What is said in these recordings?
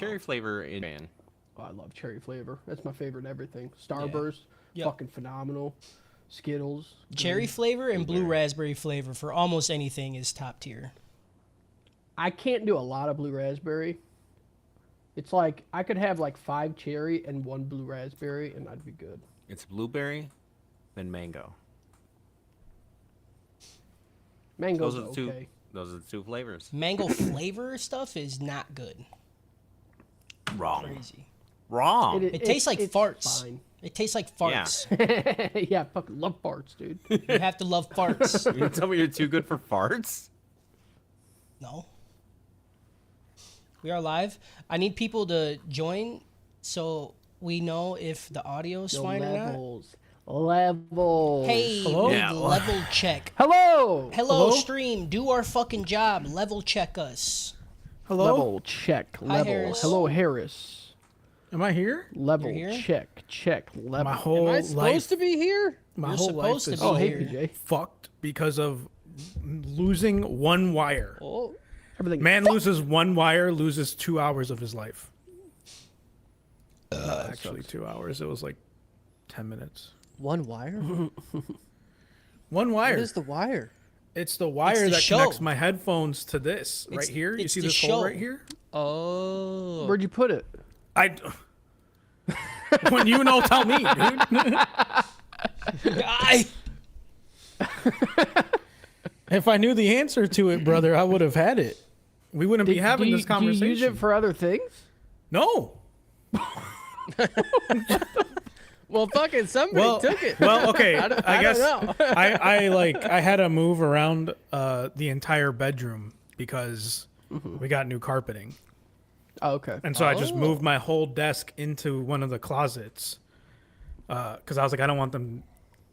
cherry flavor in Japan? Oh, I love cherry flavor. That's my favorite in everything. Starburst, fucking phenomenal. Skittles. Cherry flavor and blue raspberry flavor for almost anything is top tier. I can't do a lot of blue raspberry. It's like I could have like 5 cherry and 1 blue raspberry, and I'd be good. It's blueberry, then mango. Mango's Those are the two. okay. Those are the 2 flavors. Mango flavor stuff is not good. Wrong. Crazy. Wrong. It tastes like it's farts. fine. It tastes like farts. Yeah, I fucking love farts, dude. You have to love farts. You tell me you're too good for farts? No. We are live. I need people to join so we know if the audio's fine or not. Levels. Hey, Hello? we Yeah. level check. Hello. Hello, stream. Do our fucking job. Level check us. Hello? Level check. Level. Harris. Hello, Harris. Am I here? Level You're here? check. Level. My whole Am I supposed life, to be here? my You're whole supposed life to is be Oh, hey, here. PJ. fucked because of losing one wire. Oh, Everything. Man loses one wire, loses 2 hours of his life. Not actually 2 hours. It was like 10 minutes. one wire? One wire. What is the wire? It's the wire the that show. connects my headphones to this right It's- here. You it's see the this show. hole right here? Oh. Where'd you put it? When you know, tell me, dude. If I knew the answer to it, brother, I would have had it. We wouldn't be having this conversation. Do you use it for other things? No. Well, fucking somebody took it. Well, okay. I guess don't know. I had to move around the entire bedroom because we got new carpeting. Oh, okay. And so I just moved my whole desk into one of the closets because I was like, I don't want them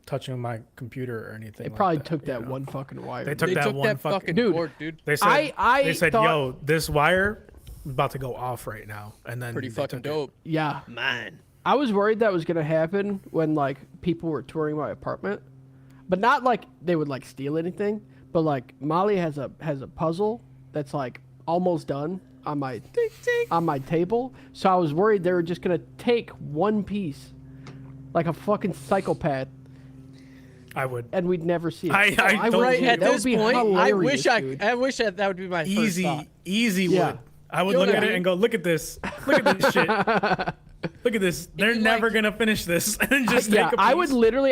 touching my computer or anything. It like probably that, took you that know? one fucking wire. They took They that took one that fucking fucking Dude. cord, dude. They said, I they said, thought- yo, this wire is about to go off right now. And then Pretty they fucking took it. dope. Yeah. Man. I was worried that was gonna happen when like people were touring my apartment, but not like they would like steal anything. But like Molly has a puzzle that's like almost done on my table, so I was worried they were just gonna take one piece, like a fucking psychopath, I would. and we'd never see it. I don't- Right at that would this be point, I hilarious, wish dude. I wish that would be my first Easy thought. would. I would You know look what at I it mean? and go, look at this. Look at this shit. Look at this. They're you never like- going to finish this. And just Yeah, take a piece.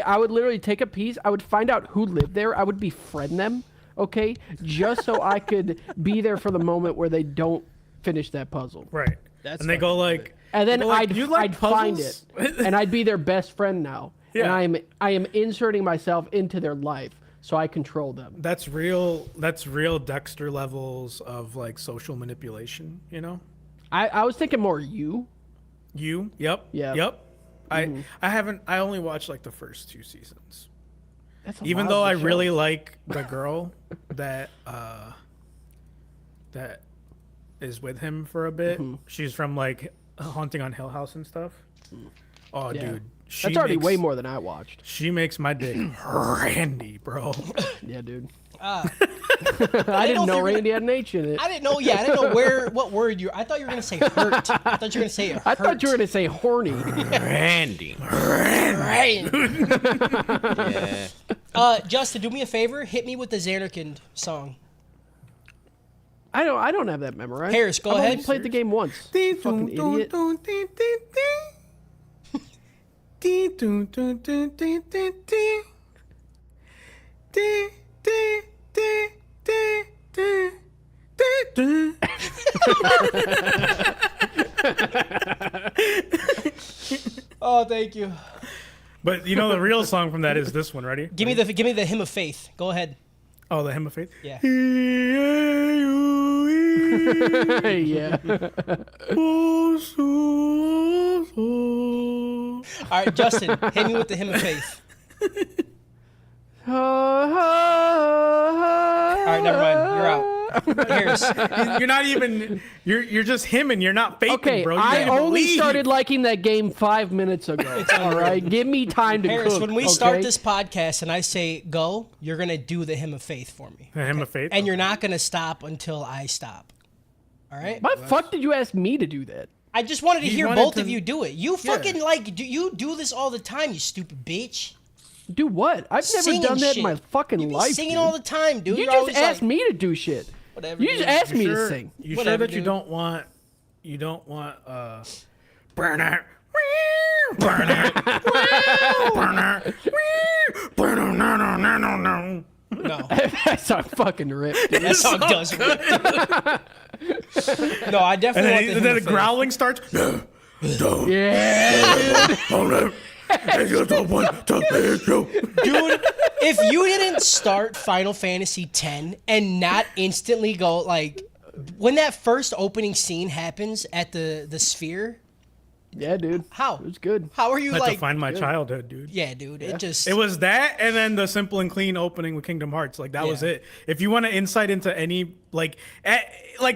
I would literally take a piece. I would find out who lived there. I would befriend them, okay, just so I could be there for the moment where they don't finish that puzzle. Right. That's and they go fucking like, And then they go like, "You like I'd find it, puzzles?" and I'd be their best friend now. Yeah. And I am inserting myself into their life, so I control them. That's real Dexter levels of like social manipulation, you know? I was thinking more you. You? Yep. Yeah. Yep. I only watched like the first 2 seasons. That's a Even lot though of I the show. really like the girl that that is with him for a bit. She's from like Haunting on Hill House and stuff. Oh, Yeah. dude. That's already way more than I watched. She makes my dick randy, bro. Yeah, dude. I I didn't know if you're Randy had an H in it. I didn't know. Yeah, I didn't know what word you. I thought you were gonna say hurt. I thought you were gonna say hurt. I thought you were gonna say horny. Randy. Right. Yeah. Justin, do me a favor. Hit me with the Xanarkand song. I don't have that memorized. Harris, go I've only ahead. played the game once. Fucking idiot. Oh, thank you. But you know the real song from that is this one. Ready? Give me the hymn of faith. Go ahead. Oh, the Hymn of Faith. Yeah. Yeah. All right, Justin, hit me with the hymn of faith. All right, never mind. You're out. Harris. You're not even. You're just hymning. You're not faking, Okay, bro. You I gotta only believe. started liking that game 5 minutes ago. All right, give me time to Harris, cook. when we okay? start this podcast and I say go, you're gonna do the hymn of faith for me, The Hymn of Faith. and you're not gonna stop until I stop. All right. Why the fuck did you ask me to do that? I just wanted to He hear wanted both to- of you do it. You fucking you do this all the time, you stupid bitch. Do what? I've never Singing done that shit. in my fucking You be life. singing dude. all the time, dude. You You're just always asked like, me to do shit. whatever. You just dude. asked me sure, to sing. You Whatever, sure that you dude. don't want burn it. Burn it. Burn it. No, That song fucking ripped. Dude. that song does rip. No, I definitely want the And then the Faith. growling starts. Yeah. Dude, if you didn't start Final Fantasy X and not instantly go like when that first opening scene happens at the sphere, Yeah, dude. how? It was good. How are you I had like? to find my childhood, dude. Yeah, dude. It just It was that, and then the simple and clean opening with Kingdom Hearts. Like that was Yeah. it. If you want an insight into any, like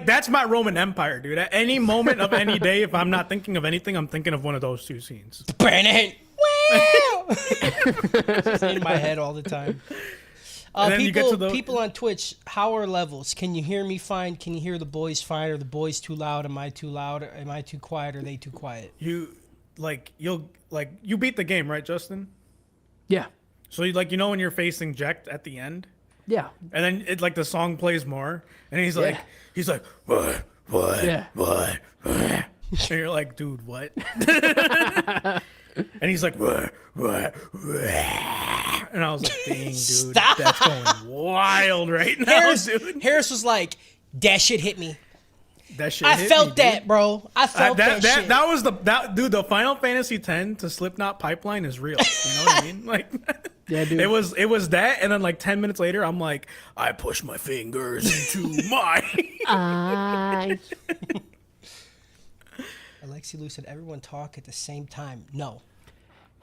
that's my Roman Empire, dude. At any moment of any day, if I'm not thinking of anything, I'm thinking of one of those two scenes. burn it. Wow. It's just in my head all the time. And then you get to the- People on Twitch, how are levels? Can you hear me fine? Can you hear the boys fine? Are the boys too loud? Am I too loud? Am I too quiet? Are they too quiet? You beat the game, right, Justin? Yeah. So you when you're facing Jack at the end, Yeah. and then it the song plays more, and he's like what Yeah. what, and you're like, dude, what? And he's like, what, and I was like, dang, dude, Stop. that's going wild right now, dude. Harris was like, that shit hit me. That shit. I hit felt me, that, dude. bro. I felt that shit. That was dude. The Final Fantasy X to Slipknot pipeline is real. You know what I mean? Like, Yeah, dude. it was that, and then 10 minutes later, I'm like, I push my fingers into my. Alexi Lou said, everyone talk at the same time. No.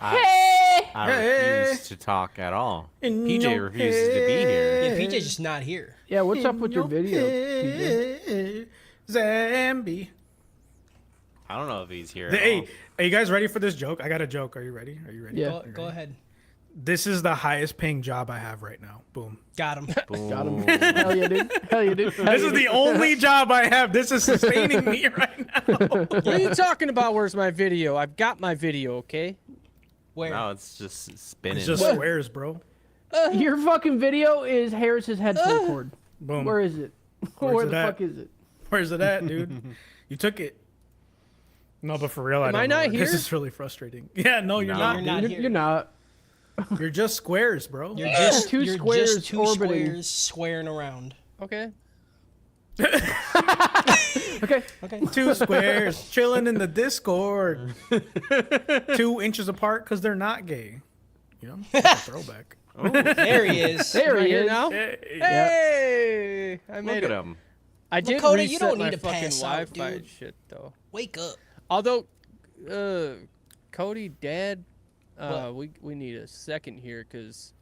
I refuse to talk at all. In PJ your refuses to be here. Yeah, PJ's just not here. Yeah, what's up with your video? PJ? Zambi. I don't know if he's here. At all. Hey, are you guys ready for this joke? I got a joke. Are you ready? Yeah. Go ahead. This is the highest paying job I have right now. Boom. Got him. Got him. Hell yeah, dude. Hell yeah, dude. This is the only job I have. This is sustaining me right now. What are you talking about? Where's my video? I've got my video, okay? Where? No, it's just spinning. It's just squares, bro. Your fucking video is Harris's headphone cord. Boom. Where is it? Where's Where it the at? fuck is it? Where's it at, dude? You took it. No, but for real, I Am don't I know. not This here? is really frustrating. Yeah, no, you're No. not. You're not dude. here. You're not. You're just squares, bro. You're just Two you're squares just two orbiting. squares squaring around. Okay. Okay. Okay. Two squares chilling in the Discord. 2 inches apart because they're not gay. You know, it's a throwback. There he is. There Am I he here is. now? Hey! I Look made at it. him. I did Lakota, reset you don't my need to fucking pass out, Wi-Fi dude. and shit, though. Wake up. Although, Cody, Dad, What? we need a second here, because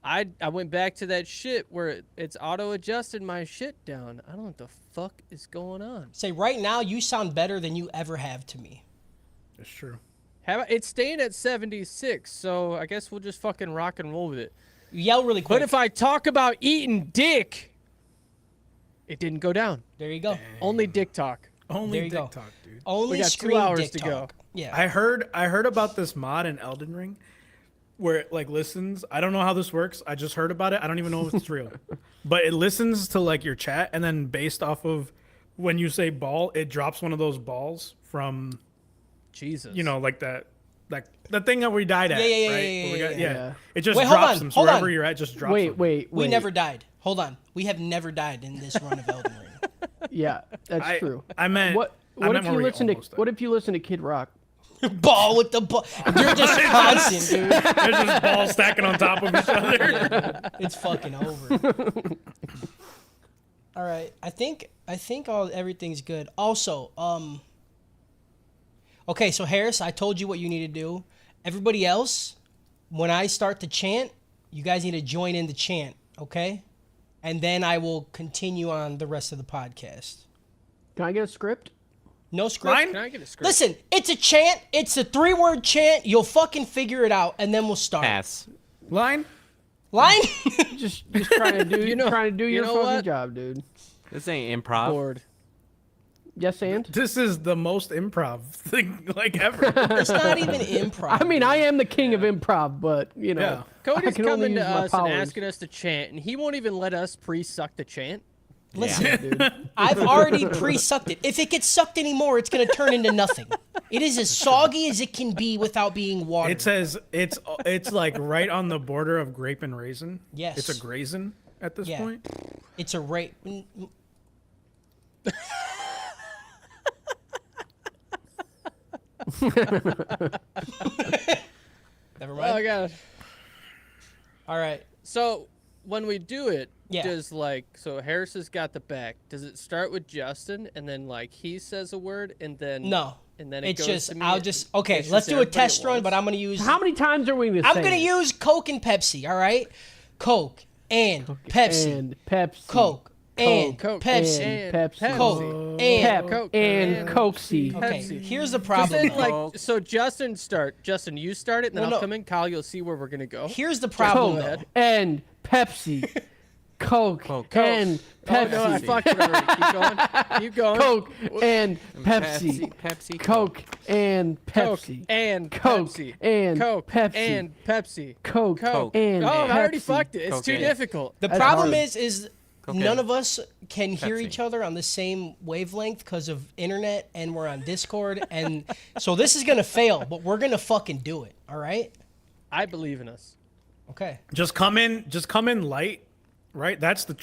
I went back to that shit where it's auto-adjusted my shit down. I don't know what the fuck is going on. Say right now you sound better than you ever have to me. It's true. It's staying at 76, so I guess we'll just fucking rock and roll with it. Yell really quick. But if I talk about eating dick, it didn't go down. There you go. Only dick talk. Only There you go. TikTok, dude. Only got 2 scream hours dick to talk. go. Yeah. I heard about this mod in Elden Ring where it listens. I don't know how this works. I just heard about it. I don't even know if it's real. But it listens to your chat, and then based off of when you say ball, it drops one of those balls from Jesus. the thing that we died at. Yeah, yeah, right? yeah, Where we yeah, got- yeah. It just Wait, hold drops on, them. So hold wherever on. you're at, just drops Wait, them. wait. we never died. Hold on. We have never died in this run of Elden Ring. Yeah, that's true. I meant What I if meant you where we listen to almost died. What if you listen to Kid Rock? Ball with the ball. You're just constant, dude. There's just balls stacking on top of each other. It's fucking over. All right. I think everything's good. Also, okay, so Harris, I told you what you need to do. Everybody else, when I start to chant, you guys need to join in the chant, okay? And then I will continue on the rest of the podcast. Can I get a script? No script. Line? Can I get a script? Listen, it's a chant. It's a 3-word chant. You'll fucking figure it out, and then we'll start. Pass. Line? Line? Just trying to do You know- trying to do you your know fucking what? job, dude. This ain't improv. Bored. Yes, and This is the most improv thing like ever. It's not even improv. I mean, I am the king of improv, but you know, Yeah. Cody's I can only coming to use my us and powers. asking us to chant, and he won't even let us pre-suck the chant. Listen, dude. I've already pre-sucked it. If it gets sucked anymore, it's gonna turn into nothing. It is as soggy as it can be without being water. It says it's like right on the border of grape and raisin. Yes. It's a graisin at this Yeah. point. It's a rape. Never mind. Oh god. All right. So when we do it, Yeah. does like so Harris has got the back. Does it start with Justin and then like he says a word and then No. and then it It's goes just to me? I'll just okay. It's Let's just do a everybody test at run, once? but I'm gonna use. How many times are we going to I'm gonna use Coke and Pepsi. All right. Coke and Pepsi. and Pepsi, Coke and Coke Pepsi. and and Pepsi, Coke Pep and Coke and and Cokesy. Okay. Pepsi. Here's the But problem. then, like, Coke. so Justin, you start it, and then No, I'll no. come in. Kyle, you'll see where we're gonna go. Here's the problem. Coke though. and Pepsi, Coke, Coke. and Oh no, I Pepsi, fucked it already. Keep going. Keep going. Coke and Pepsi, Pepsi, Coke and Coke Pepsi, and Coke Pepsi. and Coke Pepsi, and Pepsi. Coke Coke. and Oh, I already Pepsi. fucked it. It's Coke too and- difficult. The That's problem hard. is Cocaine. none of us can hear Pepsi. each other on the same wavelength because of internet, and we're on Discord, and so this is gonna fail. But we're gonna fucking do it. All right? I believe in us. Okay. Just come in light, right? That's the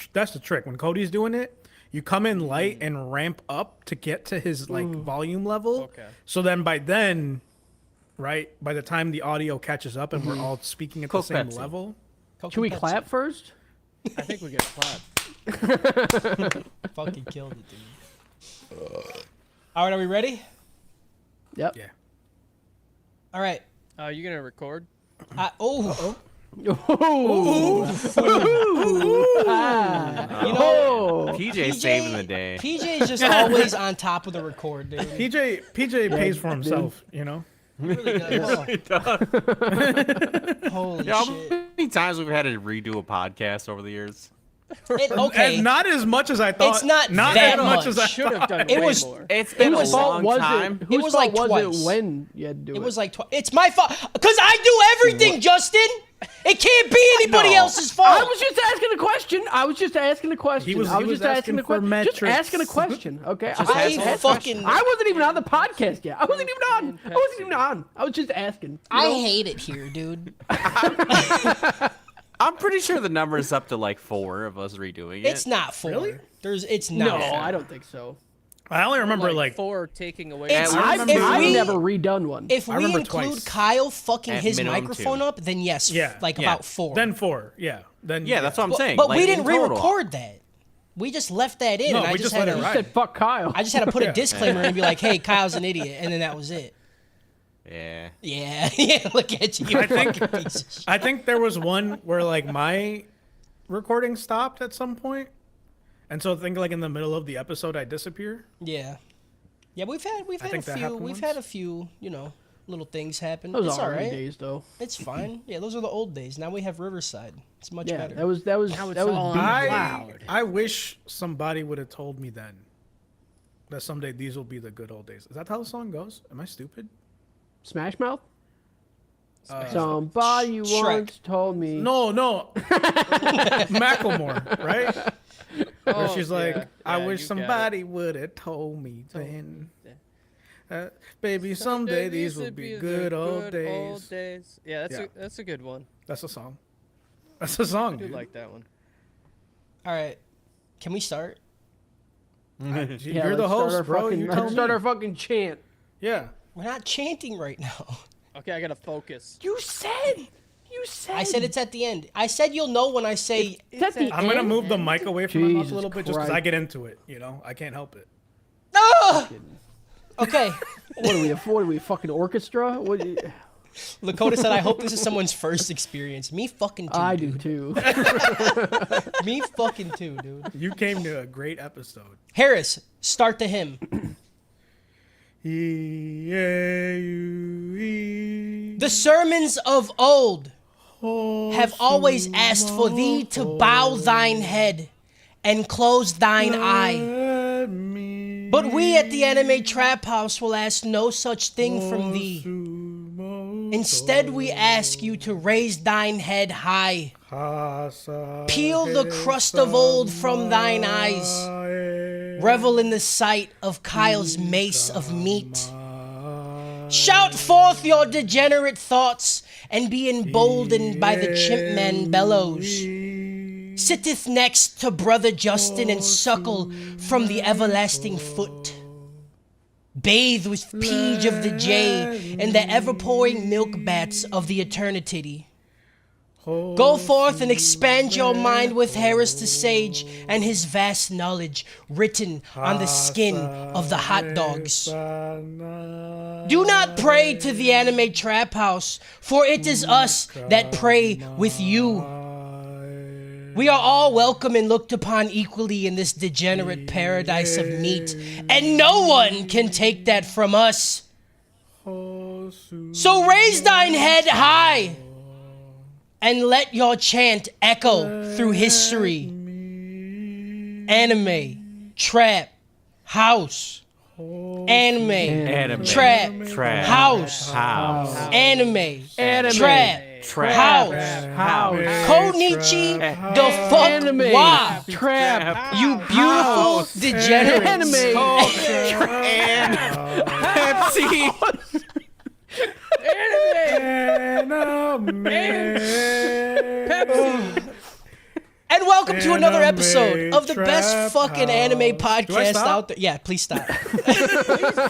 trick. When Cody's doing it, you come in light and ramp up to get to his like volume level. Okay. So then by then, right, by the time the audio catches up and we're all speaking at Coke, the same Pepsi. level, Coke Should we and Pepsi. clap first? I think we get clapped. Fucking killed it, dude. All right, are we ready? Yep. yeah. All right. You gonna record? Oh, Ooh. you know, Oh. PJ saving the day. PJ is just always on top of the record, dude. PJ pays for himself, you know. He really does. Holy How shit. many times we've had to redo a podcast over the years? Okay. And not as much as I thought. It's not not that as much as I much. Should have done It way was- more. It's been a Whose fault long was time. it? Whose was fault like was twice. it when you had to do it? It was like it's my fault because I do everything, Justin. It can't be anybody No. else's fault. I was just asking a question. I was just asking a question. He was just asking a for question. Just metrics. asking a question. Okay. Just I asking a fucking I wasn't even on the podcast yet. I wasn't even on. I wasn't even on. I was just asking. I hate it here, dude. I'm pretty sure the number is up to like 4 of us redoing it. It's not 4. Really? It's No, not. I don't think so. I only remember like four taking away. It's- I I've, remember- I've we- never redone one. If I we remember include twice. Kyle fucking At his minimum microphone 2. up, then yes, Yeah. like Yeah. about 4. then 4. Yeah. Then Yeah, that's what I'm but, saying. but like, we in didn't total. re-record that. We just left that in, No, and I we just just had let it to. ride. said fuck Kyle. I just had to put Yeah. a disclaimer and be like, "Hey, Kyle's an idiot," and then that was it. Yeah. Yeah, yeah. Look at you. You I think- fucking piece of shit. I think there was one where like my recording stopped at some point. And so I think like in the middle of the episode I disappear. Yeah, yeah. We've had a think that few. happened We've once. had a few. You know, little things happen. Those It's are all early right. days though. It's fine. Yeah, those are the old days. Now we have Riverside. It's much Yeah, better. that was Now it's all beat on loud. I wish somebody would have told me then that someday these will be the good old days. Is that how the song goes? Am I stupid? Smash Mouth. Somebody Shrek. once told me. No. Macklemore, right? Where Oh, she's like, yeah. I Yeah, wish you got it. somebody would have told me then. Baby, someday these will would be the good old Old days. days. Yeah, Yeah. that's a good one. That's a song. That's a song, I do dude. like that one. All right, can we start? Yeah, You're the let's start host, our bro. fucking- You let's tell start me. our fucking chant. Yeah. We're not chanting right now. Okay, I gotta focus. You said. You said. I said it's at the end. I said you'll know when I say. It's at the I'm gonna end? move the mic away from my mouth Jesus a little bit just because Christ. I get into it. You know, I can't help it. Ah! Okay. What are we, a fucking orchestra? What? Lakota said, "I hope this is someone's first experience." Me fucking too. I do dude. too. Me fucking too, dude. You came to a great episode. Harris, start the hymn. The sermons of old have always asked for thee to bow thine head and close thine eye. Let me But we at the Anime Trap House will ask no such thing from thee. Instead, we ask you to raise thine head high. Peel the crust of old from thine eyes. Revel in the sight of Kyle's mace of meat. Shout forth your degenerate thoughts and be emboldened by the chimpman bellows. Sitteth next to brother Justin and suckle from the everlasting foot. Bathe with Peach of the J and the ever-pouring milk bats of the eternity. Go forth and expand your mind with Harris the Sage and his vast knowledge written on the skin of the hot dogs. Do not pray to the Anime Trap House, for it is us that pray with you. We are all welcome and looked upon equally in this degenerate paradise of meat, and no one can take that from us. So raise thine head high, and let your chant echo through history. Anime, trap, house. Anime, trap, house. Anime, trap, house. Konichi the fuck Anime, wa. trap, You beautiful degenerates. anime, Pepsi. And welcome to another episode of the Trap best fucking anime podcast stop? out there. Yeah, please stop.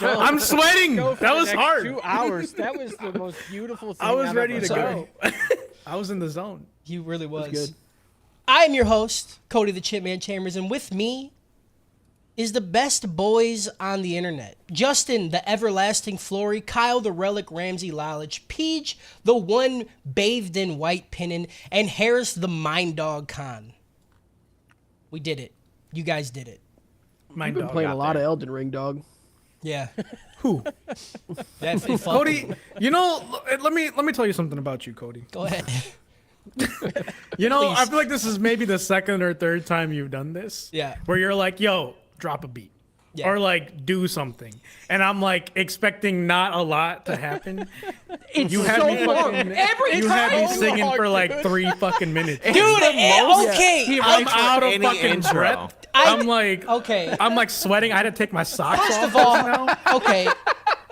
I'm sweating. Go for That the was next hard. 2 hours. That was the most beautiful thing I was I've ready ever to heard. go. I was in the zone. He really was. good. I am your host, Cody the Chipman Chambers, and with me is the best boys on the internet. Justin, the everlasting Flory, Kyle, the relic Ramsey Lalich, Peach, the one bathed in white pinnin, and Harris, the mind dog Khan. We did it. You guys did it. My I've been dog playing a got lot there. of Elden Ring, dog. Yeah. Who? Definitely fuck Cody, him. you know, let me tell you something about you, Cody. Go ahead. You know, Please. I feel like this is maybe the second or third time you've done this. Yeah. Where you're like, yo, drop a beat. Yeah. Or like do something. And I'm like expecting not a lot to happen. It's You had so me long. fucking Every you had me time. singing for like 3 fucking minutes. Dude, okay. I'm out of any fucking intro. breath. I- I'm like okay. I'm like sweating. I had to take my socks First off of all, now. okay.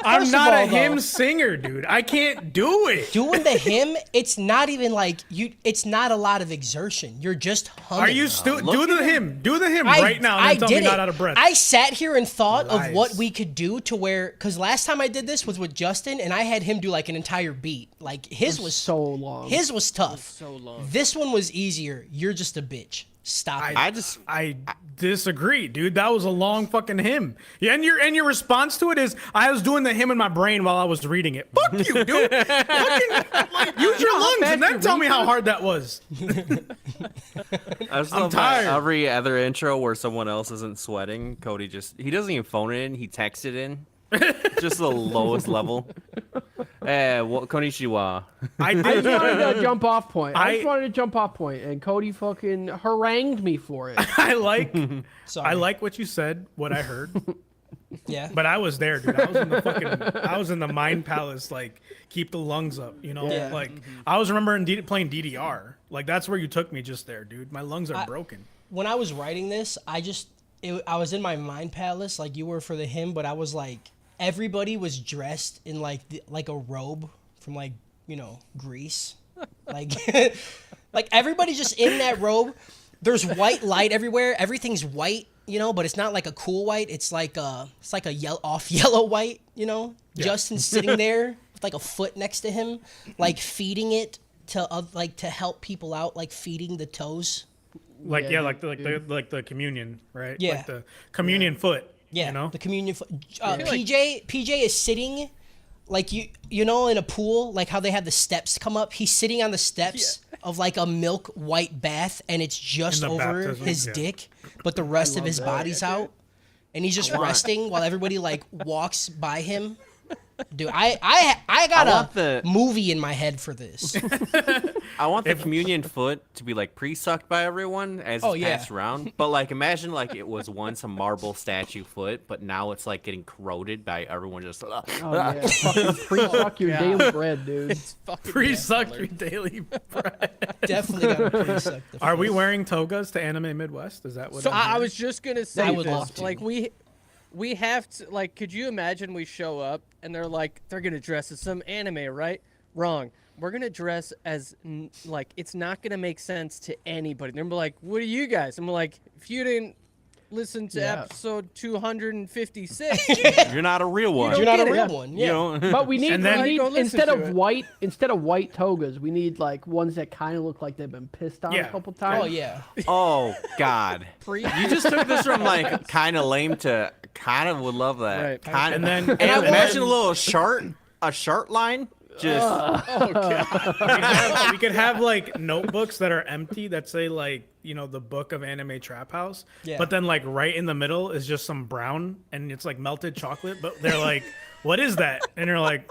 I'm First of not all, a hymn though, singer, dude. I can't do it. doing the hymn, it's not even like you. It's not a lot of exertion. You're just humming. Are you do the hymn? Do the hymn I- right now and I then tell me did not it. out of breath. I sat here and thought of what Lies. we could do to where, because last time I did this was with Justin, and I had him do like an entire beat. Like his was So long. his was tough. So long. This one was easier. You're just a bitch. Stop it. I disagree, dude. That was a long fucking hymn. Yeah, and your response to it is, I was doing the hymn in my brain while I was reading it. Fuck you, dude. Fucking, like, use your lungs and then tell me how hard that was. I just I'm love tired. that every other intro where someone else isn't sweating, Cody he doesn't even phone it in, he texts it in. Just the lowest level. Konnichiwa. I I did. just wanted to jump off point. I I- just wanted to jump off point, and Cody fucking harangued me for it. I like Sorry. I like what you said, what I heard, Yeah. but I was there, dude. I was in the mind palace, like keep the lungs up, you know. Yeah. Like I was remembering playing DDR. Like that's where you took me just there, dude. My lungs are broken. When I was writing this, I was in my mind palace like you were for the hymn, but I was like, everybody was dressed in like a robe from like, you know, Greece. Like like everybody's just in that robe. There's white light everywhere. Everything's white, you know, but it's not like a cool white. It's like a yellow white, you know. Justin's sitting there with like a foot next to him, like feeding it to help people out, like feeding the toes. Like Yeah, like the communion, right? Yeah. Like the communion foot. Yeah, You know? the communion. PJ is sitting, like you know, in a pool, like how they have the steps come up. He's sitting on the steps of like a milk white bath, and it's just In the over baptism, his yeah. dick, but the rest of love his that. body's out, and he's just resting while everybody like walks by him. Dude, I got want a the- movie in my head for this. I want the communion foot to be like pre-sucked by everyone as Oh, it's yeah. passed around. But like, imagine like it was once a marble statue foot, but now it's like getting corroded by everyone just. Oh yeah, fucking pre-suck your God. daily bread, dude. It's fucking Pre-suck Chandler. your daily bread. Definitely got to pre-suck the Are we face. wearing togas to Anime Midwest? Is that what? So I'm I hearing? was just gonna say, I would this, love to. like we have to, like, could you imagine we show up and they're like, they're gonna dress as some anime, right? Wrong. We're gonna dress as like, it's not gonna make sense to anybody. They're gonna be like, what are you guys? I'm like, if you didn't listen to Yeah. episode 256, You're not a real one. You're not a get it. real one. You Yeah. know? But we need, And then- we Go need listen instead to of it. white togas, we need like ones that kind of look like they've been pissed on Yeah. a couple times. Oh yeah. Oh God. Pre- You just took this from like kind of lame to kind of would love that. Right. Kind And then imagine a little a shart line. Just oh god. we could have like notebooks that are empty that say like, you know, the book of Anime Trap House. Yeah. But then like right in the middle is just some brown and it's like melted chocolate. But they're like, what is that? And they're like,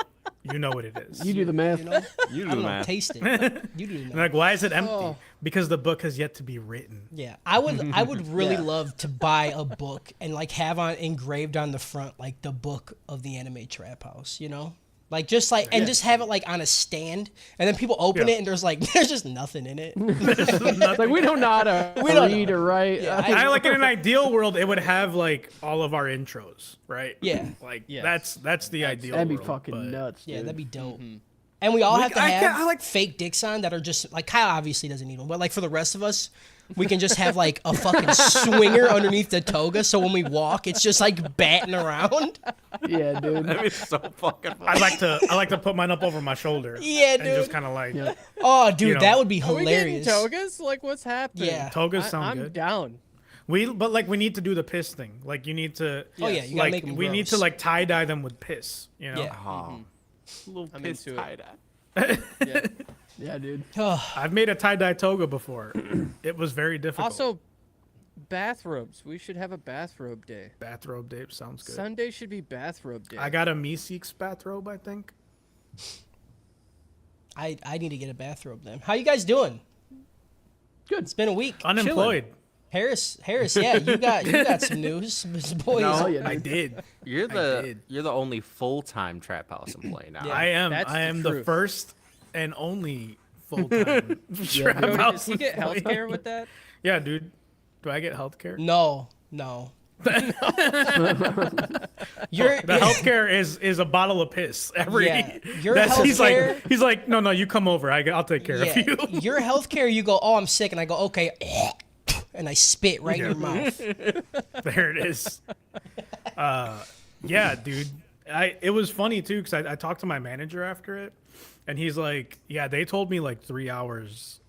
you know what it is. You do the math. You know? you I do don't the know. math. Taste it. You do the And math. like, why is it empty? Oh. Because the book has yet to be written. Yeah, I would really Yeah. love to buy a book and like have on engraved on the front like the book of the Anime Trap House, you know? Like just like and just have it like on a stand and then people open Yeah. it and there's like there's just nothing in it. It's like we don't know how to We don't read know. or write. Yeah, I like in an ideal world, it would have like all of our intros, right? Yeah. Like Yes. that's the ideal. That'd be world, fucking but- nuts. Yeah, dude. that'd be dope. And we all have to I have can't- I like- fake dicks on that are just like Kyle obviously doesn't need one, but like for the rest of us, we can just have like a fucking swinger underneath the toga, so when we walk, it's just like batting around. Yeah, dude. That'd be so fucking funny. I like to put mine up over my shoulder. Yeah, And just dude. kind of like Yeah. Oh, dude, You know. that would be Are we getting hilarious. togas? Like, what's happening? Yeah. togas sound I'm good. down. But like we need to do the piss thing. Like you need to. Oh, yeah, you gotta like make 'em we need to gross. like tie dye them with piss. You know. Yeah. Oh. Little I'm piss into it. tie-dye. Yeah. Yeah, dude. I've made a tie dye toga before. It was very difficult. Also, bathrobes. We should have a bathrobe day. bathrobe date sounds good. Sunday should be bathrobe day. I got a Meeseeks bathrobe, I think. I need to get a bathrobe then. How you guys doing? Good. It's been a week. Unemployed. Harris, yeah, you got some news, boys. No. Oh yeah, I dude. did. You're did. the only full-time trap house employee now. Yeah. I am. That's I the am the truth. first and only full time trap Cody, house does he get employee. healthcare with that? Yeah, dude. Do I get healthcare? No. You're The healthcare is a bottle of piss every. Yeah, your he's healthcare- like no, you come over. I'll take care yeah, of you. your healthcare. You go, oh, I'm sick, and I go, okay, and I spit right in your mouth. There it is. Yeah, dude. It was funny too because I talked to my manager after it, and he's like, "Yeah, they told me like 3 hours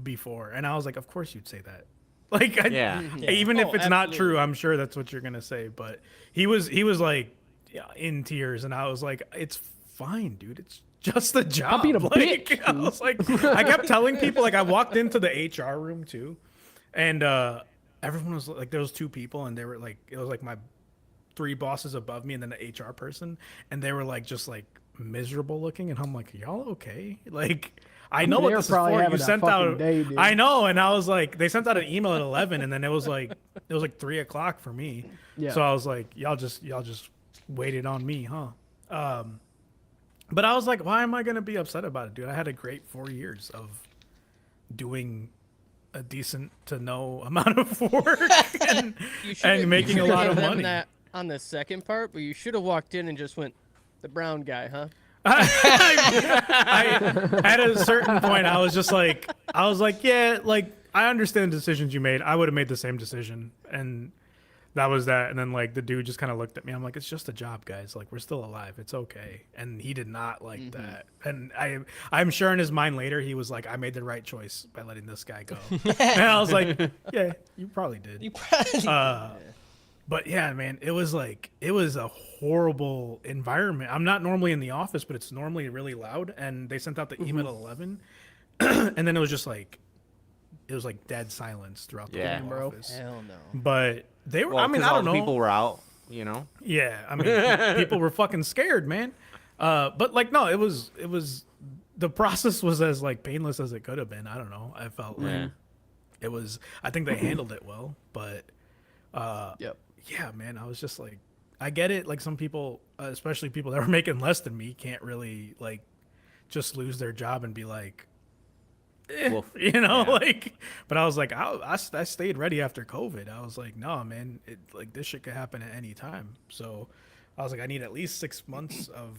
before," and I was like, "Of course you'd say that." Like, Yeah. even if Oh, it's not absolutely. true, I'm sure that's what you're gonna say. But he was like, yeah, in tears, and I was like, "It's fine, dude. It's just a job." being a like, bitch, I was like, I kept telling people, like, I walked into the HR room too, and everyone was like, there was 2 people, and they were like, it was like my 3 bosses above me, and then the HR person, and they were like, just like miserable looking, and I'm like, y'all okay? Like, I know They what were this is probably for. You having a sent fucking out. day, dude. I know, and I was like, they sent out an email at 11, and then it was like 3:00 for me. Yeah. So I was like, y'all just waited on me, huh? But I was like, why am I gonna be upset about it, dude? I had a great 4 years of doing a decent to no amount of work and, You should've- and making a you lot should've of done money. that on the second part, but you should have walked in and just went, the brown guy, huh? I at a certain point I was like, yeah, like I understand the decisions you made. I would have made the same decision, and that was that. And then like the dude just kind of looked at me. I'm like, it's just a job, guys. Like we're still alive. It's okay. And he did not like that. And I'm sure in his mind later he was like, I made the right choice by letting this guy go. And I was like, yeah, you probably did. You probably, But yeah, man, it was a horrible environment. I'm not normally in the office, but it's normally really loud. And they sent out the email at 11, and then it was like dead silence throughout the Yeah. whole Bro. office. Hell no. But they were. Well, I mean, 'cause I all don't the know. people were out. you know. Yeah, I mean, people were fucking scared, man. But like, no, it was the process was as like painless as it could have been. I don't know. I felt like it was. I think they handled it well, but Yep. yeah, man, I was just like, I get it. Like some people, especially people that were making less than me, can't really like just lose their job and be like, Well, you know, yeah. like. But I was like, I stayed ready after COVID. I was like, no, man, like this shit could happen at any time. So I was like, I need at least 6 months of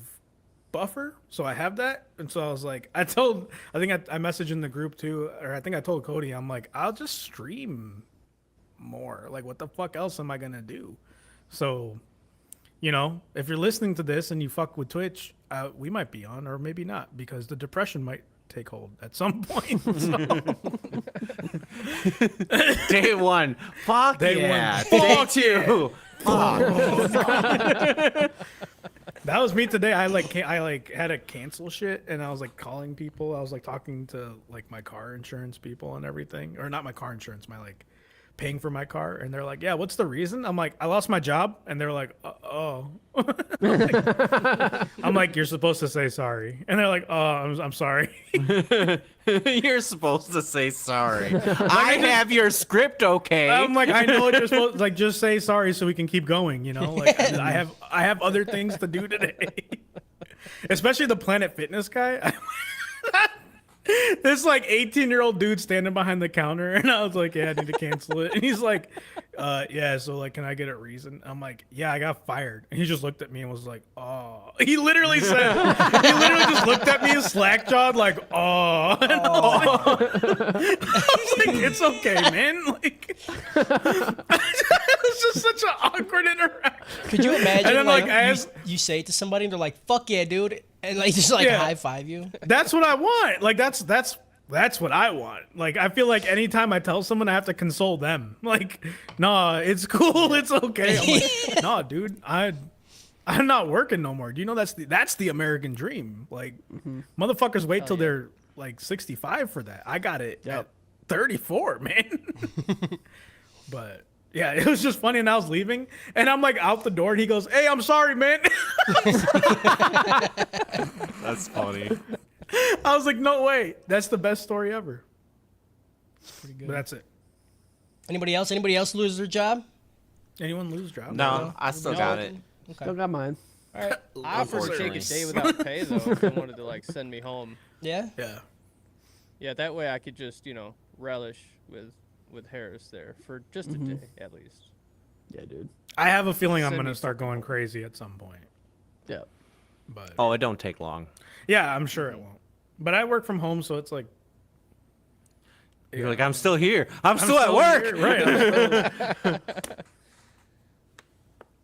buffer, so I have that. And so I was like, I think I messaged in the group too, or I think I told Cody, I'm like, I'll just stream more. Like, what the fuck else am I gonna do? So, you know, if you're listening to this and you fuck with Twitch, we might be on, or maybe not, because the depression might take hold at some point. So. Day one. Fuck Day yeah. one. Day Fuck two. That was me today. I had to cancel shit, and I was like calling people. I was like talking to like my car insurance people and everything, or not my car insurance, my like paying for my car, and they're like, "Yeah, what's the reason?" I'm like, "I lost my job," and they're like, "Oh." I'm like, "You're supposed to say sorry," and they're like, "Oh, I'm sorry." You're supposed to say sorry. I have your script, okay? I'm like, I know what you're supposed to, like, just say sorry so we can keep going, you know? Like, I have other things to do today. Especially the Planet Fitness guy. This like 18-year-old dude standing behind the counter, and I was like, yeah, I need to cancel it. And he's like, yeah, so like, can I get a reason? I'm like, yeah, I got fired. And he just looked at me and was like, oh. He literally just looked at me and slack-jawed like, oh. And I was like, it's okay, man. Like, it was just such an awkward interaction. Could you imagine? And then, like, as you say it to somebody and they're like, "Fuck yeah, dude," and like just like Yeah. high five you. That's what I want. Like that's what I want. Like I feel like anytime I tell someone, I have to console them. Like, nah, it's cool, it's okay. I'm like, nah, dude, I'm not working no more. Do you know that's the American dream? Like, motherfuckers wait till they're like 65 for that. I got it at 34, man. But yeah, it was just funny, and I was leaving, and I'm like out the door, and he goes, "Hey, I'm sorry, man." That's funny. I was like, "No way, that's the best story ever." Pretty good. But that's it. Anybody else? Anybody else lose their job? Anyone lose job? No, I still got it. Okay. Still got mine. All right. I offered to take a day without pay though if they wanted to like send me home. Yeah. Yeah. Yeah, that way I could just relish with Harris there for just a day at least. Yeah, dude. I have a feeling I'm Send gonna me start going crazy at some point. Yeah. But Oh, it don't take long. yeah, I'm sure it won't. But I work from home, so it's like You're like, I'm still here. I'm still at work. here. Right.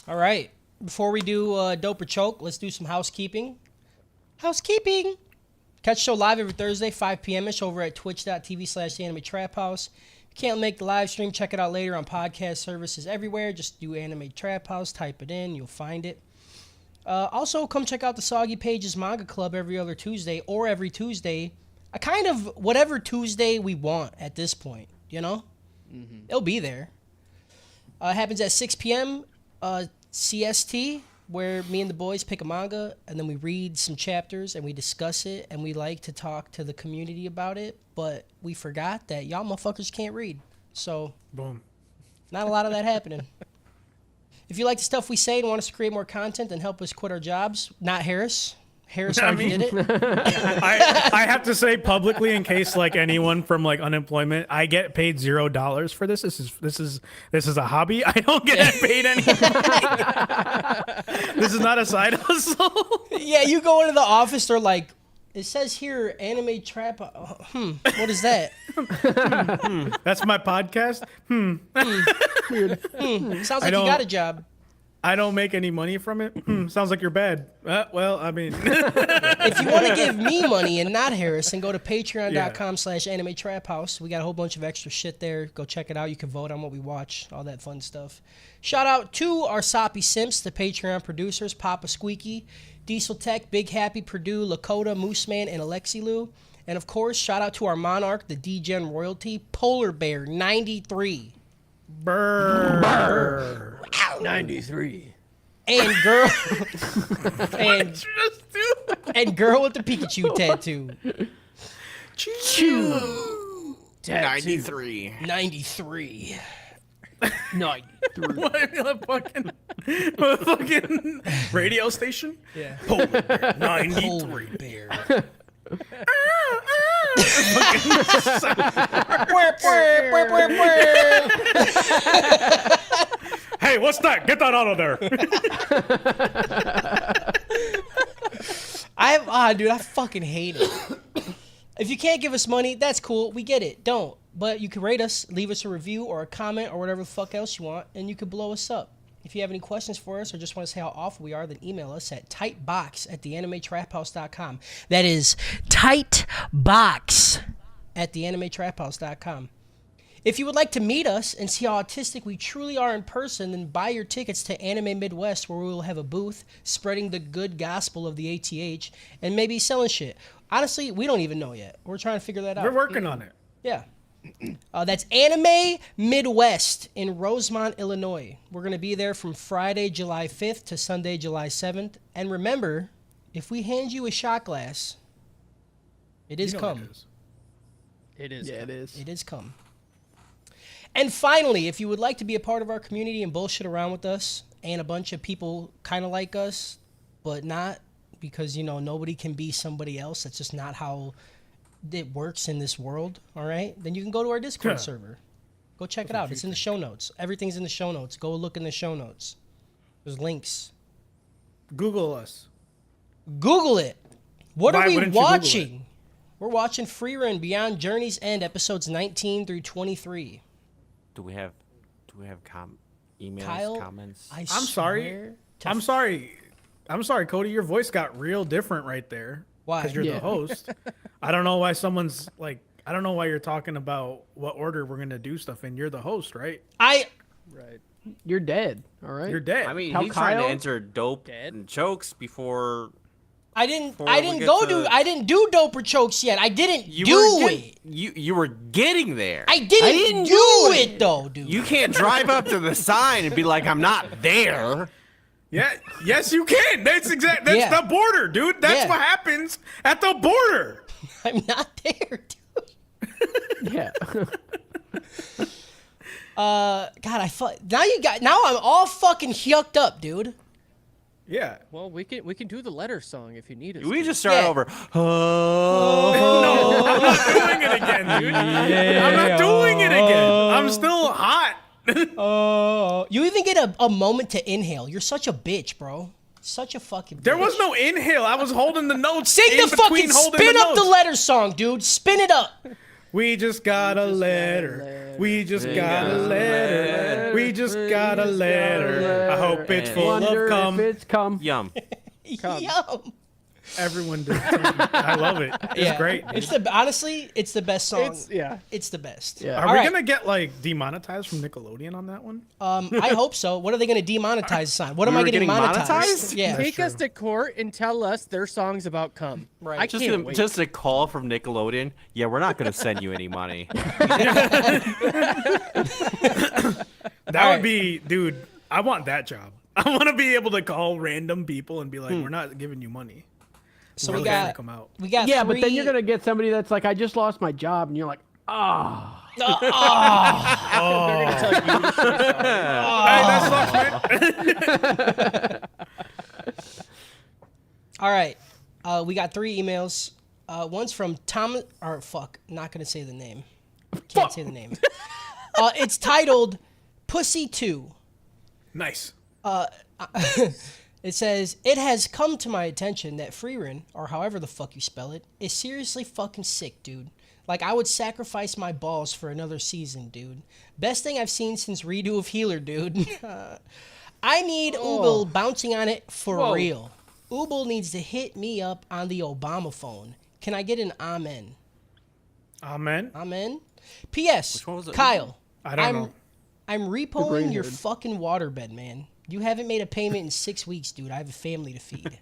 All right. Before we do Dope or Choke, let's do some housekeeping. Housekeeping. Catch the show live every Thursday, 5 p.m.ish over at twitch.tv/Anime Trap House. If you can't make the live stream, check it out later on podcast services everywhere. Just do Anime Trap House, type it in, you'll find it. Also, come check out the Soggy Pages Manga Club every other Tuesday or every Tuesday. I kind of, whatever Tuesday we want at this point, you know? It'll be there. It happens at 6 p.m. CST, where me and the boys pick a manga, and then we read some chapters, and we discuss it, and we like to talk to the community about it, but we forgot that y'all motherfuckers can't read. So, Boom. not a lot of that happening. If you like the stuff we say and want us to create more content and help us quit our jobs, not Harris. Harris already did it. I have to say publicly, in case like anyone from like unemployment, I get paid $0 for this. This is a hobby. I don't get paid anything. This is not a side hustle. Yeah, you go into the office, they're like, it says here, Anime Trap. What is that? That's my podcast. Sounds like you got a job. I don't make any money from it. Sounds like you're bad. Well, I mean, If you want to give me money and not Harris, then go to patreon.com/Anime Trap House. We got a whole bunch of extra shit there. Go check it out. You can vote on what we watch, all that fun stuff. Shout out to our Soppy Simps, the Patreon producers, Papa Squeaky, Diesel Tech, Big Happy, Purdue, Lakota, Mooseman, and Alexilu. And of course, shout out to our Monarch, the D-Gen royalty, Polar Bear 93. Brr. 93. And girl, and girl with the Pikachu tattoo. Tattoo. 93. 93. 93. What fucking radio station? Yeah. Polar bear, 93. Polar bear. Hey, what's that? Get that out of there. Dude, I fucking hate it. If you can't give us money, that's cool. We get it. Don't. But you can rate us, leave us a review or a comment or whatever the fuck else you want, and you can blow us up. If you have any questions for us or just want to say how awful we are, then email us at tightbox@theanimetraphouse.com. That is tightbox@theanimetraphouse.com. If you would like to meet us and see how autistic we truly are in person, then buy your tickets to Anime Midwest, where we will have a booth spreading the good gospel of the ATH and maybe selling shit. Honestly, we don't even know yet. We're trying to figure that out. We're working on it. Yeah. That's Anime Midwest in Rosemont, Illinois. We're going to be there from Friday, July 5th to Sunday, July 7th. And remember, if we hand you a shot glass, it is come. It is. Yeah, it is. It is come. And finally, if you would like to be a part of our community and bullshit around with us and a bunch of people kind of like us, but not, because, you know, nobody can be somebody else. That's just not how it works in this world, all right? Then you can go to our Discord server. Go check it out. It's in the show notes. Everything's in the show notes. Go look in the show notes. There's links. Google us. Google it. What Why are we wouldn't you Google watching? We're watching Frieren Beyond Journey's End, episodes 19 through 23. Do we have emails, Kyle, comments? I'm sorry. I'm sorry, Cody. Your voice got real different right there. Why? Because you're Yeah. the host. I don't know why someone's like. I don't know why you're talking about what order we're gonna do stuff in. You're the host, right? Right. You're dead. All right. You're dead. I mean, Tell he's trying to Kyle- enter dope Dead? and chokes before I didn't Before we get to- I didn't do dope or chokes yet. I didn't you do were it. You were getting there. I didn't do it though, dude. You can't drive up to the sign and be like, "I'm not there." Yeah. Yes, you can. That's That's Yeah. the border, dude. That's Yeah. what happens at the border. I'm not there, dude. Yeah. God, now I'm all fucking yucked up, dude. Yeah. Well, we can do the letter song if you need us. We to. just start Yeah. over. No, I'm not doing it again, dude. I'm not doing it again. I'm still hot. You even get a moment to inhale. You're such a bitch, bro. Such a fucking bitch. There was no inhale. I was holding the notes. Sing in the between fucking holding spin up the notes. letter song, dude. Spin it up. We just got a letter. We just got a letter. We just got a letter. I hope it's full Wonder of cum. if it's cum. Yum. Yum. Everyone did. I love it. It's great. Dude. It's honestly, it's the best song. It's the best. Yeah. Are All we right. gonna get like demonetized from Nickelodeon on that one? I hope so. What are they gonna demonetize us on? What am We I were getting getting monetized? monetized? Yeah. Take us to court and tell us their songs about cum. Right. I Just can't wait. just a call from Nickelodeon. Yeah, we're not gonna send you any money. That would be, dude. I want that job. I want to be able to call random people and be like, "We're not giving you money." So We're we gonna got come out. Yeah, but then you're gonna get somebody that's like, I just lost my job, and you're like, ah. They're gonna tell you to say sorry. Hey, that sucks, man. All right. We got 3 emails. One's from Tom. Or fuck, not gonna say the name. Can't say the name. It's titled "Pussy 2." Nice. It says, "It has come to my attention that Frieren, or however the fuck you spell it, is seriously fucking sick, dude. Like, I would sacrifice my balls for another season, dude. Best thing I've seen since redo of Healer, dude. I need Oogle bouncing on it for real. Oogle needs to hit me up on the Obama phone. Can I get an amen? Amen. Amen? P.S. Which one was it? Kyle, I don't know. I'm repoing your nerd. fucking waterbed, man. You haven't made a payment in 6 weeks, dude. I have a family to feed.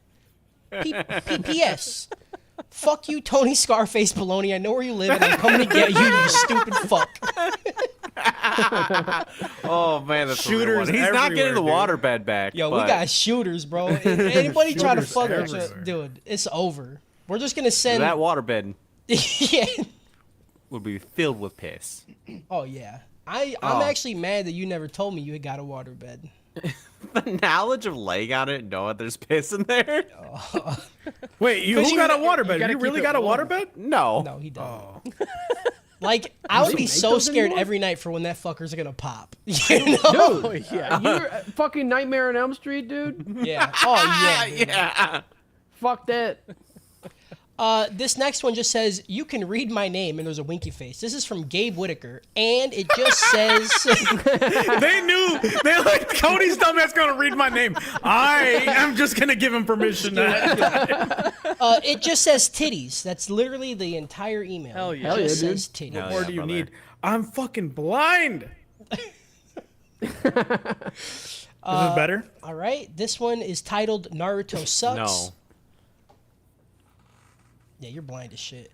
P.S. Fuck you, Tony Scarface Baloney. I know where you live, and I'm coming to get you, you stupid fuck. Oh man, that's a real Shooters one. He's not getting the everywhere, dude. waterbed back. Yo, but we got shooters, bro. Anybody try to Shooters fuck with everywhere. dude, it's over. We're just gonna send that waterbed yeah. would be filled with piss. Oh yeah. I'm Oh. actually mad that you never told me you had got a waterbed. The knowledge of laying on it and knowing there's piss in there. Wait, who got a waterbed? gotta You keep really it got a warm. waterbed? No. No, he doesn't. Oh. Like, I would be make so those scared anymore? every night for when that fucker's gonna pop. You know? Dude, yeah. you're fucking Nightmare on Elm Street, dude. Yeah. Oh yeah. dude. Yeah. Fuck that. This next one just says, "You can read my name," and there's a winky face. This is from Gabe Whitaker, and it just says, They knew. They're like, Cody's dumbass gonna read my name. I am just gonna give him permission to. it just says titties. That's literally the entire email. Hell yeah. It Hell just yeah, says titties. Hell What more yeah, do you brother. need? I'm fucking blind. Is this better? All right. This one is titled "Naruto Sucks." No. Yeah, you're blind as shit.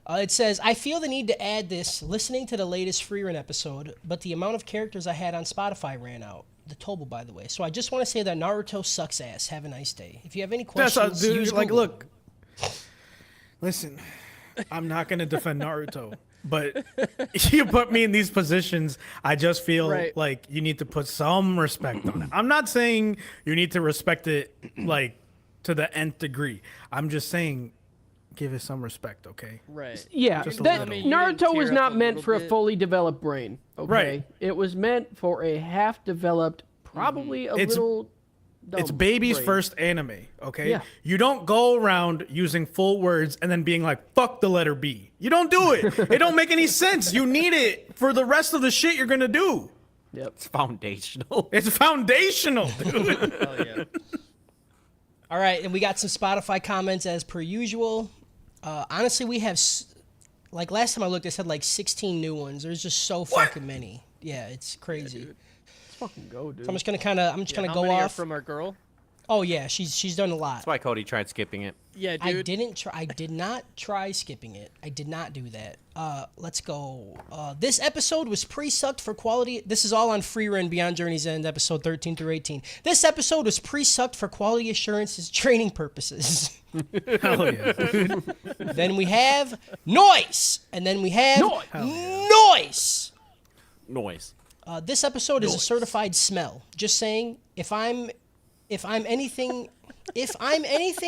It says, "I feel the need to add this listening to the latest Frieren episode, but the amount of characters I had on Spotify ran out. The Total, by the way. So I just want to say that Naruto sucks ass. Have a nice day. If you have any That's questions, dude. use Like, Google." look. Listen, I'm not gonna defend Naruto, but you put me in these positions. I just feel Right. like you need to put some respect on it. I'm not saying you need to respect it like to the nth degree. I'm just saying give it some respect, okay? Right. Yeah, Just a that little. Naruto was Tear not up a meant little for a bit. fully developed brain. Okay, Right. It was meant for a half-developed, probably a It's- little. It's dumb baby's brain. first anime, okay? Yeah. You don't go around using full words and then being like, fuck the letter B. You don't do it. It don't make any sense. You need it for the rest of the shit you're gonna do. Yep. It's foundational. It's foundational, dude. Hell yeah. All right, and we got some Spotify comments as per usual. Honestly, we have, like last time I looked, it said like 16 new ones. There's just so fucking many. Yeah, it's crazy. Let's fucking go, dude. So I'm just gonna How go many are off. from our girl? Oh yeah, she's done a lot. That's why Cody tried skipping it. Yeah, dude. I did not try skipping it. I did not do that. Let's go. This episode was pre-sucked for quality. This is all on Frieren Beyond Journey's End, episode 13 through 18. This episode was pre-sucked for quality assurance's training purposes. Hell yeah, dude. Then we have noise, and then we have noise. Noise. This episode is a certified smell. Just saying, if I'm anything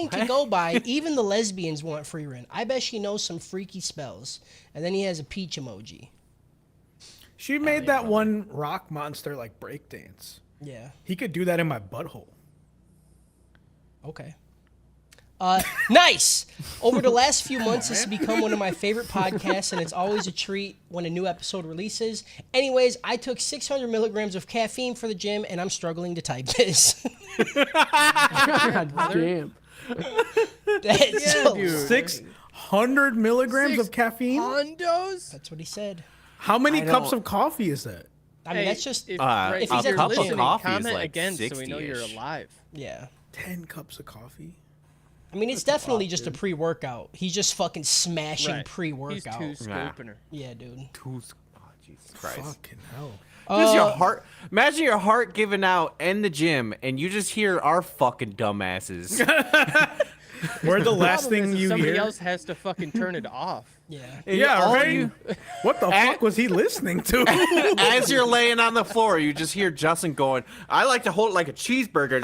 to go by, even the lesbians want Frieren. I bet she knows some freaky spells. And then he has a peach emoji. She made that one rock monster like breakdance. Yeah. He could do that in my butthole. Okay. Nice. Over the last few months, this has become one of my favorite podcasts, and it's always a treat when a new episode releases. Anyways, I took 600 milligrams of caffeine for the gym, and I'm struggling to type this. God damn. That's, Yeah, dude. 600 milligrams of caffeine? Hondos? that's what he said. How many I cups don't- of coffee is that? I mean, that's just, if, If he's you're a cup of listening, coffee is comment like again so we know you're 60-ish. alive. yeah. 10 cups of coffee? I mean, it's definitely just a pre-workout. He's just fucking smashing Right. pre-workout. He's two scoping her. Yeah, dude. Oh, Jesus Christ. Fucking hell. Just your heart. Imagine your heart giving out in the gym, and you just hear our fucking dumbasses. We're the last Problem thing is you somebody hear. else has to fucking turn it off. Yeah. Yeah, all right? you- What the fuck was he listening to? As you're laying on the floor, you just hear Justin going, "I like to hold it like a cheeseburger."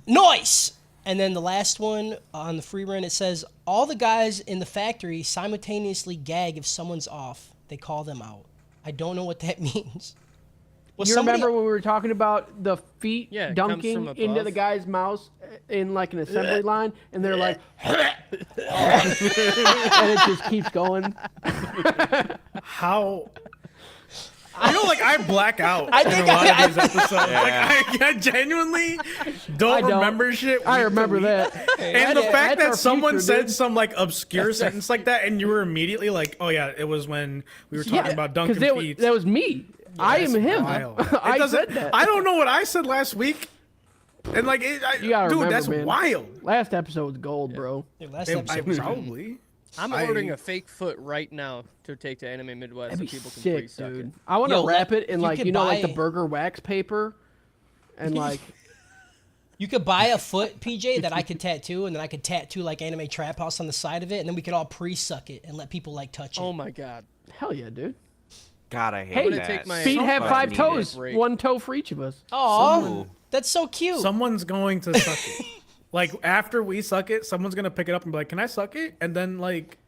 Noise! And then the last one on the free run, it says, all the guys in the factory simultaneously gag if someone's off. They call them out. I don't know what that means. Was You somebody- remember when we were talking about the feet Yeah, it comes dunking from into above. the guy's mouth in like an assembly line, and they're like, and it just keeps going. How? I know, like, I black out I in think a lot I- of these episodes. Like, I genuinely don't, I don't. remember shit. I week to remember week. that. And the fact That's our that someone future, said dude. some like obscure sentence like that, and you were immediately like, "Oh yeah, it was when we were talking about Duncan that, Feet." that was me. I am That's him. wild. I It doesn't- said that. I don't know what I said last week. And like, You gotta dude, remember, that's man. wild. Last episode was gold, bro. Dude, last I episode was probably. I'm ordering a fake foot right now to take to Anime Midwest That'd so be people can sick, pre-suck dude. it. I want to Yo, wrap let- it in you like could you know, like the buy- burger wax paper, and like You could buy a foot, PJ, that I could tattoo, and then I could tattoo like Anime Trap House on the side of it, and then we could all pre-suck it and let people like touch it. Oh my god. hell yeah, dude. God, I hate Hey, that. take my- Feet have Fuck five me. toes, Break. one toe for each of us. Aw, that's so cute. Someone's going to suck it. Like after we suck it, someone's gonna pick it up and be like, "Can I suck it?" And then like,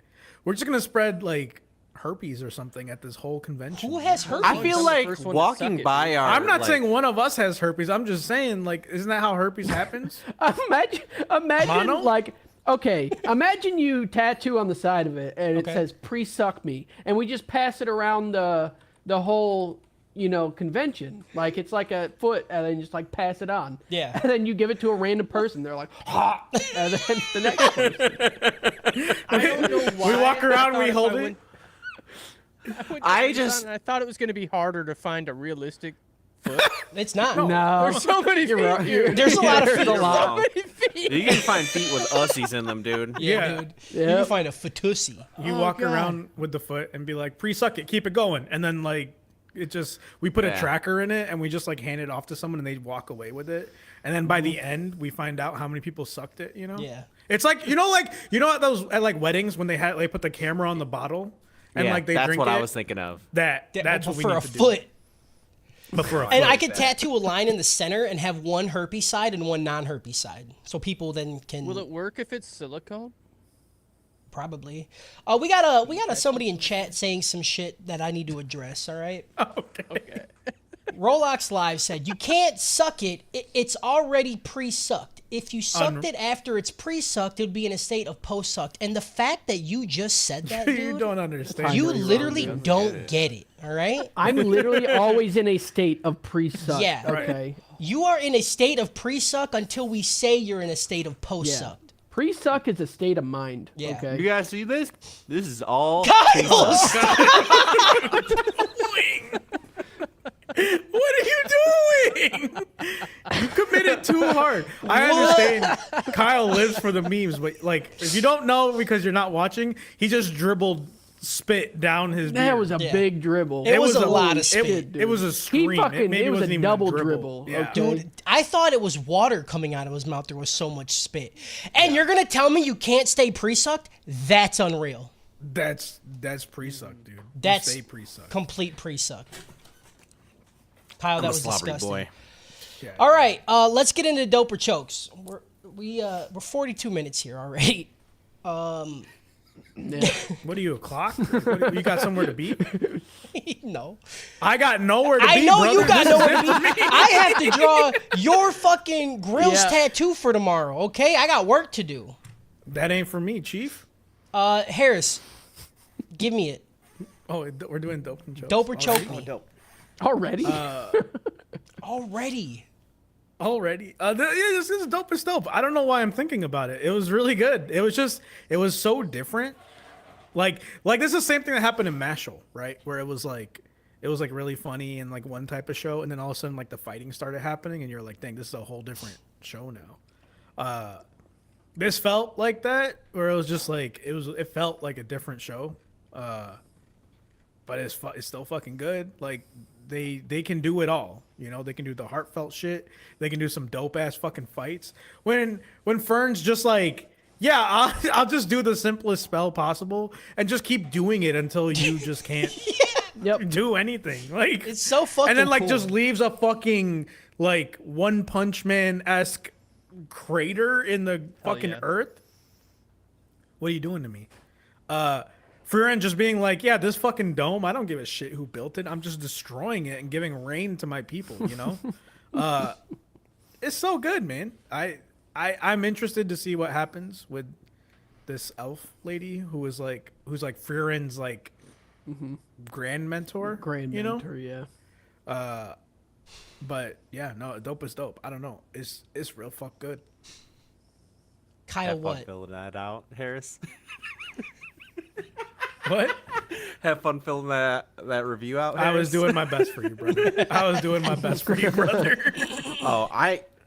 we're just gonna spread like herpes or something at this whole convention. Who has herpes? I feel I'm the like first one to walking suck it, by dude. our. I'm not like, saying one of us has herpes. I'm just saying, like, isn't that how herpes happens? Imagine Mono? like, okay, imagine you tattoo on the side of it, and it Okay. says "pre-suck me," and we just pass it around the whole, you know, convention. Like it's like a foot, and then just like pass it on. Yeah. And then you give it to a random person. They're like, ha, and then the next person. I don't know why. We walk around, we I hold thought it. I just- I thought it was going to be harder to find a realistic foot. It's not. No, There's so many You're feet right. here. There's a lot of There's feet. a lot. wrong. You can find feet with ussies in them, dude. Yeah, Yeah. dude. You Yep. can find a footussy. You Oh, walk God. around with the foot and be like, "Pre-suck it, keep it going," and then like, it just we put a Yeah. tracker in it and we just like hand it off to someone and they walk away with it, and then by the end we find out how many people sucked it. You know? Yeah. It's like at those at like weddings when they put the camera on the bottle and Yeah, like they that's drink what it. I was thinking of. That's But what we for need a to foot. do. But for a And foot. I could tattoo a line in the center and have one herpes side and one non-herpes side, so people then can Will it work if it's silicone? probably. We got a somebody in chat saying some shit that I need to address. All right. Okay. Rolox Live said, "You can't suck it. It's already pre-sucked. If you sucked it after it's pre-sucked, it would be in a state of post-sucked." And the fact that you just said that, dude, you don't understand. you really wrong, literally dude. don't get it. All right. I'm literally always in a state of pre-suck. Yeah. Okay. You are in a state of pre-suck until we say you're in a state of Yeah. post-sucked. Pre-suck is a state of mind. Yeah. Okay. You guys see this? This is all. Kyle, What are you doing? You committed too hard. I understand Kyle lives for the memes, but like if you don't know because you're not watching, he just dribbled spit down his beard. That was a Yeah. big dribble. It was a lot Holy of spit, shit, dude. It was a scream. He fucking, maybe it was wasn't a even double dribble. Yeah. Okay. dude, I thought it was water coming out of his mouth. There was so much spit. And you're going to tell me you can't stay pre-sucked? That's unreal. That's pre-suck, dude. You That's stay pre-suck. complete pre-suck. Kyle, that I'm a was slobbery disgusting. boy. Yeah. All right, let's get into dope or chokes. We're 42 minutes here already. Yeah. What are you, a clock? What, you got somewhere to be? No, I got nowhere to be. I know brother. you got This is nowhere it to for be. me. I have to draw your fucking grills Yeah. tattoo for tomorrow. Okay, I got work to do. That ain't for me, Chief. Harris, give me it. Oh, we're doing dope and jokes. Dope or already? choke me Already? already. Already. This is dope as dope. I don't know why I'm thinking about it. It was really good. It was so different. Like this is the same thing that happened in Mashal, right? Where it was like really funny and like one type of show, and then all of a sudden like the fighting started happening, and you're like, dang, this is a whole different show now. This felt like that, where it was just like it felt like a different show. But it's still fucking good. Like they can do it all. You know, they can do the heartfelt shit. They can do some dope ass fucking fights. When Fern's just like, yeah, I'll just do the simplest spell possible and just keep doing it until you just can't Yep. do anything. Like It's so fucking and then like cool. just leaves a fucking like One Punch Man esque crater in the fucking yeah. earth. What are you doing to me? Frieren just being like, yeah, this fucking dome, I don't give a shit who built it. I'm just destroying it and giving rain to my people, you know? It's so good, man. I'm interested to see what happens with this elf lady who's like Frieren's like grand mentor. Grand you know? mentor, yeah. But yeah, no, dope is dope. I don't know. It's real fuck good. Kyle, Have fun what? filling that out, Harris. What? Have fun filling that review out. I was Harris. doing my best for you, brother. I was doing my best for you, brother. Oh,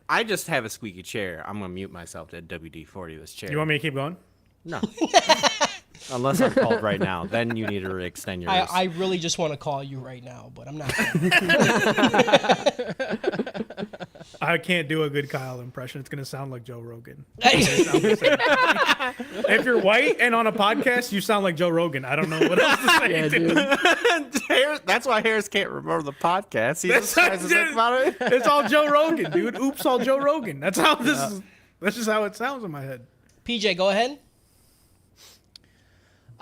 I just have a squeaky chair. I'm gonna mute myself to WD-40 this chair. You want me to keep going? No. Unless I'm called right now, then you need to extend yours. I really just want to call you right now, but I'm not. I can't do a good Kyle impression. It's gonna sound like Joe Rogan. If you're white and on a podcast, you sound like Joe Rogan. I don't know what else to say. Yeah, dude. That's why Harris can't remember the podcast. He just tries to think about it. It's all Joe Rogan, dude. Oops, all Joe Rogan. That's how this is. That's just how it sounds in my head. PJ, go ahead.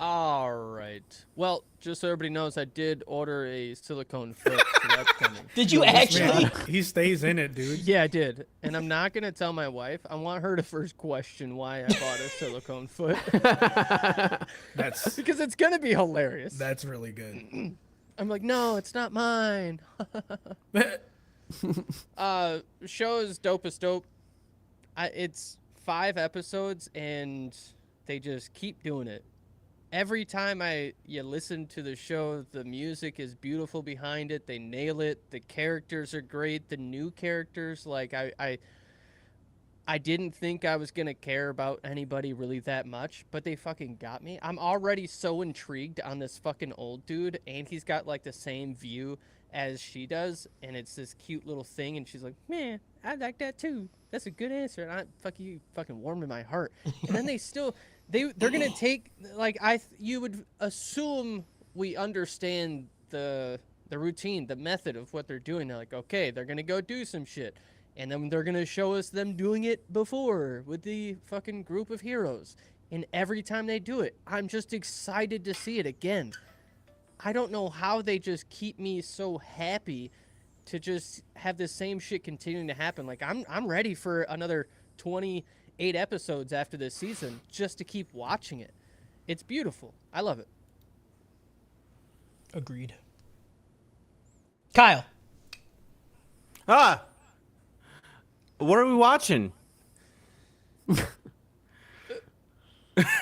All right. Well, just so everybody knows, I did order a silicone foot, so that's coming. Did you actually? Man, he stays in it, dude. Yeah, I did. And I'm not going to tell my wife. I want her to first question why I bought a silicone foot. That's Because it's going to be hilarious. that's really good. I'm like, no, it's not mine. Show is dope as dope. It's 5 episodes, and they just keep doing it. Every time you listen to the show, the music is beautiful behind it. They nail it. The characters are great. The new characters, like I didn't think I was gonna care about anybody really that much, but they fucking got me. I'm already so intrigued on this fucking old dude, and he's got like the same view as she does, and it's this cute little thing, and she's like, man, I like that too. That's a good answer, and fucking warming my heart. And then they still. They're gonna take, like, you would assume we understand the routine, the method of what they're doing. They're like, okay, they're gonna go do some shit, and then they're gonna show us them doing it before with the fucking group of heroes. And every time they do it, I'm just excited to see it again. I don't know how they just keep me so happy to just have the same shit continuing to happen. Like, I'm ready for another 28 episodes after this season just to keep watching it. It's beautiful. I love it. Agreed. Kyle. What are we watching?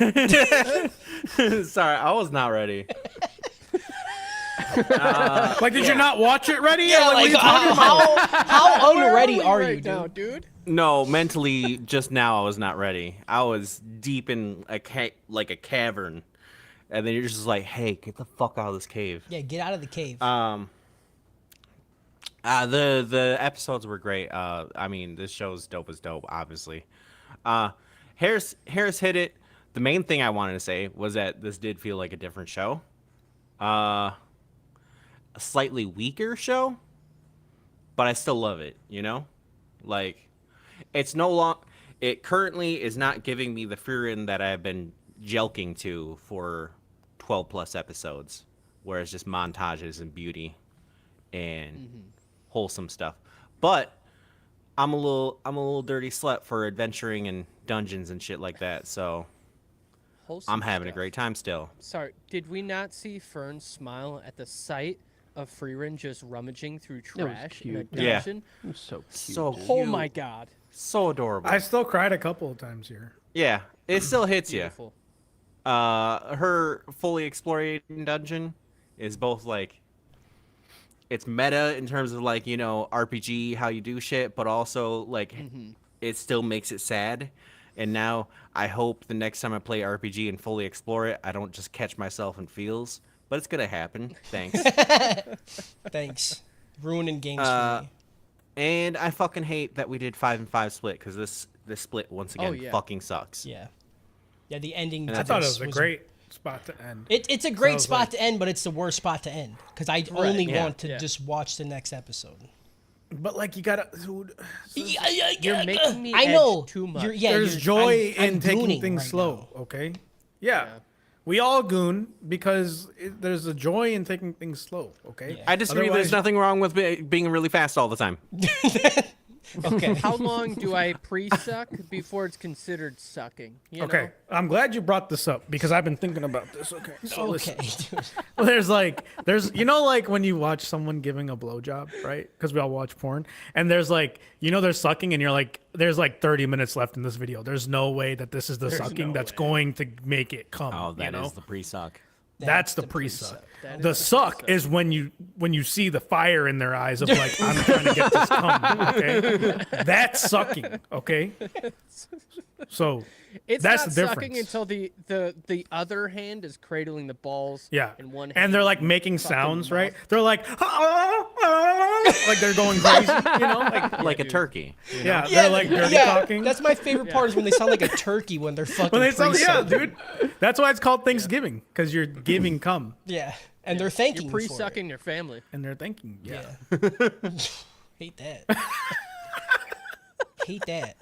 Sorry, I was not ready. Like, did you not watch it ready? Yeah, What are like, you talking about? how unready are you, right dude? now, dude? No, mentally, just now I was not ready. I was deep in a cavern, and then you're just like, "Hey, get the fuck out of this cave." Yeah, get out of the cave. The episodes were great. I mean, this show's dope as dope, obviously. Harris hit it. The main thing I wanted to say was that this did feel like a different show. A slightly weaker show, but I still love it, you know? Like, it's it currently is not giving me the Frieren that I've been jelking to for 12 plus episodes, where it's just montages and beauty and wholesome stuff. But I'm a little dirty slut for adventuring in dungeons and shit like that, so Wholesome I'm having a stuff. great time still. Sorry, did we not see Fern smile at the sight of Frieren just rummaging through That was trash in a cute. Yeah. dungeon? It was so cute. So dude. Oh cute. my god. So adorable. I still cried a couple of times here. Yeah, it still hits you. Beautiful. Her fully exploring dungeon is both like, it's meta in terms of like, you know, RPG, how you do shit, but also like it still makes it sad. And now I hope the next time I play RPG and fully explore it, I don't just catch myself in feels, but it's gonna happen. Thanks. Thanks. Ruining games for me. And I fucking hate that we did 5 and 5 split, because this split once again yeah. fucking sucks. Yeah. Yeah, the ending. And to I thought it this was a great spot to end. It's a great was spot like- to end, but it's the worst spot to end because I only yeah. want to Yeah. just watch the next episode. But like, you gotta. Dude, You're making me I know. edge too much. there's you're- joy I'm in taking gooning things right slow. now. Okay. Yeah. We all goon because there's a joy in taking things slow. Okay. Yeah. I disagree. Otherwise- There's nothing wrong with being really fast all the time. Okay. How long do I pre-suck before it's considered sucking? You Okay, know? I'm glad you brought this up because I've been thinking about this. Okay, so Okay. listen. there's like when you watch someone giving a blowjob, right? Because we all watch porn, and there's like, they're sucking, and you're like, there's like 30 minutes left in this video. There's no way that this is the sucking no that's way. going to make it come. Oh, that is you know? the pre-suck. That's the pre-suck. That The is the suck pre-suck. is when you see the fire in their eyes of like, I'm trying to get this cum. Okay, that's sucking. Okay, so It's that's not the sucking difference. until the other hand is cradling the balls. yeah, In one hand and they're like and making fucking sounds, mouth. right? They're like, like they're going crazy, you know? Like a turkey. Yeah, they're like dirty talking. That's my favorite part is when they sound like a turkey when they're fucking. when they sound, yeah, pre-sucked. dude. That's why it's called Thanksgiving, because you're giving cum Yeah, and they're thanking You're you for it. pre-sucking your family. and they're thanking. Yeah. Hate that. Hate that.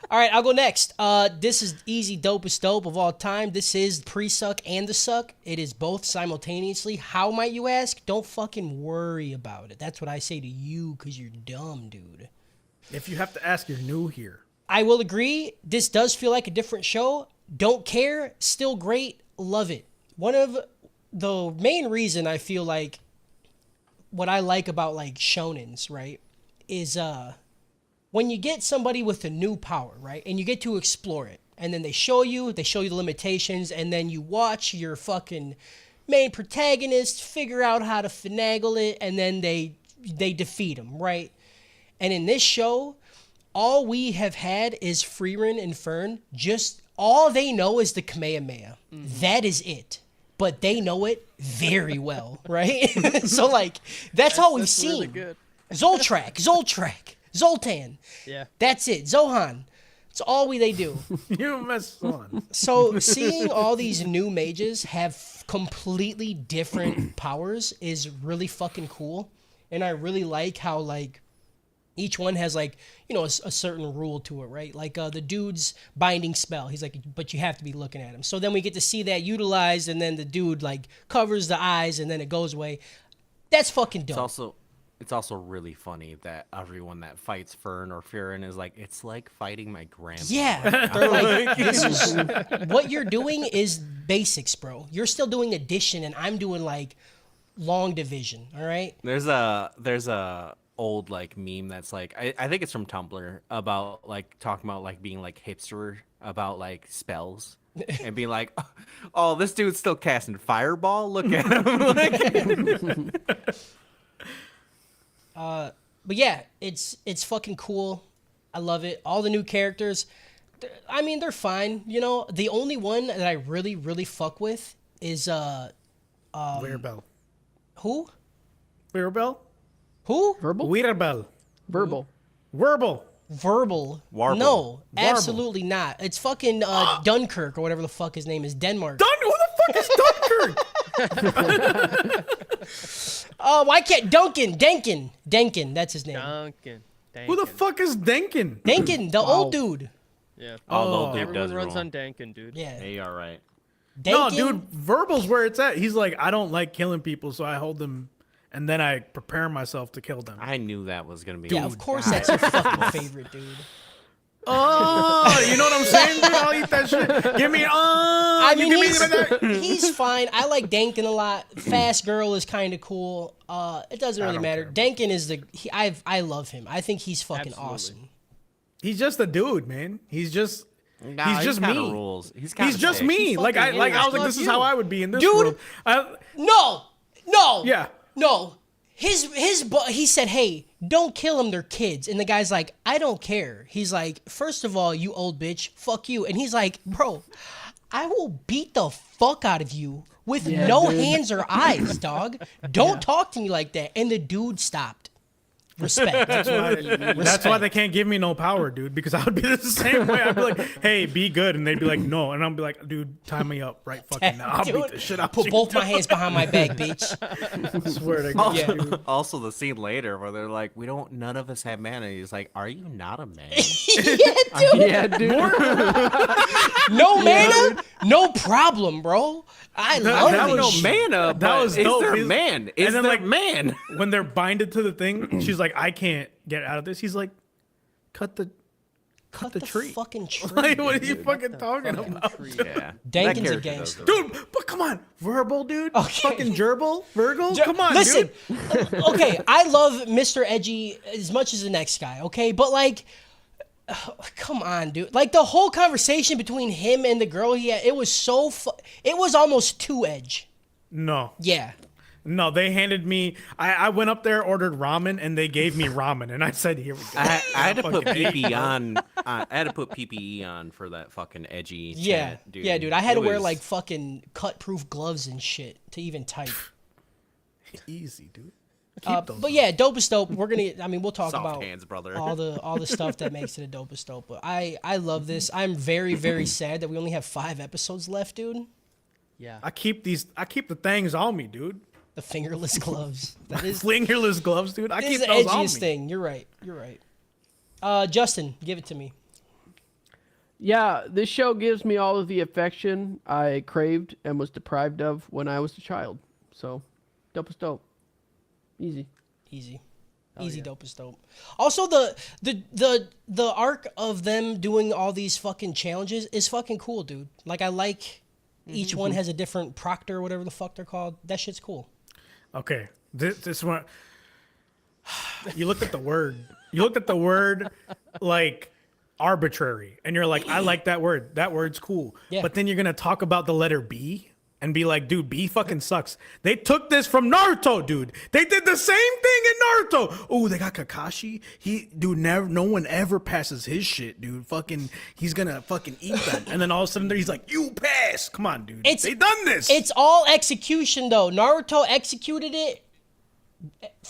All right, I'll go next. This is easy dopest dope of all time. This is pre-suck and the suck. It is both simultaneously. How might you ask? Don't fucking worry about it. That's what I say to you because you're dumb, dude. If you have to ask, you're new here. I will agree. This does feel like a different show. Don't care. Still great. Love it. One of the main reason I feel like what I like about like shonens, right, is when you get somebody with a new power, right, and you get to explore it, and then they show you the limitations, and then you watch your fucking main protagonist figure out how to finagle it, and then they defeat him, right? And in this show, all we have had is Frieren and Fern. Just all they know is the Kamehameha. That is it. But they know it very well, right? So like that's all we've That's seen. really good. Zoltrak, Zoltan. Yeah. That's it. Zohan. It's all they do. You mess on. So seeing all these new mages have completely different powers is really fucking cool. And I really like how like each one has like, you know, a certain rule to it, right? Like the dude's binding spell. He's like, but you have to be looking at him. So then we get to see that utilized, and then the dude like covers the eyes and then it goes away. That's fucking dope. It's also really funny that everyone that fights Fern or Frieren is like, it's like fighting my grandma. Yeah, they're like, this is what you're doing is basics, bro. You're still doing addition, and I'm doing like long division. All right. There's a old like meme that's like I think it's from Tumblr about like talking about like being like hipster about like spells and being like, oh, this dude's still casting fireball. Look at him. But yeah, it's fucking cool. I love it. All the new characters, I mean, they're fine. You know, the only one that I really, really fuck with is Weirabel. who? Weirabel? Who? Verbal? Weirabel. Verbal. Verbal. Verbal. Warble. No, Warble. absolutely not. It's fucking Dunkirk or whatever the fuck his name is. Denmark. Who the fuck is Dunkirk? Why can't Denkin? That's his name. Duncan. Who the fuck is Denkin? Denkin, the old dude. Yeah. Oh, the old dude Everyone does runs rule. on Duncan, dude. Yeah. Hey, all right. No, Denkin, dude, Verbal's where it's at. He's like, I don't like killing people, so I hold them, and then I prepare myself to kill them. I knew that was gonna be. Yeah, of course that's your fucking favorite, dude. Oh, you know what I'm saying, dude? I'll eat that shit. Give me, I mean, you give me that. he's fine. I like Denkin a lot. Fast Girl is kind of cool. It doesn't really don't matter. care. Denkin is I love him. I think he's fucking Absolutely. awesome. He's just a dude, man. He's just Nah, he's just kinda me. Rules. He's just sick. me. Like I fucking like I was is. like, this is Fuck how you. I would be in this Dude. world. No. Yeah. No. He said, "Hey, don't kill them. They're kids." And the guy's like, "I don't care." He's like, "First of all, you old bitch, fuck you." And he's like, "Bro, I will beat the fuck out of you with no dude. hands or eyes, dog. Don't talk to me like that." And the dude stopped. Respect. That's why they can't give me no power, dude, because I would be the same way. I'd be like, hey, be good. And they'd be like, no. And I'd be like, dude, tie me up right fucking now. I'll Dude, beat the shit out of put you. both my hands behind my back, bitch. I swear to God. Yeah. dude. Also, the scene later where they're like, none of us have mana. He's like, are you not a man? Yeah, dude. No mana, no problem, bro. I love that this was- shit. Mana, but was is dope. there He's- man? Is and then, there like, man? When they're binded to the thing, she's like, I can't get out of this. He's like, cut the tree. fucking tree. Like, what are you dude. fucking talking about? Yeah. Dankin's That a character gangster. does it. Dude, but come on. Verbal, dude. Okay. Fucking gerbil? Virgil? Ju- Come on, listen, dude. Okay, I love Mr. Edgy as much as the next guy, okay? But, like, come on, dude. Like, the whole conversation between him and the girl it was so it was almost too edge. No. Yeah. No, they handed me. I went up there, ordered ramen, and they gave me ramen, and I said, "Here we go." I had to put Fucking A. PPE on. I had to put PPE on for that fucking edgy. Yeah. Chat, dude. Yeah, dude. I had It to wear was- like fucking cut-proof gloves and shit to even type. Easy, dude. Keep those But yeah, dopest dope. We're gonna. I mean, we'll talk Soft about hands, brother. all the stuff that makes it a dopest dope. But I love this. I'm very very sad that we only have 5 episodes left, dude. Yeah. I keep the things on me, dude. The fingerless gloves. That is Fingerless gloves, dude. I is keep the those on me. edgiest thing. You're right. You're right. Justin, give it to me. Yeah, this show gives me all of the affection I craved and was deprived of when I was a child. So, dope is dope. Easy. Easy. Easy dopest dope. Also the arc of them doing all these fucking challenges is fucking cool, dude. Like I like each one has a different proctor or whatever the fuck they're called. That shit's cool. Okay, this one. You looked at the word. You looked at the word like arbitrary, and you're like, I like that word. That word's cool. Yeah. But then you're gonna talk about the letter B and be like, dude, B fucking sucks. They took this from Naruto, dude. They did the same thing in Naruto. Oh, they got Kakashi. No one ever passes his shit, dude. Fucking, he's gonna fucking eat that. And then all of a sudden, he's like, you pass. Come on, dude. They done this. It's all execution though. Naruto executed it.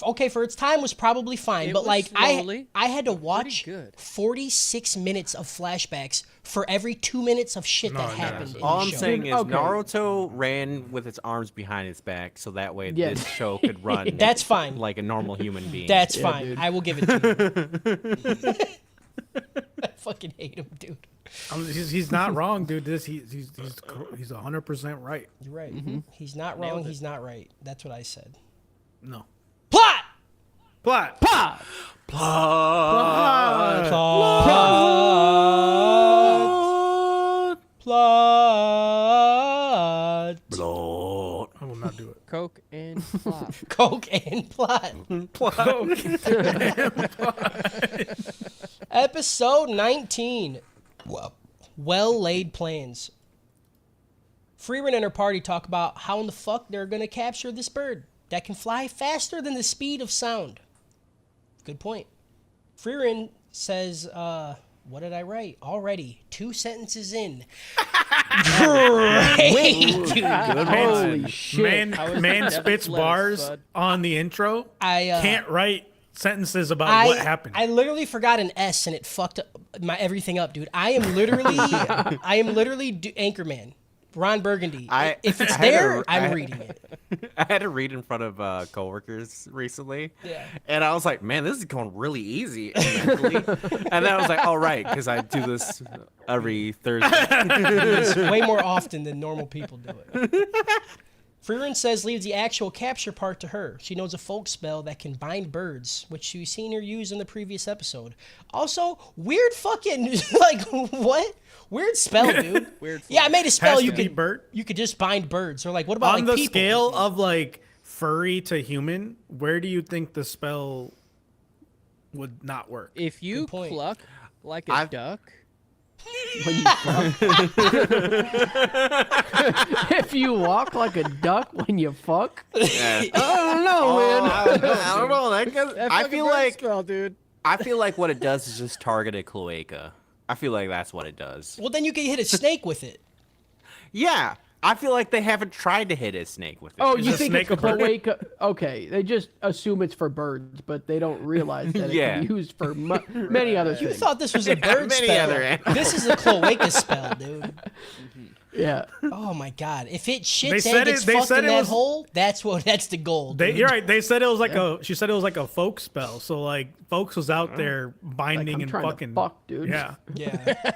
Okay, for its time was probably fine, It but was like slowly, I had to watch good. 46 minutes of flashbacks for every 2 minutes of shit that yeah, happened in All the I'm show. saying is Okay. Naruto ran with its arms behind its back, so that way Yes. this show could run. That's fine. Like a normal human being. That's Yeah, fine. dude. I will give it to you. I fucking hate him, dude. He's not wrong, dude. He's 100% right. You're right. He's not wrong. He's not right. That's what I said. No. Plot. Plot. Plot. I will not do it. Coke and plot. Coke and plot. Episode 19. Well laid plans. Frieren and her party talk about how in the fuck they're gonna capture this bird that can fly faster than the speed of sound. Good point. Frieren says, what did I write? Already 2 sentences in. Great, dude. Holy shit. Man spits lettuce, bars bud. on the intro. I Can't write sentences about what happened. I literally forgot an S and it fucked up everything up, dude. I am literally Anchorman. Ron Burgundy. If it's I had there, to- I'm reading it. I had to read in front of coworkers recently. Yeah. And I was like, man, this is going really easy. mentally." And then I was like, all right, because I do this every Thursday. It's way more often than normal people do it. Frieren says leaves the actual capture part to her. She knows a folk spell that can bind birds, which we've seen her use in the previous episode. Also, weird fucking like what? Weird spell, dude. Weird Yeah, I made a spell Has you to be could bird? you could just bind birds. Or like what about On like the people? scale of like furry to human, where do you think the spell would not work? If you Good point. cluck like a I've- duck, When you fuck. If you walk like a duck when you fuck. Yeah. I don't know, man. I don't know. that I fucking feel bird like spell, dude. what it does is just target a cloaca. I feel like that's what it does. Well, then you can hit a snake with it. Yeah. I feel like they haven't tried to hit a snake with it. Oh, Is you a think snake it's a bird? cloaca? Okay, they just assume it's for birds, but they don't realize that it Yeah. can be used for many other You things. thought this was a bird many spell. other animals. This is a cloaca spell, dude. Yeah. Oh my god! If it They shits said and it- gets they fucked said in it that was- hole, that's the goal. Dude. You're right. They said it was like she said it was like a folk spell. So like folks was out there binding I'm and trying to fucking. fuck, dude. Yeah. Yeah.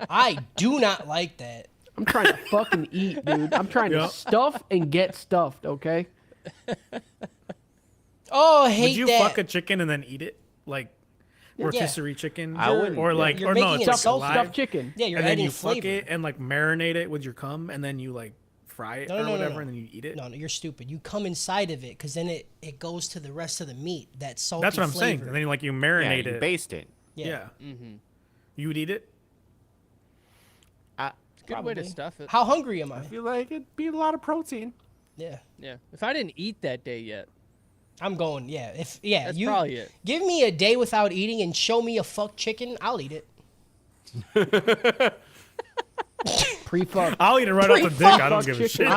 I do not like that. I'm trying to fucking eat, dude. I'm trying to Yep. stuff and get stuffed, okay? Oh, I hate Would you that. fuck a chicken and then eat it? Like rotisserie chicken? I wouldn't. Or like, You're or no, making it's it like self- alive. Stuffed chicken. Yeah, you're And then adding you flavor. fuck it and like marinate it with your cum and then you like fry it No, or no, no, whatever no. and then you eat it. No, you're stupid. You come inside of it because then it goes to the rest of the meat. That salty That's what I'm saying. flavor. And then like you Yeah, marinate you it. based it. Yeah. Mm-hmm. You would eat it? Good way to Probably. stuff it. How hungry am I? I feel like it'd be a lot of protein. Yeah. Yeah. If I didn't eat that day yet, I'm going, that's you probably it. give me a day without eating and show me a fuck chicken, I'll eat it. Pre-fuck. I'll eat it right off the dick. I don't give a shit.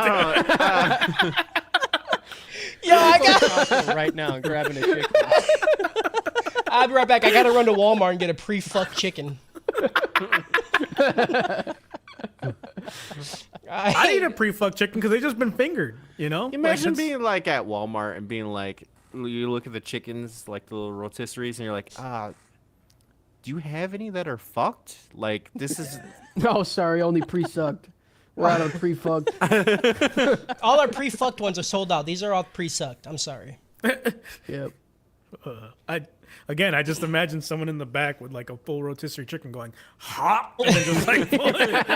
Yo, I got Costco right now and grabbing a chicken. I'll be right back. I gotta run to Walmart and get a pre-fuck chicken. I'd eat a pre-fuck chicken because they just been fingered. You know. Imagine Like, being like at Walmart and being like, you look at the chickens, like the little rotisseries, and you're like, do you have any that are fucked? Like, this is. Oh, sorry, only pre-sucked. We're out of pre-fucked. All our pre-fucked ones are sold out. These are all pre-sucked. I'm sorry. Yep. I just imagine someone in the back with like a full rotisserie chicken going hot, and then just like pulling it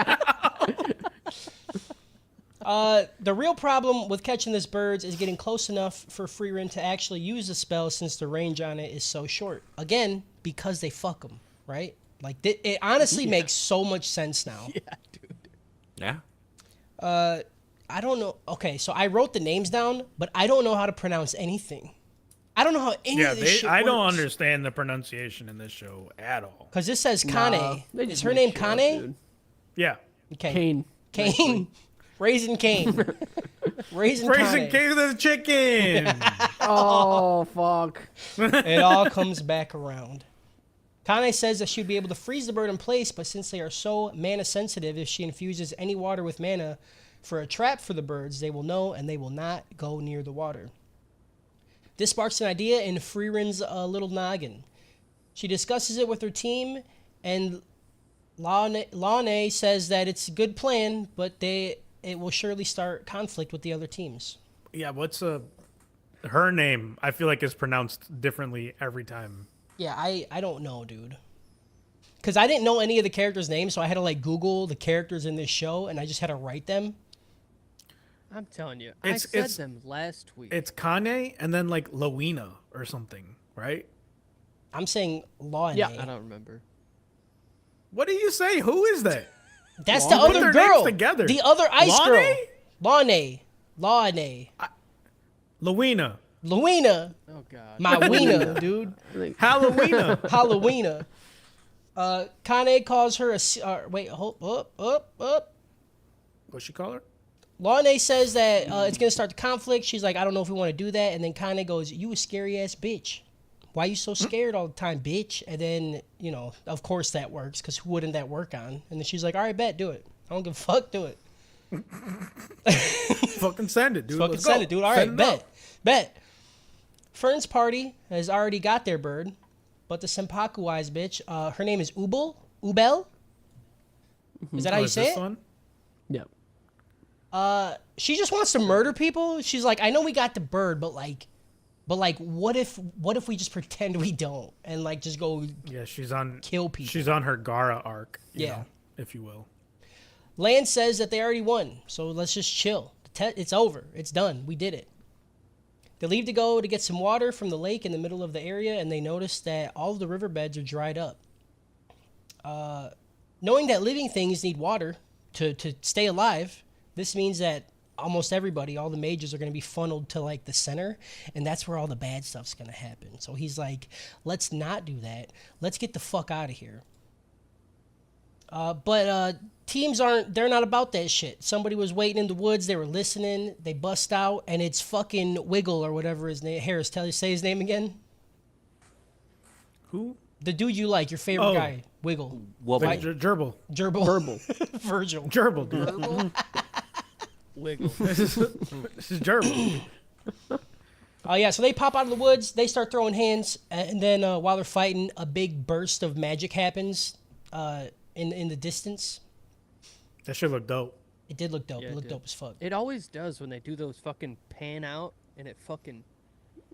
out. The real problem with catching this birds is getting close enough for Frieren to actually use the spell since the range on it is so short. Again, because they fuck them, right? Like, it honestly makes so much sense now. Yeah, dude. Yeah. I don't know. Okay, so I wrote the names down, but I don't know how to pronounce anything. I don't know how any of this shit I don't works. understand the pronunciation in this show at all. Because this says Nah, Kane. they Is just her make name shit up, Kane? dude. Yeah. Okay. Kane. Kane. Raisin Kane. Raisin Raisin Kane. cake with the chicken. Oh, fuck. It all comes back around. Kane says that she'd be able to freeze the bird in place, but since they are so mana sensitive, if she infuses any water with mana for a trap for the birds, they will know and they will not go near the water. This sparks an idea in Frieren's little noggin. She discusses it with her team, and Lane says that it's a good plan, but it will surely start conflict with the other teams. Yeah, what's her name? I feel like is pronounced differently every time. Yeah, I don't know, dude. Because I didn't know any of the characters' names, so I had to, like, Google the characters in this show, and I just had to write them. I'm telling you, It's- I said it's- them last week. It's Kane and then like Lowena or something, right? I'm saying Lane. Yeah. I don't remember. What do you say? Who is that? That's You the put other their names girl. together. The other ice girl. Lane? Lane. Lowena. Luina. Oh God. My wiener, dude. Halloweena. Halloweena. Kane calls her a... wait, hold up. What's she call her? Lane says that it's going to start the conflict. She's like, I don't know if we want to do that. And then Kane goes, you a scary-ass bitch. Why you so scared all the time, bitch? And then, you know, of course that works, because who wouldn't that work on? And then she's like, all right, bet, do it. I don't give a fuck, do it. Fucking send it, dude. Fucking Let's send go. it, dude. All Send right, it out. bet. Fern's party has already got their bird, but the Senpaku-wise bitch, her name is Ubel? Is that how Oh, you is say this it? one? Yep. She just wants to murder people. She's like, I know we got the bird, but what if we just pretend we don't and like just go Yeah, she's on. kill people? She's on her Gara arc. you Yeah. know, if you will. Land says that they already won, so let's just chill. It's over. It's done. We did it. They leave to go to get some water from the lake in the middle of the area, and they notice that all of the riverbeds are dried up. Knowing that living things need water to stay alive, this means that almost everybody, all the mages, are going to be funneled to like the center, and that's where all the bad stuff's going to happen. So he's like, let's not do that. Let's get the fuck out of here. But teams they're not about that shit. Somebody was waiting in the woods, they were listening, they bust out, and it's fucking Wiggle or whatever his name. Harris, say his name again. Who? The dude you like, your favorite Oh. guy, Wiggle. Well, Right. Gerbil. Gerbil. Verbal. Virgil. Gerbil, dude. Wiggle. this is Gerbil. Oh yeah, so they pop out of the woods, they start throwing hands, and then while they're fighting, a big burst of magic happens in the distance. That should look dope. It did look dope. Yeah, It it looked did. dope as fuck. It always does when they do those fucking pan out, and it fucking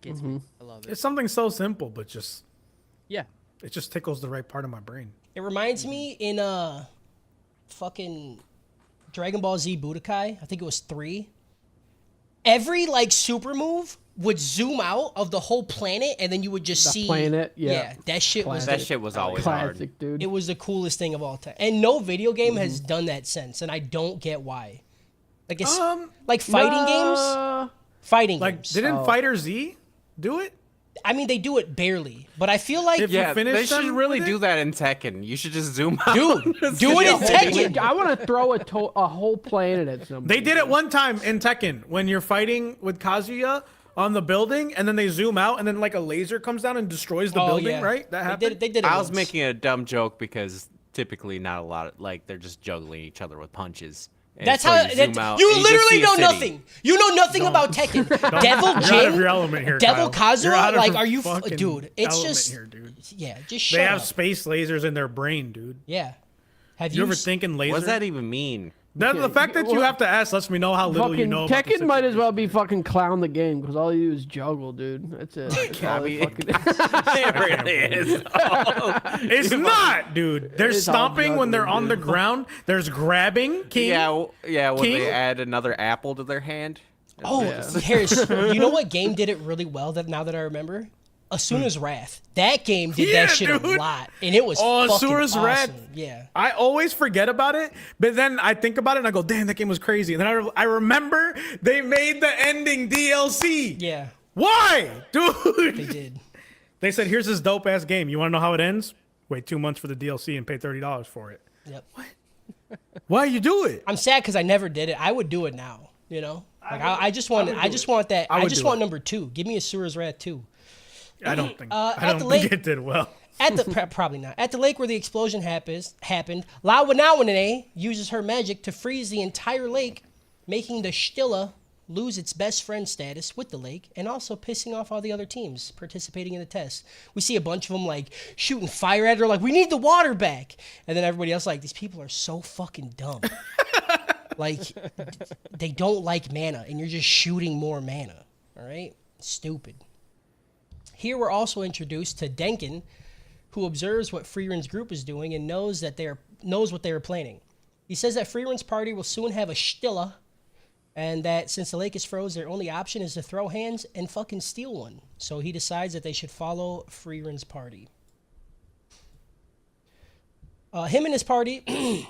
gets me. I love it. It's something so simple, but just Yeah. it just tickles the right part of my brain. It reminds me in fucking Dragon Ball Z Budokai, I think it was 3. Every like super move would zoom out of the whole planet, and then you would just The see planet, yeah. that shit was that shit was always hard. Classic, dude. it was the coolest thing of all time, and no video game has done that since, and I don't get why. like fighting games? Fighting Like, games. didn't Fighter Z do it? I mean, they do it barely, but I feel like, If you Yeah, finish they should them really with do it? that in Tekken. You should just zoom out. dude, do it in Tekken. I want to throw a whole planet at somebody. They did it one time in Tekken when you're fighting with Kazuya on the building, and then they zoom out, and then like a laser comes down and destroys the building. Right? That happened. They did it I was once. making a dumb joke because typically not a lot of like they're just juggling each other with punches. And That's so how you zoom out you and just literally see a know city. nothing. You know nothing about Tekken. Devil You're out of your Jin, element here, Devil Kyle. You're out Kazuya. of Like, your are you, fucking dude? It's element just, here, dude. yeah, just shut They have up. space lasers in their brain, dude. Yeah. Have You ever s- thinking laser? What does that even mean? The fact that you have to ask lets me know how little you Fucking know. About the Tekken might as situation. well be fucking clown the game because all you do is juggle, dude. That's it. That's all they fucking It really is. It's not, dude. There's It's all stomping when they're juggling, on the dude. ground. There's grabbing. King. Yeah, when King? they add another apple to their hand. Oh, Yeah. Harris, you know what game did it really well? That now that I remember, Asuna's Wrath. That game did Yeah, that shit a dude. lot, and it was Oh, fucking Asuna's awesome. Wrath. Yeah. I always forget about it, but then I think about it and I go, "Damn, that game was crazy." And then I remember they made the ending DLC. Yeah, Why, they dude? did. They said, "Here's this dope ass game. You want to know how it ends? Wait 2 months for the DLC and pay $30 for it." Yep. Why you do it? I'm sad because I never did it. I would do it now. You know, like I just want that. I I would just do want it. number 2. Give me Asuna's Wrath 2. I don't think. at I don't the think lake- it did well. At the probably not. At the lake where the explosion happened, Lawanawanae uses her magic to freeze the entire lake, making the Stilla lose its best friend status with the lake, and also pissing off all the other teams participating in the test. We see a bunch of them like shooting fire at her, like, we need the water back, and then everybody else like, these people are so fucking dumb. Like, they don't like mana, and you're just shooting more mana. All right, stupid. Here we're also introduced to Denkin, who observes what Frieren's group is doing and knows what they are planning. He says that Frieren's party will soon have a Stilla, and that since the lake is froze, their only option is to throw hands and fucking steal one. So he decides that they should follow Frieren's party. Him and his party,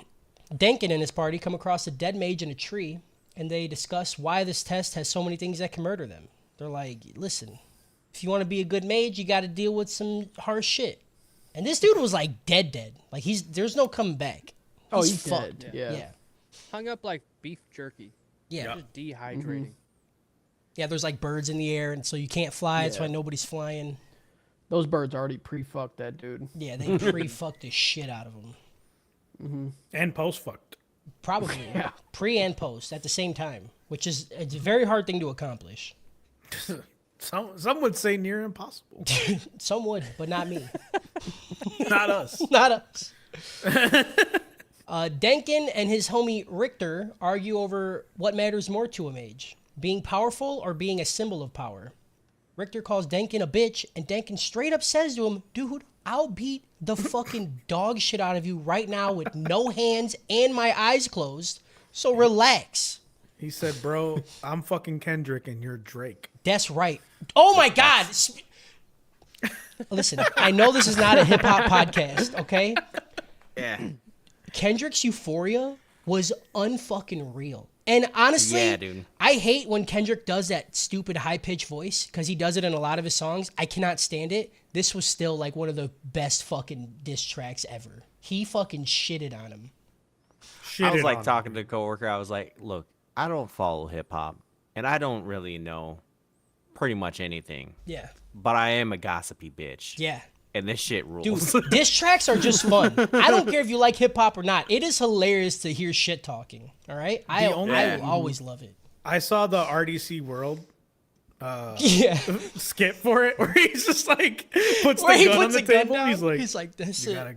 Denkin and his party, come across a dead mage in a tree, and they discuss why this test has so many things that can murder them. They're like, listen, if you want to be a good mage, you got to deal with some harsh shit. And this dude was like dead. Like, there's no coming back. he's fucked. dead, yeah. Yeah. Hung up like beef jerky. Yeah. Just dehydrating. Yeah, there's like birds in the air, and so you can't fly. That's Yeah. why nobody's flying. Those birds already pre-fucked that dude. Yeah, they pre-fucked the shit out of him. And post fucked. Probably. Pre and post at the same time, which is a very hard thing to accomplish. Some would say near impossible. Some would, but not me. Not us. Not us. Denkin and his homie Richter argue over what matters more to a mage, being powerful or being a symbol of power. Richter calls Denkin a bitch, and Denkin straight up says to him, dude, I'll beat the fucking dog shit out of you right now with no hands and my eyes closed, so relax. He said, "Bro, I'm fucking Kendrick and you're Drake." That's right. Oh my God. Listen, I know this is not a hip hop podcast, okay? Yeah. Kendrick's Euphoria was unfucking real. And honestly, Yeah, dude. I hate when Kendrick does that stupid high-pitched voice because he does it in a lot of his songs. I cannot stand it. This was still like one of the best fucking diss tracks ever. He fucking shitted on him. Shit I was it like on talking to a coworker. I was like, look, I don't follow hip hop, and I don't really know pretty much anything, Yeah. but I am a gossipy bitch. Yeah. And this shit Dude, rules. diss tracks are just fun. I don't care if you like hip hop or not. It is hilarious to hear shit talking. All right? I will always love it. I saw the RDC World Yeah. skit for it, where he's just like puts Where the he gun puts on the the gun table. down. He's like, that's "You it. gotta."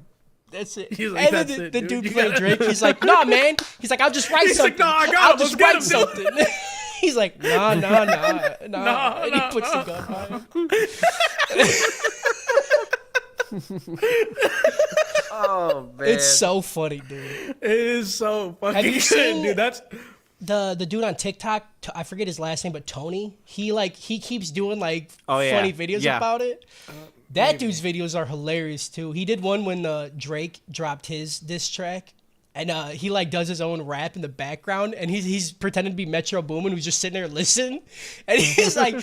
That's it. He's like, and then "That's the it, dude. dude You playing gotta-" Drake, he's like, nah, man. He's like, I'll just write He's like, something. "No, I got I'll him. just Let's get write him, dude." something. He's like, nah. No, And he puts the gun on him. Oh man. It's so funny, dude. It is so fucking you good, seen- dude. That's The dude on TikTok, I forget his last name, but Tony, he keeps doing like Oh, yeah. funny videos Yeah. about it. That dude's videos are hilarious too. He did one when Drake dropped his diss track, And he like does his own rap in the background, and he's pretending to be Metro Boomin, who's just sitting there listening. And he's like,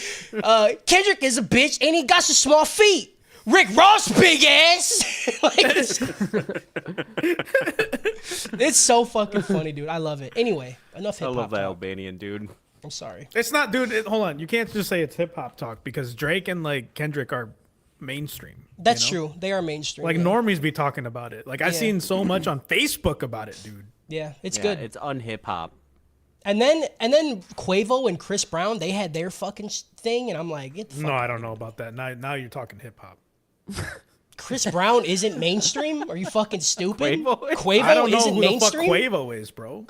Kendrick is a bitch, and he got some small feet. Rick Ross, big ass. Like, it's so fucking funny, dude. I love it. Anyway, enough I hip hop love that talk. Albanian dude. I'm sorry. It's not, dude. Hold on. You can't just say it's hip hop talk because Drake and like Kendrick are mainstream. That's you know? true. They are mainstream. Like yeah. normies be talking about it. Like I've Yeah. seen so much on Facebook about it, dude. Yeah, it's Yeah, good. it's unhip hop. And then Quavo and Chris Brown, they had their fucking thing, and I'm like, get the fuck No, I don't know about that. Now you're talking hip hop. Chris Brown isn't mainstream? Are you fucking stupid? Quavo? Quavo I don't know isn't who mainstream? the fuck Quavo is, bro.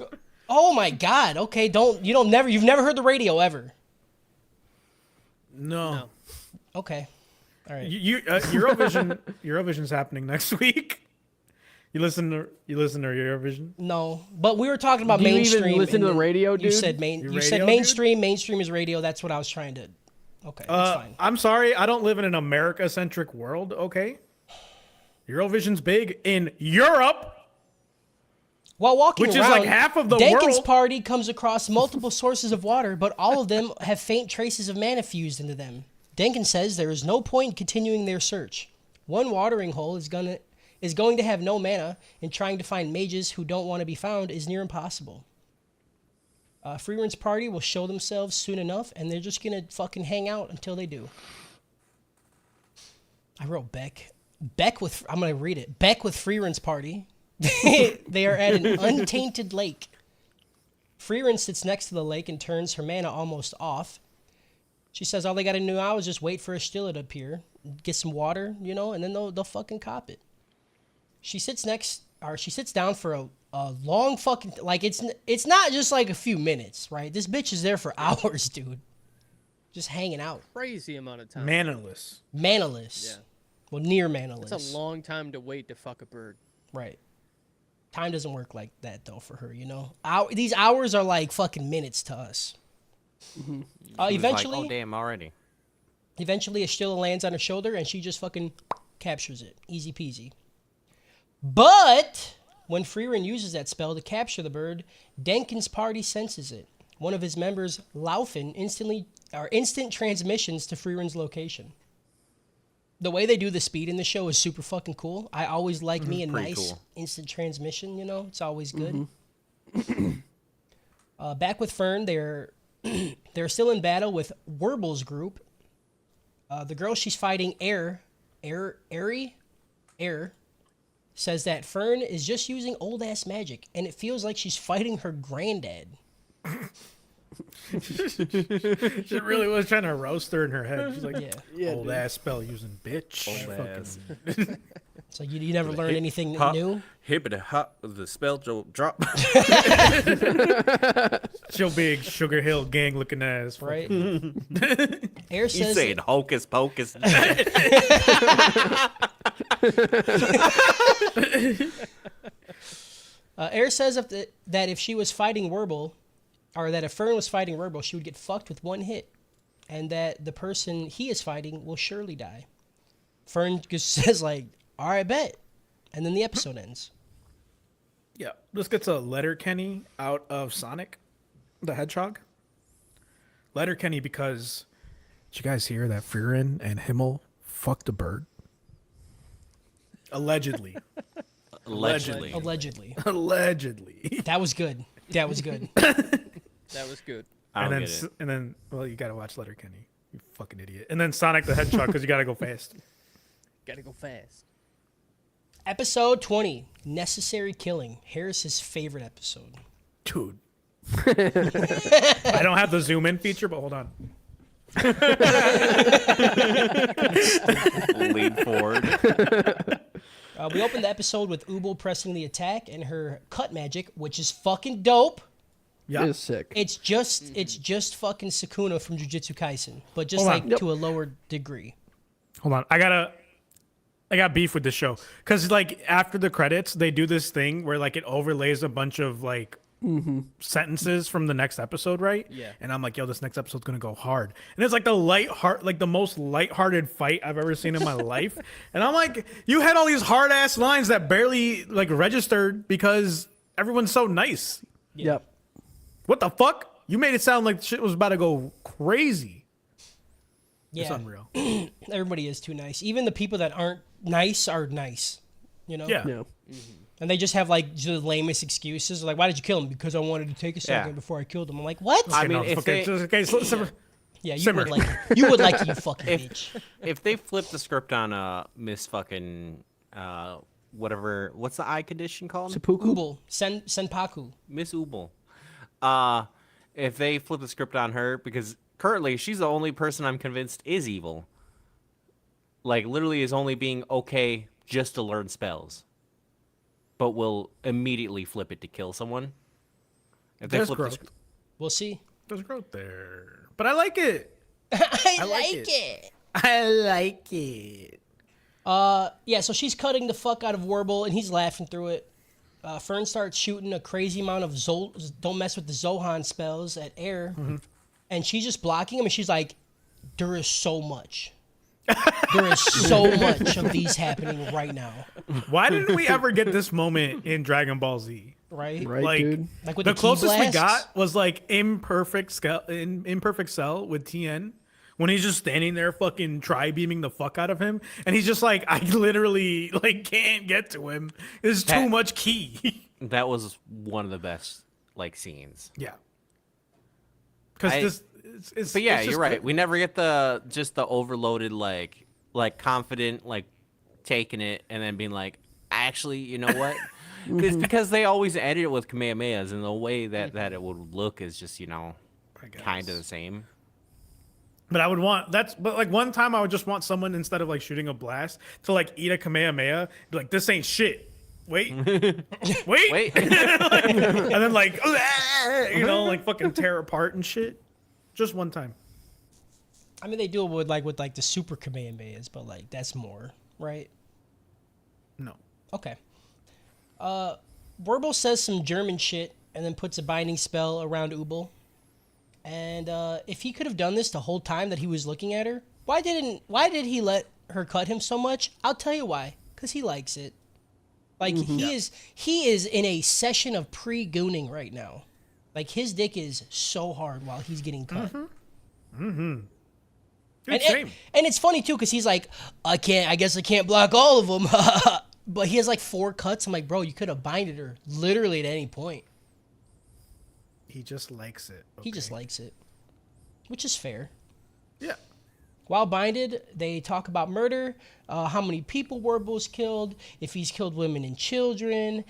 Oh my god. Okay, you've never heard the radio ever. No. Okay. All right. Eurovision's happening next week. You listen to Eurovision? No, but we were talking about Do you mainstream. even listen and to the then radio, You dude? said Your you said radio, mainstream. Mainstream is radio. That's what I was trying to. Okay, that's fine. I'm sorry, I don't live in an America-centric world, okay? Eurovision's big in Europe. While walking which is around, like half of the Denkin's world. party comes across multiple sources of water, but all of them have faint traces of mana fused into them. Denkin says there is no point in continuing their search. One watering hole is going to have no mana, and trying to find mages who don't want to be found is near impossible. Frieren's party will show themselves soon enough, and they're just going to fucking hang out until they do. I wrote Beck. I'm going to read it. Beck with Frieren's party. They are at an untainted lake. Frieren sits next to the lake and turns her mana almost off. She says all they got to do now is just wait for a Stilla to appear, get some water, and then they'll fucking cop it. She sits down for a long fucking, like, it's not just like a few minutes, right? This bitch is there for hours, dude. Just hanging out. Crazy amount of time. Manaless. Manaless. Yeah. Well, near manaless. It's a long time to wait to fuck a bird. Right. Time doesn't work like that, though, for her, These hours are like fucking minutes to us. He was Eventually, like, oh damn, already. a Stilla lands on her shoulder, and she just fucking captures it. Easy peasy. But when Frieren uses that spell to capture the bird, Denkin's party senses it. One of his members, Laufen, instant transmissions to Frieren's location. The way they do the speed in the show is super fucking cool. I always like me a Pretty nice cool. instant transmission, it's always good. Back with Fern, they're still in battle with Werbel's group. The girl she's fighting, Air, says that Fern is just using old-ass magic, and it feels like she's fighting her granddad. She really was trying to roast her in her head. She's like, Yeah. old ass spell using bitch. Old Fucking- ass. So you never learn anything Hop, new? Hippity hop, the spell drop. Your big Sugar Hill gang looking ass. Right? Air You says saying hocus pocus? Air says that if she was fighting Werbel, or that if Fern was fighting Werbel, she would get fucked with one hit, and that the person he is fighting will surely die. Fern just says like, "All right, bet," and then the episode ends. Yeah. This gets a Letterkenny out of Sonic the Hedgehog. Letterkenny because did you guys hear that Frieren and Himmel fucked a bird? Allegedly. Allegedly. Allegedly, Allegedly. that was good. That was good. That was good. I don't and then get it. and then well, you gotta watch Letterkenny. You fucking idiot. And then Sonic the Hedgehog because you gotta go fast. Gotta go fast. Episode 20, Necessary Killing. Harris's favorite episode. Dude. I don't have the zoom in feature, but hold on. Lean forward. We opened the episode with Ubel pressing the attack and her cut magic, which is fucking dope. Yeah. It is sick. It's just fucking Sukuna from Jujutsu Kaisen, but just Hold on. like Yep. to a lower degree. Hold on. I got beef with this show. Cause like after the credits, they do this thing where like it overlays a bunch of like sentences from the next episode, right? Yeah. And I'm like, yo, this next episode's gonna go hard. And it's like the most lighthearted fight I've ever seen in my life. And I'm like, you had all these hard ass lines that barely like registered because everyone's so nice. Yep. What the fuck? You made it sound like shit was about to go crazy. It's Yeah, unreal. everybody is too nice. Even the people that aren't nice are nice. You know. Yeah. Yeah. And they just have like the lamest excuses. Like, why did you kill him? Because I wanted to take a second Yeah. before I killed him. I'm like, what? I mean, No, if okay, they, Yeah, you Simmer. would like it. You would like it, you fucking bitch. if they flip the script on Miss fucking whatever, what's the eye condition called? Seppuku. Ubel, Senpaku. Miss Ubel. If they flip the script on her, because currently she's the only person I'm convinced is evil. Like, literally is only being okay just to learn spells. But will immediately flip it to kill someone. If they There's flip the growth. script. We'll see. There's growth there. But I like it. I like I like it. Yeah, so she's cutting the fuck out of Warble, and he's laughing through it. Fern starts shooting a crazy amount of don't mess with the Zohan spells at air. And she's just blocking him, and she's like, there is so much. There is so much of these happening right now. Why didn't we ever get this moment in Dragon Ball Z? Right? Right, Like, dude. Like with the the closest we T-blasts? got was like Imperfect Cell with Tien. When he's just standing there fucking tri-beaming the fuck out of him. And he's just like, I literally like can't get to him. There's too That- much ki. That was one of the best like scenes. Yeah. Because I- this it's But yeah, it's just you're right. good. We never get the overloaded like confident like taking it and then being like, actually, you know what? It's because they always edit it with Kamehamehas, and the way that it would look is just I guess. kind of the same. But I would want but like one time I would just want someone instead of like shooting a blast to like eat a Kamehameha, be like, this ain't shit. Wait. Wait, and then like like fucking tear apart and shit. Just one time. I mean, they do it with the super Kamehamehas, but like that's more, right? No. Okay. Warble says some German shit and then puts a binding spell around Ubel. And if he could have done this the whole time that he was looking at her, why did he let her cut him so much? I'll tell you why. Because he likes it. Like he is in a session of pre-gooning right now. Like his dick is so hard while he's getting cut. Dude, And, same. and it's funny too because he's like, I guess I can't block all of them. But he has like 4 cuts. I'm like, bro, you could have binded her literally at any point. He just likes it. He just okay? likes it, which is fair. Yeah. While binded, they talk about murder, how many people Warble's killed, if he's killed women and children,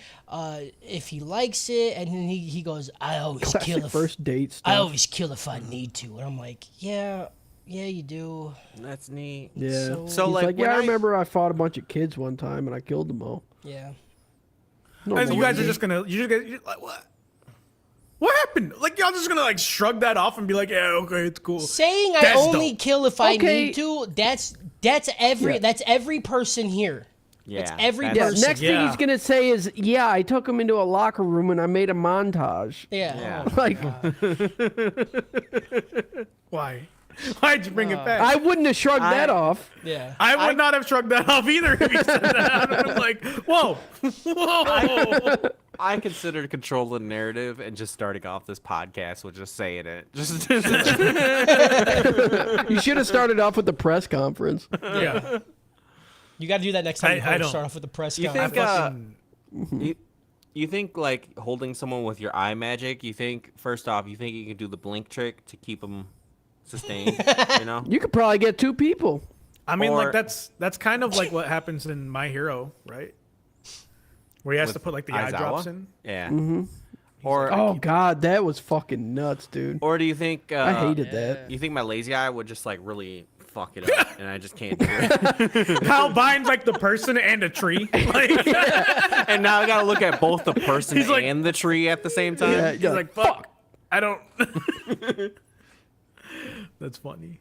if he likes it, and then he goes, I always kill Classic if first date I stuff. always kill if I need to. And I'm like, yeah, you do. that's neat. Yeah. So He's like, like, when yeah, I remember I fought a bunch of kids one time and I killed them all. Yeah. No, And you guys are way. just gonna you're like, what? What happened? Like y'all just gonna like shrug that off and be like, yeah, okay, it's cool. Saying I That's only dope. kill if I Okay. need to, that's every person here. Yeah, That's every that's- Yeah, person. next thing Yeah. he's gonna say is, yeah, I took him into a locker room and I made a montage. Yeah. Yeah. Like, Why? Why'd you bring it back? I wouldn't have shrugged that off. Yeah. I would not have shrugged that off either if he said that. I'd have been like, whoa, whoa. I considered controlling the narrative and just starting off this podcast with just saying it. Just You should have started off with the press conference. Yeah. You got to do that next time I you host. don't- Start off with the press You conference. think, Fucking- you think like holding someone with your eye magic? You think first off, you think you can do the blink trick to keep them sustained? You know? You could probably get 2 people. I mean, Or- like that's kind of like what happens in My Hero, right? Where he has to With put like the eye Aizawa? drops in. Yeah. Mm-hmm. Or Oh God, that was fucking nuts, dude. or do you think I hated that. You think my lazy eye would just like really fuck it up, and I just can't do it? How binds like the person and a tree. Like, And now I gotta look at both the person He's like- and the tree at the same time. Yeah, he's you're like, fuck. I don't. That's funny.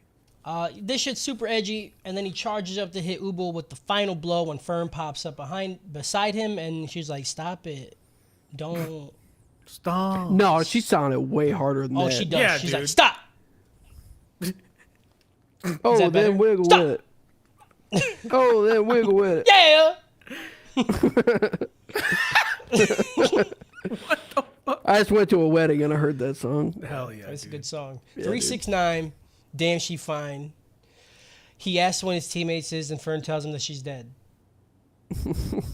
This shit's super edgy, and then he charges up to hit Ubel with the final blow when Fern pops up beside him, and she's like, "Stop it, don't." Stop. No, she sounded way harder than Oh, that. she does. Yeah, She's like, dude. "Stop." Oh, that better? then wiggle Stop. with it. Oh, then wiggle with it. Yeah. I just went to a wedding and I heard that song. Hell yeah. That's a dude. good song. Yeah, 369. Damn, she fine. He asks when his teammates is, and Fern tells him that she's dead.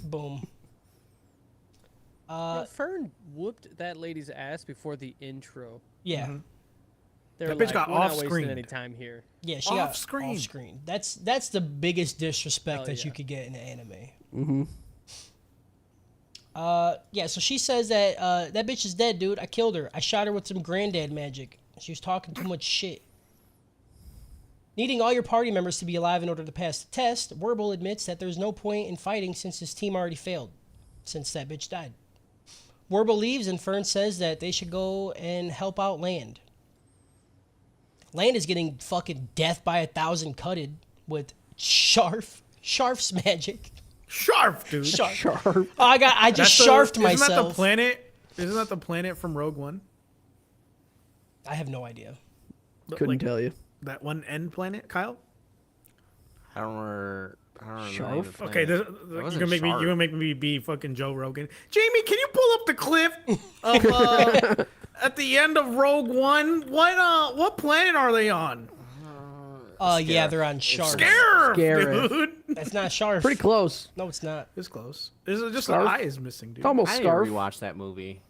Boom. Fern whooped that lady's ass before the intro. Yeah. They're That bitch like, got we're not off-screened. wasting any time here. Yeah, she Off got screen. off screen. That's the biggest disrespect Hell that you yeah. could get in an anime. Mm-hmm. Yeah, so she says that that bitch is dead, dude. I killed her. I shot her with some granddad magic. She was talking too much shit. Needing all your party members to be alive in order to pass the test, Werble admits that there's no point in fighting since his team already failed, since that bitch died. Werble leaves and Fern says that they should go and help out Land. Land is getting fucking death by 1,000 cutted with Sharf's magic. Sharp, dude. Sharf. Sharp. Oh, I just sharfed myself. Isn't that the planet? Isn't that the planet from Rogue One? I have no idea. Couldn't tell you. That one end planet, Kyle. I don't remember. I don't know. Sharp? Okay, you're wasn't gonna make me. Sharp. You're gonna make me be fucking Joe Rogan. Jamie, can you pull up the clip of at the end of Rogue One? What planet are they on? Yeah, they're on Sharf. Scarif, Scarif. dude. That's not Sharf. Pretty close. No, it's not. It's close. Is it just Scarf? the eye is missing, dude? It's almost I need to Scarf. rewatch that movie.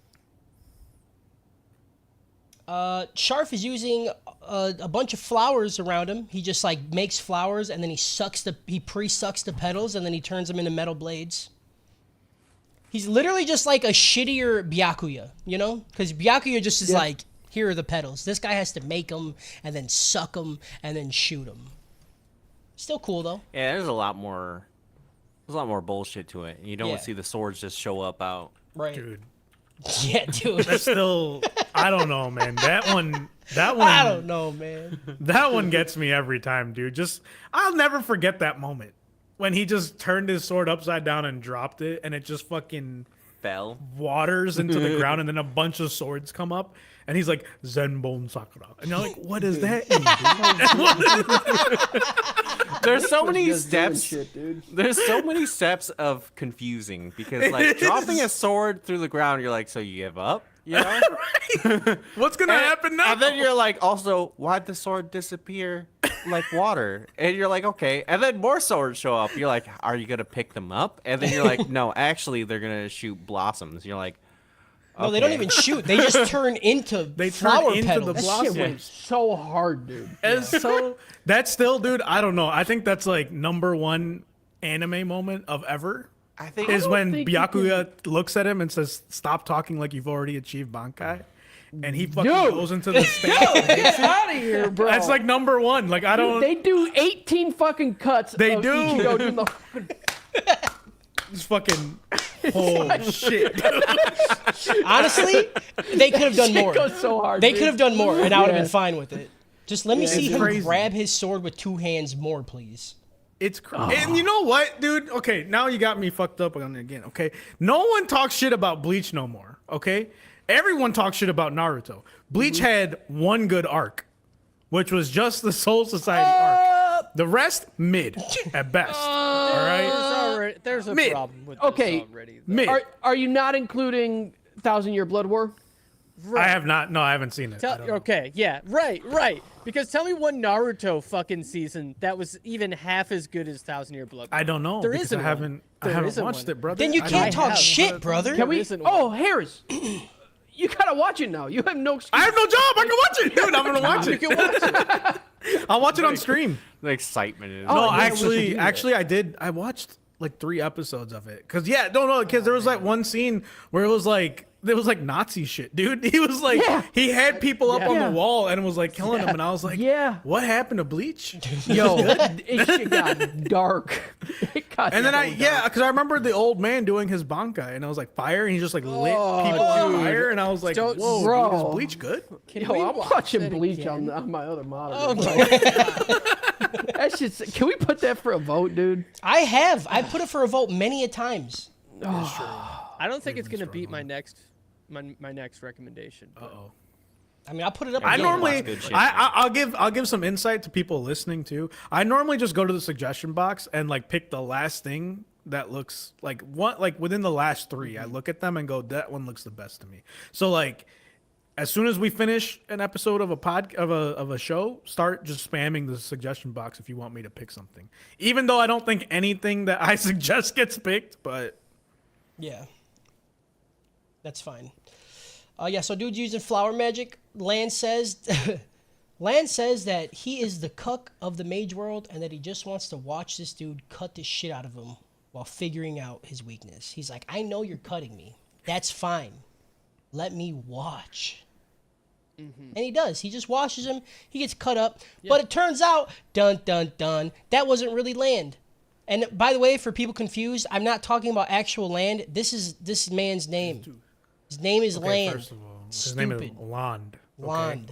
Sharf is using a bunch of flowers around him. He just like makes flowers and then he pre-sucks the petals and then he turns them into metal blades. He's literally just like a shittier Byakuya, you know? Because Byakuya just is like, here are the petals. This guy has to make them and then suck them and then shoot them. Still cool though. Yeah, there's a lot more. There's a lot more bullshit to it. You don't Yeah. see the swords just show up out. Right. Dude, Yeah, dude. that's still. I don't know, man. That one. I don't know, man. That one gets me every time, dude. I'll never forget that moment when he just turned his sword upside down and dropped it, and it just fucking Fell. waters into the ground, and then a bunch of swords come up, and he's like Zenbone Sakura, and you're like, what does that mean, dude? There's so many Just doing steps. shit, dude. There's so many steps of confusing because like dropping a sword through the ground, you're like, so you give up, you know? What's gonna happen now? And then you're like, also, why'd the sword disappear like water? And you're like, okay. And then more swords show up. You're like, are you gonna pick them up? And then you're like, no, actually, they're gonna shoot blossoms. You're like, No, they don't okay. even shoot. They just turn into flower into petals. the That blossom. shit went so hard, dude. And so that's still, dude. I don't know. I think that's like #1 anime moment of ever. I think Is don't when think you Byakuya looks at him and says, "Stop talking like you've already achieved Bankai," and he fucking Dude. goes into the stage. Get out of here, bro. That's like #1. Like I don't. They do 18 fucking cuts. They of do. Ichigo doing the It's fucking. Oh shit! dude. Honestly, they could have done shit more. goes so hard. They dude. could have done more, and I would have Yeah. been fine with it. Just let me see it's him crazy. grab his sword with 2 hands more, please. It's crazy. And you know what, dude? Okay, now you got me fucked up on it again. Okay, no one talks shit about Bleach no more. Okay, everyone talks shit about Naruto. Bleach had one good arc, which was just the Soul Society arc. The rest, mid at best. All right, There's a Mid. problem with Okay. this already. mid. Are you not including Thousand Year Blood War? I have not. No, I haven't seen it. I don't know. Okay, yeah, right. Because tell me one Naruto fucking season that was even half as good as Thousand Year Blood. I don't know. There because isn't I one. haven't. I There haven't isn't watched one. it, brother. Then you I can't don't- talk have. shit, brother. Can we? isn't Oh, Harris, you gotta watch it now. You have no excuse. I have no job. I can watch it, dude. I'm gonna watch You it. can watch it. I'll watch it on stream. the excitement is. Oh, No, yeah, we should do that. actually, I did. I watched like 3 episodes of it. Cause yeah, no, because there was like one scene where it was like Nazi shit, dude. He was like, Yeah. he had people up on Yeah. the wall and was like killing them, and I was like, Yeah. what happened to Bleach? Yo, it shit got dark. It got And then so dark. because I remember the old man doing his bankai, and I was like, fire, and he just like lit Oh, people on dude. fire, and I was like, Don't- whoa, Bro. dude, is Bleach good? Can Yo, we I'm watch watching that Bleach again? on my other monitor. Oh bro. my god. That shit's. Can we put that for a vote, dude? I have. I put it for a vote many a times. I don't think it's gonna beat my next recommendation. but- Uh-oh. I mean, I'll put it up. I again. normally, Lots of good shit, I'll give some insight to people listening too. I normally just go to the suggestion box and like pick the last thing that looks like one, like within the last 3, I look at them and go, that one looks the best to me. So like, as soon as we finish an episode of a show, start just spamming the suggestion box if you want me to pick something. Even though I don't think anything that I suggest gets picked, but Yeah. That's fine. Yeah, so dude's using flower magic. Land says that he is the cuck of the mage world and that he just wants to watch this dude cut the shit out of him while figuring out his weakness. He's like, I know you're cutting me. That's fine. Let me watch. And he does. He just watches him. He gets cut up. But it turns out, dun, dun, dun, that wasn't really Land. And by the way, for people confused, I'm not talking about actual Land. This is this man's name. His name is Land. First of all, his name is Land. Okay? Land.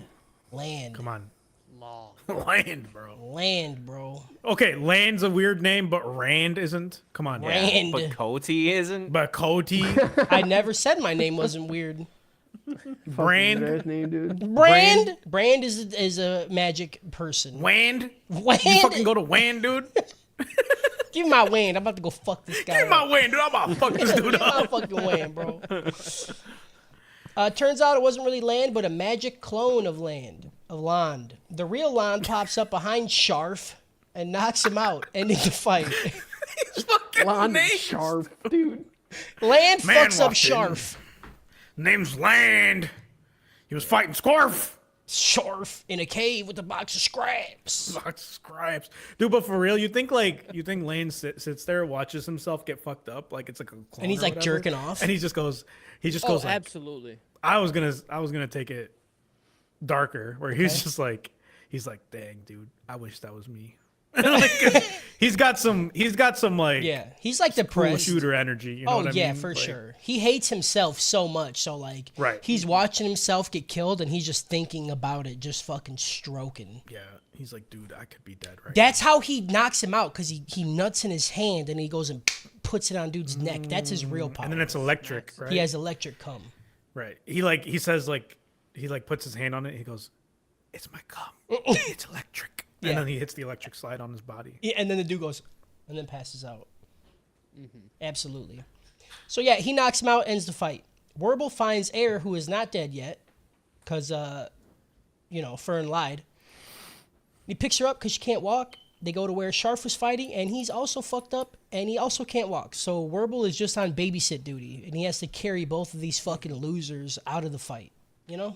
Land. Come on. Law. Land, bro. Land, bro. Okay, Land's a weird name, but Rand isn't. Come on. Rand. But Cody isn't. But Cody, I never said my name wasn't weird. Brand, Fucking name, dude. Brand is a magic person. Wand. Wand. You fucking go to Wand, dude. Give me my Wand. I'm about to go fuck this guy. Give me my Wand, dude. I'm about to fuck this dude Give me my up. fucking Wand, bro. Turns out it wasn't really Land, but a magic clone of Land. The real Land pops up behind Sharf and knocks him out, ending the fight. He's fucking Blonde name. sharp, dude. Land Man fucks up walked in. Sharf. Name's Land. He was fighting Scarf. Sharf in a cave with a box of scraps. Fuck Scribes, dude. But for real, you think Lane sits there, watches himself get fucked up, like it's like a clone And he's or like whatever, jerking off. and he just goes Oh, like, absolutely. I was gonna take it darker, where he's like, dang, dude, I wish that was me. Like, he's got some like Yeah, he's like cool depressed. shooter energy. You know Oh what I yeah, mean? for Like, sure. He hates himself so much, so like, Right. he's watching himself get killed, and he's just thinking about it, just fucking stroking. Yeah, he's like, dude, I could be dead right That's how he knocks him out, because he nuts in his hand, and he goes and puts it on dude's neck. That's his real power. now. And then it's electric, right? He has electric cum. Right. He says he puts his hand on it. He goes, "It's my cum. It's electric." Yeah. And then he hits the electric slide on his body. Yeah, and then the dude goes, and then passes out. Absolutely. So yeah, he knocks him out, ends the fight. Werble finds Air, who is not dead yet, because Fern lied. He picks her up because she can't walk. They go to where Sharf was fighting, and he's also fucked up, and he also can't walk. So Werble is just on babysit duty, and he has to carry both of these fucking losers out of the fight. You know,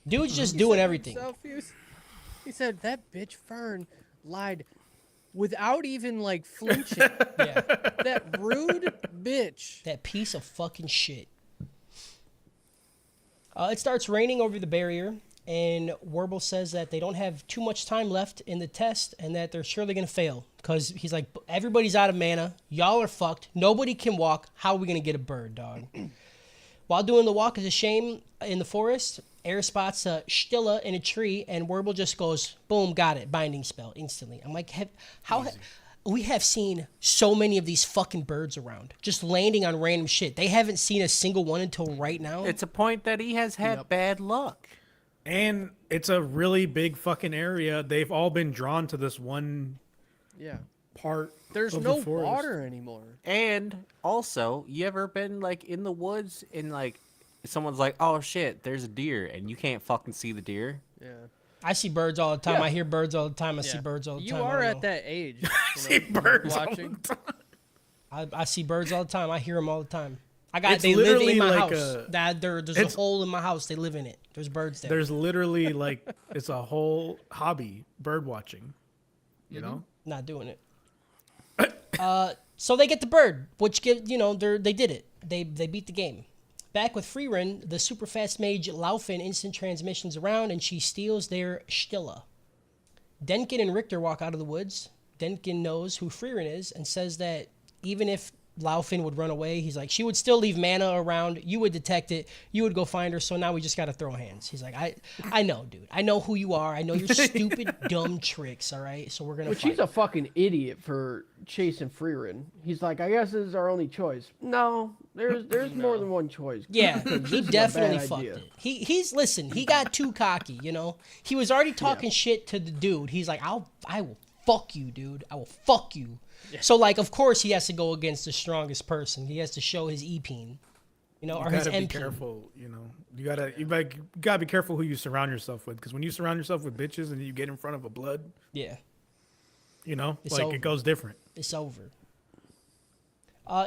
dude's just doing everything. He said that bitch Fern lied without even like flinching. Yeah, That rude bitch. that piece of fucking shit. It starts raining over the barrier, and Werble says that they don't have too much time left in the test and that they're surely going to fail because he's like, everybody's out of mana. Y'all are fucked. Nobody can walk. How are we going to get a bird, dog? While doing the walk is a shame in the forest, Air spots a Stilla in a tree, and Werble just goes, boom, got it, binding spell instantly. I'm like, we have seen so many of these fucking birds around, just landing on random shit. They haven't seen a single one until right now. It's a point that he has had bad luck. And it's a really big fucking area. They've all been drawn to this one Yeah. part. There's of no the forest. water anymore. And also, you ever been like in the woods and like someone's like, "Oh shit, there's a deer," and you can't fucking see the deer? Yeah. I see birds all the time. Yeah. I hear birds all the time. I see Yeah. birds all the You time. I are don't at know. that age. See birds all watching. the time. I see birds all the time. I hear them all the time. They live literally in my like house. There's a it's- hole in my house. They live in it. There's birds there. There's literally like it's a whole hobby, bird watching. You know? Not doing it. So they get the bird, which gives they did it. They beat the game. Back with Frieren, the super fast mage Laufin instant transmissions around, and she steals their Stilla. Denkin and Richter walk out of the woods. Denkin knows who Frieren is and says that even if Laufin would run away, he's like, she would still leave mana around. You would detect it. You would go find her. So now we just got to throw hands. He's like, I know, dude. I know who you are. I know your stupid, dumb tricks. All right. So we're going to But fight. she's a fucking idiot for chasing Frieren. He's like, I guess this is our only choice. No, there's more than one choice. Yeah, Because he this is a definitely bad fucked idea. it. He got too cocky, He was already talking shit to the dude. He's like, I will fuck you, dude. I will fuck you. Yeah. So, like, of course he has to go against the strongest person. He has to show his E-peen, or his M-peen. You gotta be M-peen. careful, You gotta be careful who you surround yourself with, because when you surround yourself with bitches and you get in front of a blood, yeah, it's over. It goes different. It's over.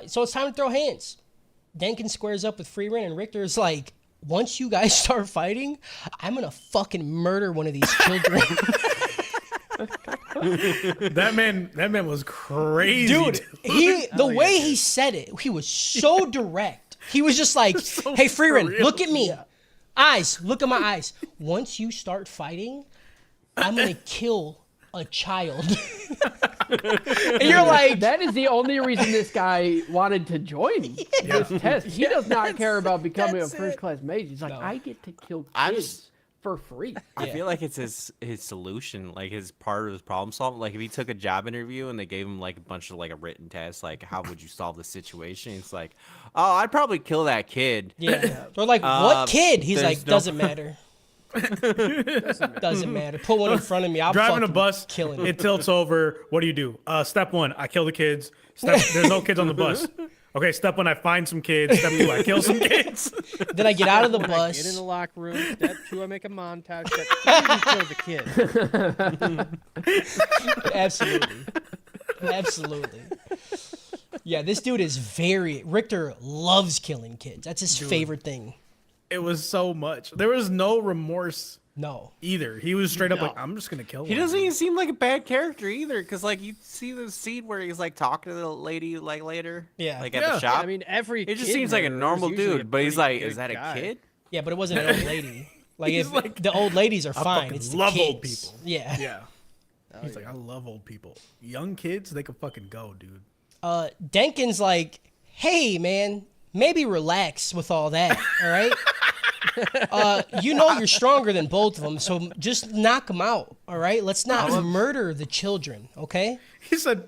So it's time to throw hands. Denkin squares up with Frieren, and Richter is like, once you guys start fighting, I'm gonna fucking murder one of these children. That man was crazy. Dude, the way he said it, he was so direct. He was just like, hey, Frieren, look at me. Yeah. Eyes, look at my eyes. Once you start fighting, I'm gonna kill a child. And you're like, that is the only reason this guy wanted to join this test. He does not care about becoming a first-class mage. He's like, I get to kill kids for free. I feel like it's his solution, like his part of his problem solving. Like if he took a job interview and they gave him like a bunch of like a written test, like how would you solve the situation? It's like, oh, I'd probably kill that kid. Yeah. Or like, what kid? He's like, doesn't matter. Doesn't matter. Put one in front of me. I'll driving a bus. Killing it. It tilts over. What do you do? Step 1, I kill the kids. There's no kids on the bus. Okay, step 1, I find some kids. Step 2, I kill some kids. Then I get out of the bus. Get in the locker room. Step 2, I make a montage. Step 3, kill the kid. Absolutely. Yeah, this dude is Richter loves killing kids. That's his favorite thing. It was so much. There was no remorse. No. Either. He was straight up like, I'm just going to kill him. He doesn't even seem like a bad character either, because like you see the scene where he's like talking to the lady like later. Yeah. Like at the shop. I mean, it just seems like a normal dude, but he's like, is that a kid? Yeah, but it wasn't an old lady. Like the old ladies are fine. It's the love kids. old people. Yeah. Yeah. He's like, I love old people. Young kids, they can fucking go, dude. Denkin's like, hey, man, maybe relax with all that, all right? You're stronger than both of them, so just knock them out, all right? Let's not murder the children, okay? He said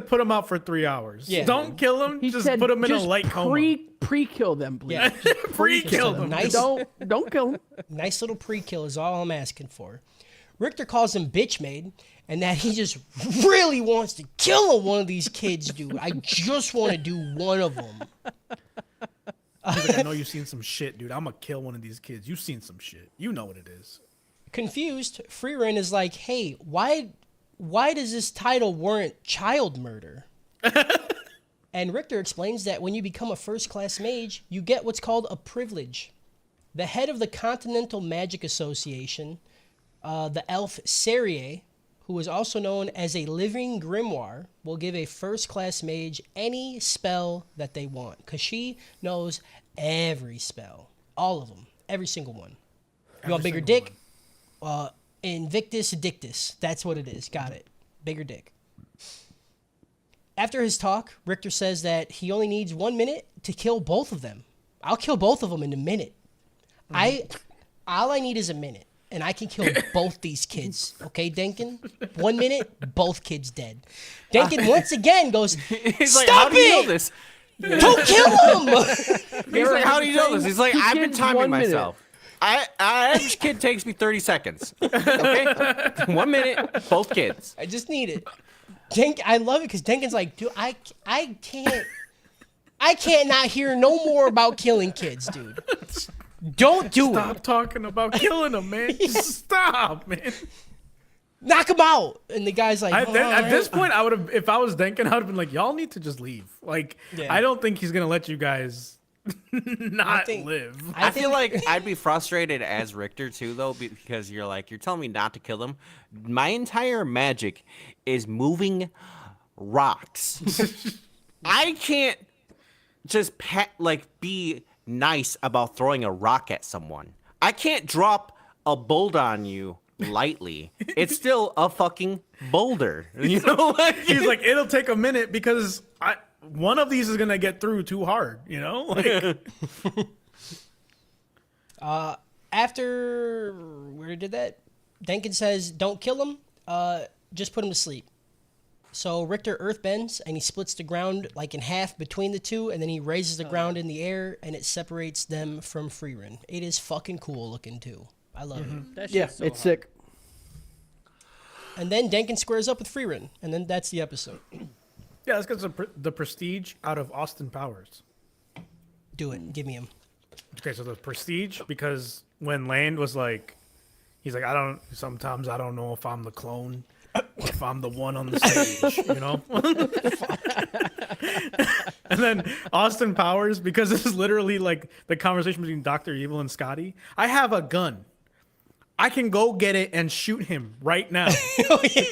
put them out for 3 hours. Yeah. Don't kill them, just put them in a light coma. Pre-kill them, please. Yeah. Pre-kill them. Nice, don't kill them. nice little pre-kill is all I'm asking for. Richter calls him bitch made, and that he just really wants to kill one of these kids, dude. I just want to do one of them. He's like, I know you've seen some shit, dude. I'm gonna kill one of these kids. You've seen some shit. You know what it is. Confused, Frieren is like, hey, why does this title warrant child murder? And Richter explains that when you become a first-class mage, you get what's called a privilege. The head of the Continental Magic Association, the elf Serie, who is also known as a living grimoire, will give a first-class mage any spell that they want, because she knows every spell. All of them. Every single one. You want bigger dick? Invictus Dictus. That's what it is. Got it. Bigger dick. After his talk, Richter says that he only needs 1 minute to kill both of them. I'll kill both of them in a minute. All I need is a minute, and I can kill both these kids. Okay, Denkin? 1 minute, both kids dead. Denkin once again goes, He's stop like, how do you know it! this? Don't kill him! He's like, how do you know this? He's like, I've been kids, timing 1 minute. myself. Average kid takes me 30 seconds. Okay? 1 minute, both kids. I just need it. I love it because Denkin's like, dude, I can't not hear no more about killing kids, dude. Don't do Stop talking about killing them, man. Just stop, man. Knock him out. And the guy's like, At this point, I would have, if I was Denkin, I would have been like, y'all need to just leave. Like, Yeah. I don't think he's gonna let you guys not live. I feel like I'd be frustrated as Richter too, though, because you're telling me not to kill them. My entire magic is moving rocks. I can't just be nice about throwing a rock at someone. I can't drop a boulder on you lightly. It's still a fucking boulder. You know, He's like, it'll take a minute because one of these is gonna get through too hard. You know, like. after where did that? Denkin says, don't kill him. Just put him to sleep. So Richter earthbends and he splits the ground like in half between the two, and then he raises the ground in the air and it separates them from Frieren. It is fucking cool looking too. I love it. That Yeah, shit's so it's hot. sick. And then Denkin squares up with Frieren, and then that's the episode. Yeah, let's get the Prestige out of Austin Powers. Do it. Give me him. Okay, so the Prestige, because when Land was like, he's like, sometimes I don't know if I'm the clone or if I'm the one on the stage, you know? And then Austin Powers, because this is literally like the conversation between Dr. Evil and Scotty. I have a gun. I can go get it and shoot him right now.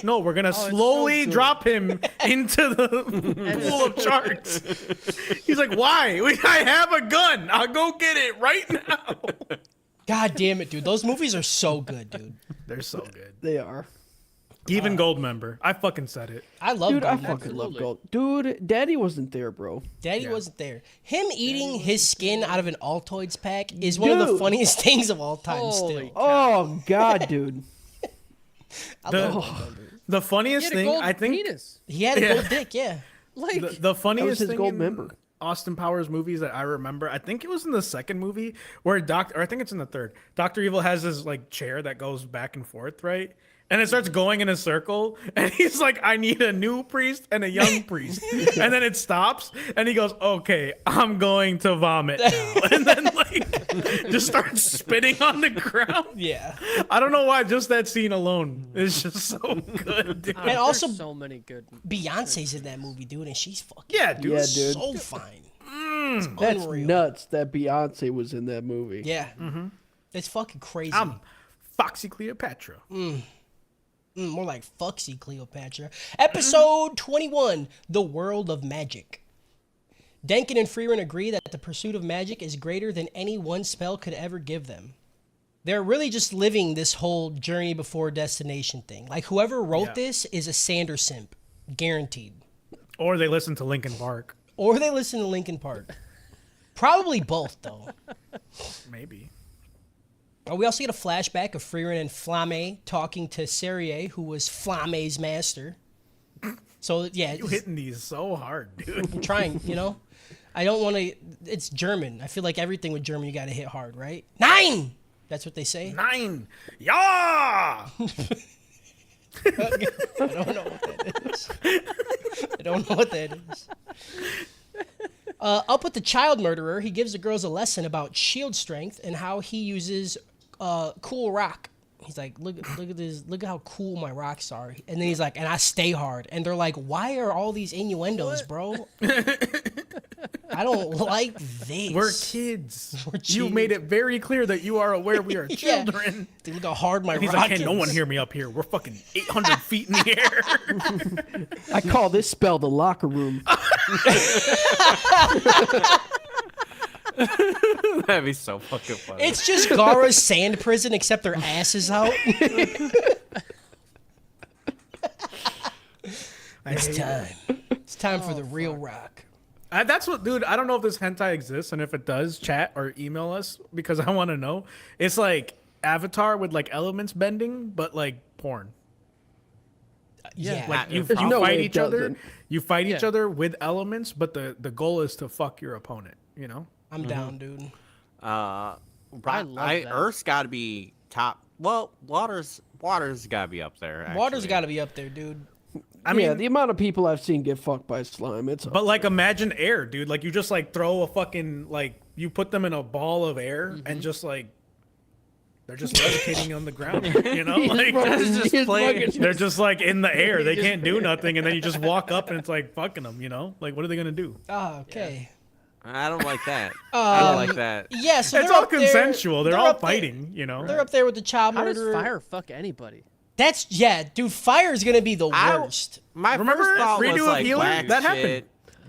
No, we're gonna slowly drop him into the pool of sharks. He's like, why? I have a gun. I'll go get it right now. God damn it, dude. Those movies are so good, dude. They're so good. They are. Even Goldmember. I fucking said it. I love Dude, I Goldmember. fucking love Gold. Dude, Daddy wasn't there, bro. Daddy wasn't there. Him eating his skin out of an Altoids pack is one of the Dude. funniest things of all time. Holy Still, Oh God, dude. I love Goldmember. The He funniest had a thing, gold I think, penis. He had a gold dick, yeah. Like, the funniest his thing gold in member. Austin Powers movies that I remember, I think it was in the second movie where or I think it's in the third. Dr. Evil has this like chair that goes back and forth, right? And it starts going in a circle, and he's like, I need a new priest and a young priest. And then it stops, and he goes, okay, I'm going to vomit now. And then, like, just starts spitting on the ground. Yeah. I don't know why, just that scene alone is just so good, dude. And also, there's so many good. Beyonce's in that movie, dude, and she's fucking Yeah, dude. Yeah, dude. so fine. That's Unreal. nuts that Beyonce was in that movie. Yeah. It's fucking crazy. I'm Foxy Cleopatra. More like Fuxy Cleopatra. Episode 21, The World of Magic. Denkin and Frieren agree that the pursuit of magic is greater than any one spell could ever give them. They're really just living this whole journey before destination thing. Like, whoever wrote this is a Sander simp. Guaranteed. Or they listen to Linkin Park. Or they listen to Linkin Park. Probably both, though. Maybe. We also get a flashback of Frieren and Flamme talking to Serrier, who was Flamme's master. So, yeah. You hitting these so hard, dude. I'm trying, you know? I don't want to... It's German. I feel like everything with German, you got to hit hard, right? 9! That's what they say. 9. Yeah! I don't know what that is. I don't know what that is. Up with the child murderer, he gives the girls a lesson about shield strength and how he uses cool rock. He's like, look at this, look at how cool my rocks are. And then he's like, and I stay hard. And they're like, why are all these innuendos, bro? I don't like this. We're kids. We're You made it very clear that you are aware we are Yeah. children. Dude, look how hard my And he's rock like, can't no is. one hear me up here. We're fucking 800 feet in the air. I call this spell the locker room. That'd be so fucking funny. It's just Gara's sand prison, except their ass is out. It's time. It's time for the real rock. That's what, dude. I don't know if this hentai exists, and if it does, chat or email us because I want to know. It's like Avatar with like elements bending, but like porn. Yeah. Like you There's no fight way it each other. doesn't. You fight each Yeah. other with elements, but the goal is to fuck your opponent. You know. I'm down, dude. I love that. Earth's got to be top. Well, water's got to be up there. Actually. Water's got to be up there, dude. I mean, yeah, the amount of people I've seen get fucked by slime, it's but like imagine air, dude. Like you just like throw a fucking like you put them in a ball of air and just like they're just levitating on the ground. You know, like they're just like in the air. They can't do nothing, and then you just walk up and it's like fucking them. You know, like what are they gonna do? Oh, okay. I don't like that. I don't like that. Yeah, so It's they're all up there- consensual. They're all up there- fighting. You know. They're up there with the child How does murderer. fire fuck anybody? That's dude. Fire is gonna be the worst. My Remember first thought Redo was of like Healer? whack That happened. shit,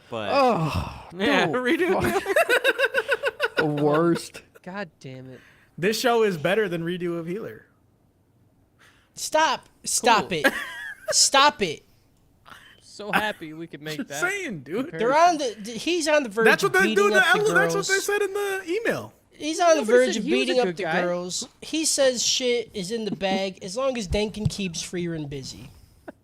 but Oh, yeah, don't redo. fuck. The worst. God damn it. This show is better than Redo of Healer. Stop it. Stop it. So happy we could make Just that. saying, dude. They're on the. He's on the verge That's of what they beating do. up the girls. That's what they said in the email. He's on the Nobody verge said of he was a beating up good the guy. girls. He says shit is in the bag as long as Denkin keeps Frieren busy.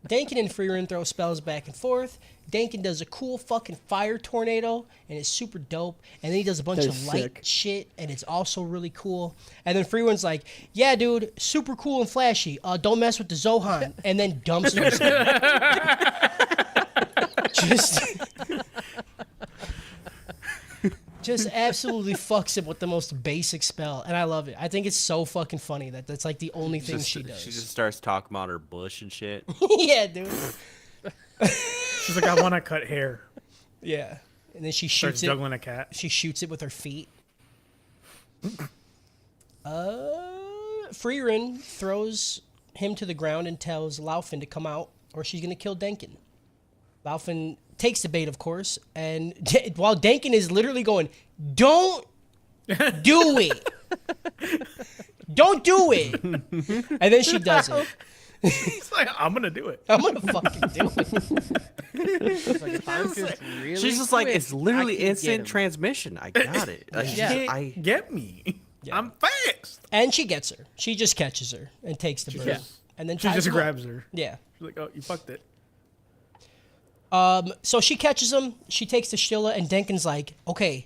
Dankin and Frieren throw spells back and forth. Dankin does a cool fucking fire tornado, and it's super dope. And then he does a bunch That of is light sick. shit, and it's also really cool. And then Frieren's like, yeah, dude, super cool and flashy. Don't mess with the Zohan. And then dumpsters him. Just absolutely fucks him with the most basic spell, and I love it. I think it's so fucking funny that that's like the only thing she does. She just starts talking about her bush and shit. Yeah, dude. She's like, I want to cut hair. Yeah, and then she Starts shoots it. juggling a cat. She shoots it with her feet. Frieren throws him to the ground and tells Laufin to come out, or she's gonna kill Denkin. Laufin takes the bait, of course, and while Denkin is literally going, "Don't do it, don't do it," and then she does it. He's like, I'm gonna do it. I'm gonna fucking do it. It's like, if I'm just really She's just like, quick, it's literally I can get instant him. transmission. I got it. Like, Yeah. Get me. Yeah. I'm fast. And she gets her. She just catches her and takes the bird, just- and then She ties just him up. grabs her. Yeah. She's like, oh, you fucked it. So she catches him. She takes the Shilla, and Denkin's like, "Okay,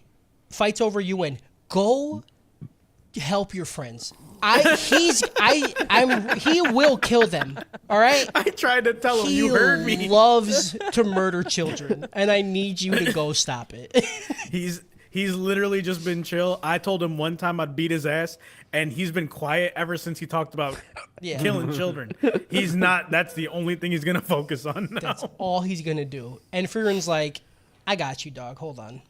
fight's over. You win. Go help your friends. He will kill them. All right. I tried to tell him. He You heard me. loves to murder children, and I need you to go stop it." He's literally just been chill. I told him one time I'd beat his ass, and he's been quiet ever since he talked about Yeah. killing children. He's not. That's the only thing he's gonna focus on now. That's all he's gonna do. And Frieren's like, "I got you, dog. Hold on."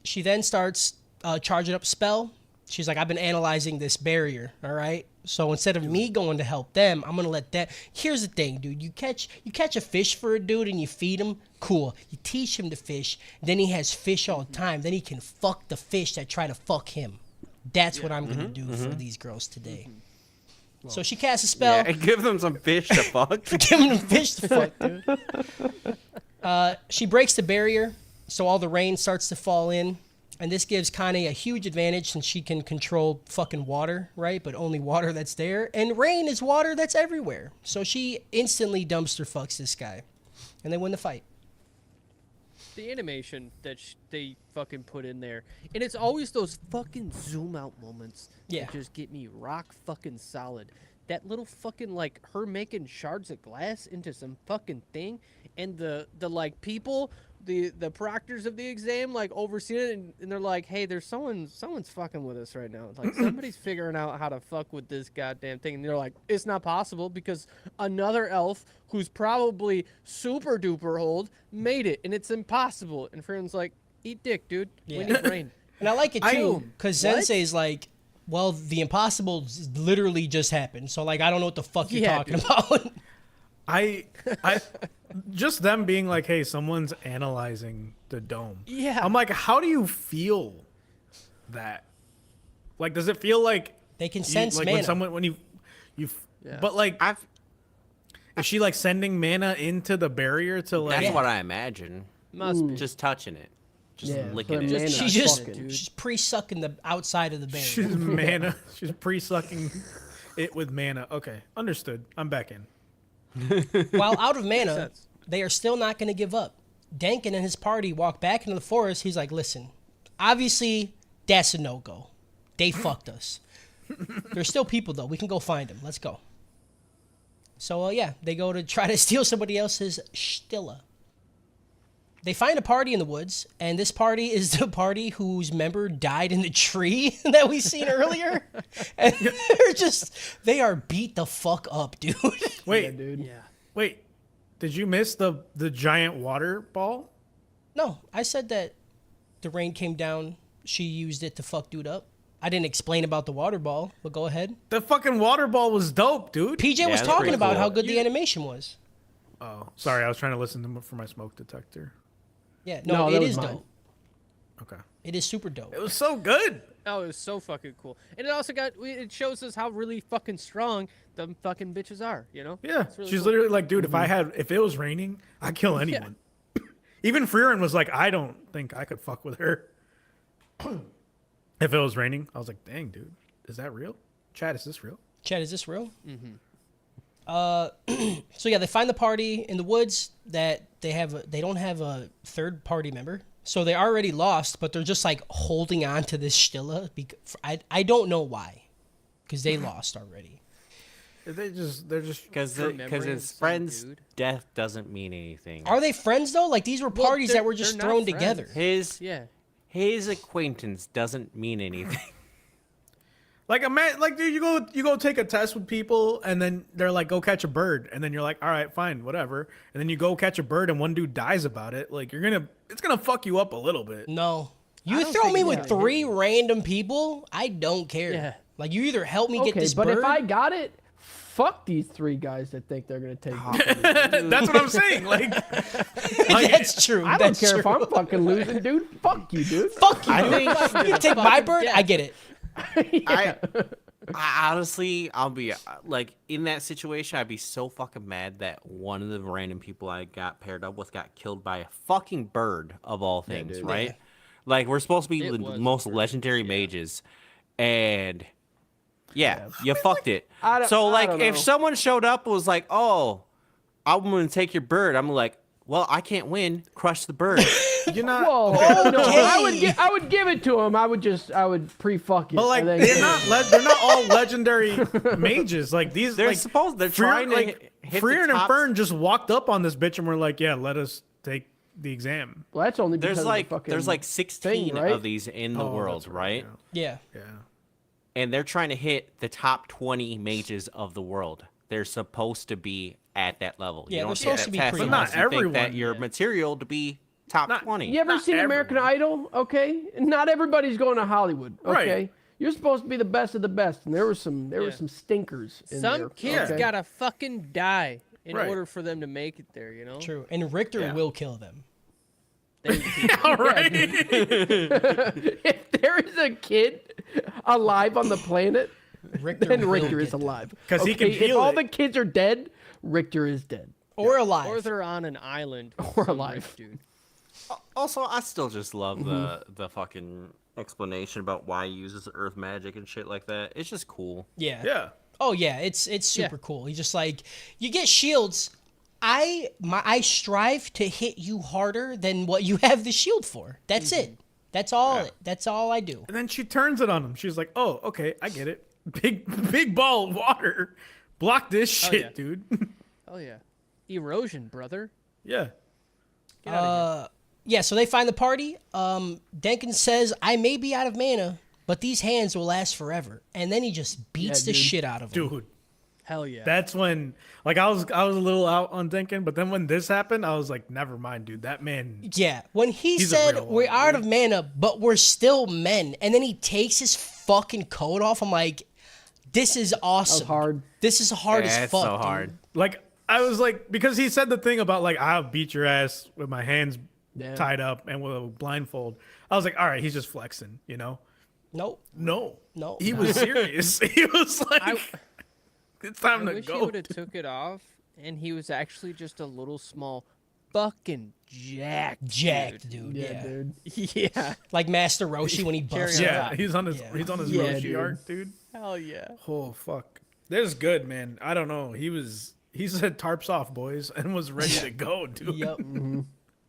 She then starts charging up spell. She's like, "I've been analyzing this barrier. All right. So instead of me going to help them, I'm gonna let that. Here's the thing, dude. You catch a fish for a dude and you feed him. Cool. You teach him to fish. Then he has fish all the time. Then he can fuck the fish that try to fuck him. That's what I'm gonna do for these girls today." So she casts a spell. Yeah, give them some fish to fuck. Give him fish to fuck, dude. She breaks the barrier, so all the rain starts to fall in. And this gives Kane a huge advantage since she can control fucking water, right? But only water that's there. And rain is water that's everywhere. So she instantly dumpster fucks this guy. And they win the fight. The animation that they fucking put in there, and it's always those fucking zoom out moments Yeah. that just get me rock fucking solid. That little fucking, like, her making shards of glass into some fucking thing, and the like people, the proctors of the exam, like, overseeing it, and they're like, hey, there's someone's fucking with us right now. Like, somebody's figuring out how to fuck with this goddamn thing, and they're like, it's not possible because another elf who's probably super duper old made it, and it's impossible. And Frieren's like, eat dick, dude. We need rain. And I like it too, Boom. because What? Sensei's like, well, the impossible literally just happened. So, like, I don't know what the fuck you're Yeah, talking dude. about. I just them being like, hey, someone's analyzing the dome. Yeah. I'm like, how do you feel that? Like, does it feel like They can you, sense like mana. when someone when you Yeah. but like is she like sending mana into the barrier to like That's what I imagine. Must be. Just touching it. Just Yeah, licking for it. a mana She's just fucking- she's pre-sucking the outside of the barrier. she's mana she's pre-sucking it with mana. Okay, understood. I'm back in. While out of mana, sense. they are still not going to give up. Denkin and his party walk back into the forest. He's like, listen, obviously, that's a no-go. They fucked us. There's still people, though. We can go find them. Let's go. So, yeah, they go to try to steal somebody else's Stilla. They find a party in the woods, and this party is the party whose member died in the tree that we seen earlier. And they are beat the fuck up, dude. Wait, dude. Yeah. wait. Did you miss the giant water ball? No, I said that the rain came down. She used it to fuck dude up. I didn't explain about the water ball, but go ahead. The fucking water ball was dope, dude. PJ Yeah, was that's talking pretty about cool. how good the animation was. Oh, sorry. I was trying to listen to for my smoke detector. Yeah, No, no, that it was is mine. dope. Okay. It is super dope. It was so good. Oh, it was so fucking cool. And it also it shows us how really fucking strong them fucking bitches are, you know? Yeah, It's really she's cool. literally like, dude, if it was raining, I'd kill anyone. Even Frieren was like, I don't think I could fuck with her. If it was raining, I was like, dang, dude, is that real? Chad, is this real? Chad, is this real? So yeah, they find the party in the woods that they don't have a third party member. So they already lost, but they're just like holding on to this Stilla. I don't know why, because they lost already. They're just Because memory of his some friend's dude. death doesn't mean anything. Are they friends though? Like these were Well, parties that were they're just not thrown friends. together. His Yeah. acquaintance doesn't mean anything. like dude, you go take a test with people, and then they're like, go catch a bird, and then you're like, all right, fine, whatever, and then you go catch a bird, and one dude dies about it. Like it's gonna fuck you up a little bit. No, you don't throw think me it's with gonna hit 3 you. random people, I don't care. Yeah. Like you either help me get Okay, this but bird. if I got it, fuck these 3 guys that think they're gonna take me. That's what I'm saying. Like, That's true. I don't That's care if true. I'm fucking losing, dude. Fuck you, dude. Fuck you. I dude. think- You take my bird. Yeah. I get it. I honestly, I'll be like in that situation. I'd be so fucking mad that one of the random people I got paired up with got killed by a fucking bird of all things, dude. right? Like we're supposed to be It the was a most bird, legendary mages, and yeah, you fucked it. I don't- So I like, don't if know. someone showed up and was like, "Oh, I'm gonna take your bird," I'm like, "Well, I can't win. Crush the bird." you're not. Whoa, no, I would give it to him. I would pre-fuck it. But like and then- they're not all legendary mages. Like these, They're like, supposed- they're trying to hit the Frieren and top- Fern just walked up on this bitch and were like, "Yeah, let us take the exam." Well, that's only because There's of the like fucking there's like 16 thing, right? of these in the Oh, world, that's right? Yeah. Yeah. And they're trying to hit the top 20 mages of the world. They're supposed to be at that level. Yeah, you don't they're get supposed that to be test pretty unless high. you But not think that everyone, your yeah. material to be top Not- 20. You ever Not seen American everyone. Idol? Okay, not everybody's going to Hollywood. Okay, Right. you're supposed to be the best of the best, and there were some stinkers in there. Some kids okay? gotta fucking die in Right. order for them to make it there, you know? True. And Richter Yeah. will kill them. All right. If there is a kid alive on the planet, Richter then will Richter is get them. alive. 'Cause he can If feel all it. the kids are dead, Richter is dead. Or alive. Or they're on an island. with Or some alive. rich dude. Also, I still just love Mm-hmm. the fucking explanation about why he uses earth magic and shit like that. It's just cool. Yeah. Yeah. Oh yeah, it's super cool. He's just like, you get shields. I strive to hit you harder than what you have the shield for. That's it. That's all. That's all I do. And then she turns it on him. She's like, "Oh, okay, I get it. Big ball of water. Block this shit, yeah. dude." Oh yeah. Erosion, brother. Yeah. Get out of here. Yeah. So they find the party. Denkin says, "I may be out of mana, but these hands will last forever." And then he just beats the dude. shit out of him. Dude. Hell yeah. That's when, like, I was a little out on Denkin, but then when this happened, I was like, never mind, dude. That man. Yeah, when he He's a said real we're one, out dude. of mana, but we're still men, and then he takes his fucking coat off, I'm like, this is awesome. hard. This is hard Yeah, as it's fuck. so dude. hard. Like, I was like, because he said the thing about, like, I'll beat your ass with my hands Yeah. tied up and with a blindfold. I was like, all right, he's just flexing, you know? Nope. No. No. He was serious. He was like, it's time I to wish he go. would have took it off, and he was actually just a little small, fucking jacked. Jacked, dude. Yeah, Yeah. dude. Yeah. Like Master Roshi when he buffs Carry him on. Yeah, up. he's on his Yeah. Yeah, Roshi dude. arc, dude. Hell yeah. Oh fuck. That is good, man. I don't know. He said tarps off, boys, and was ready to go, dude. Yep.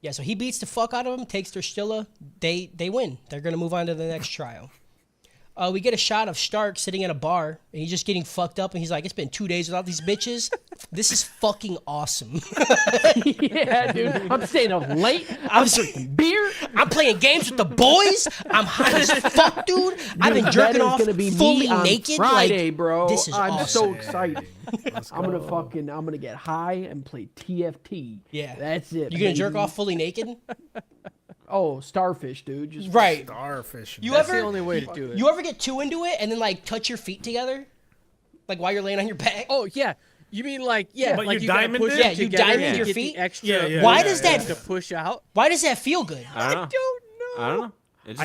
Yeah, so he beats the fuck out of him, takes their Stilla. They win. They're going to move on to the next trial. We get a shot of Stark sitting at a bar, and he's just getting fucked up, and he's like, it's been 2 days without these bitches. This is fucking awesome. Yeah, dude. I'm staying up late. I'm Drinking beer. I'm playing games with the boys. I'm hot as fuck, dude. I've been Dude, jerking that is off gonna be fully me on naked. Friday, like, bro. This is I'm awesome. so excited. I'm gonna get high and play TFT. Yeah. That's it. You gonna jerk baby. off fully naked? Oh, starfish, dude. Just Right. Starfish. You That's ever the only way to do it. You ever get too into it and then like touch your feet together, like while you're laying on your back? Oh yeah. You mean like But like you gotta diamond push it? it Yeah, you together diamond to your get feet? The extra Yeah, yeah, Why yeah, does yeah. that? to push out? Why does that feel good? I don't know. Don't know. I don't know. It just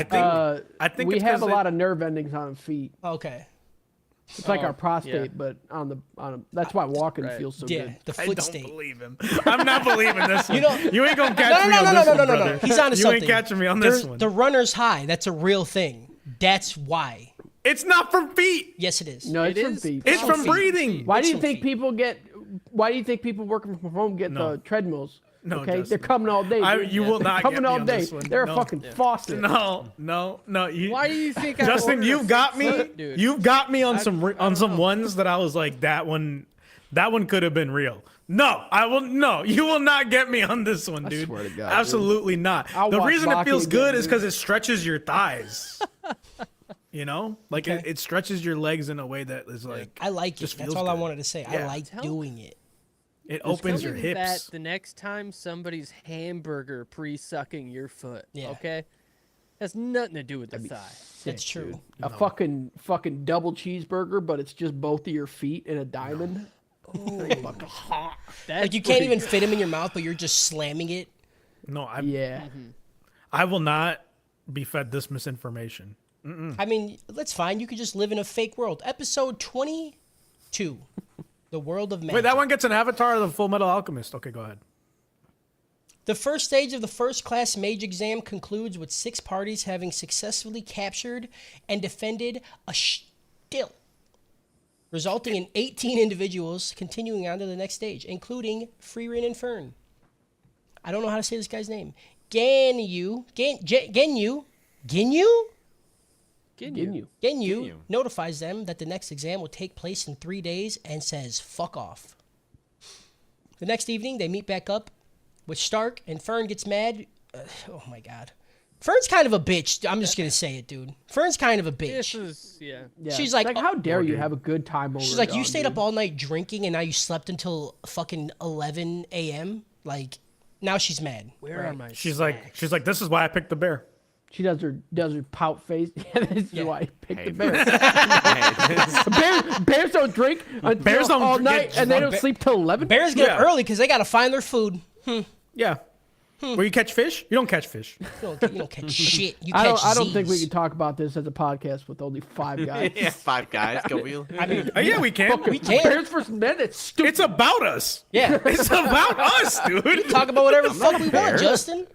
I think we it's have a 'cause lot of nerve endings on feet. Okay. It's like Oh, our prostate, yeah. but on a. That's why walking Right. feels so Yeah, good. the I foot don't state. believe him. I'm not believing this one. know- You ain't gonna catch me No, on no, this no, one, no, no, brother. no. He's onto You something. ain't catching me on There's- this one. The runner's high. That's a real thing. That's why. It's not from feet. Yes, it is. No, it's It from is? feet. It's Oh, from feet. breathing. Why do It's you from think feet. people get Why do you think people working from home get No. the treadmills? No, okay, Justin. they're coming all day. dude. You will not coming get me all on day. this one. They're a No. fucking faucet. No. Why do you think I Justin, ordered a you've got me. foot, dude? You've got me on some don't know. ones that I was like, that one could have been real. No, I will. No, you will not get me on this one, dude. swear to God, Absolutely not. I'll The watch reason it Rocky feels again, good is dude. because it stretches your thighs. You know, like Okay. it stretches your legs in a way that is like I like it. just That's feels all I good. wanted to say. I Yeah. like doing it. it opens Tell your me hips. that the next time somebody's hamburger pre-sucking your foot, Yeah. okay? Has nothing to do with the thigh. That's true. A fucking double cheeseburger, but it's just both of your feet in a diamond. That's Like you can't even fit them in your mouth, but you're just slamming it. No, Yeah. I will not be fed this misinformation. I mean, that's fine. You could just live in a fake world. Episode 22, The World of Magic. Wait, that one gets an avatar of the Full Metal Alchemist. Okay, go ahead. The first stage of the first class mage exam concludes with 6 parties having successfully captured and defended a still, resulting in 18 individuals continuing on to the next stage, including Frieren and Fern. I don't know how to say this guy's name. Genyu Ginyu. notifies them that the next exam will take place in 3 days and says, fuck off. The next evening, they meet back up with Stark, and Fern gets mad. Oh my god. Fern's kind of a bitch. I'm just going to say it, dude. Fern's kind of a This bitch. is Yeah. She's like, how dare you have a good time over She's like, it you all, stayed dude." up all night drinking, and now you slept until fucking 11 a.m.? Like, now she's mad. where are my She's like, this is why I picked the bear. She does her pout face. This is why I picked Hey, the bear. Bears don't drink until Bears don't all get night, and they don't Ba- sleep till 11. Bears get up Yeah. early because they got to find their food. Yeah. Where you catch fish? You don't catch fish. You don't catch shit. You catch I don't think we Z's. can talk about this as a podcast with only 5 guys. Yeah, 5 guys. Go wheel. I mean, Yeah, we can. we can. Bears versus men. It's stupid. It's about us. Yeah. It's about us, dude. Talk about whatever the fuck we bear. want, Justin.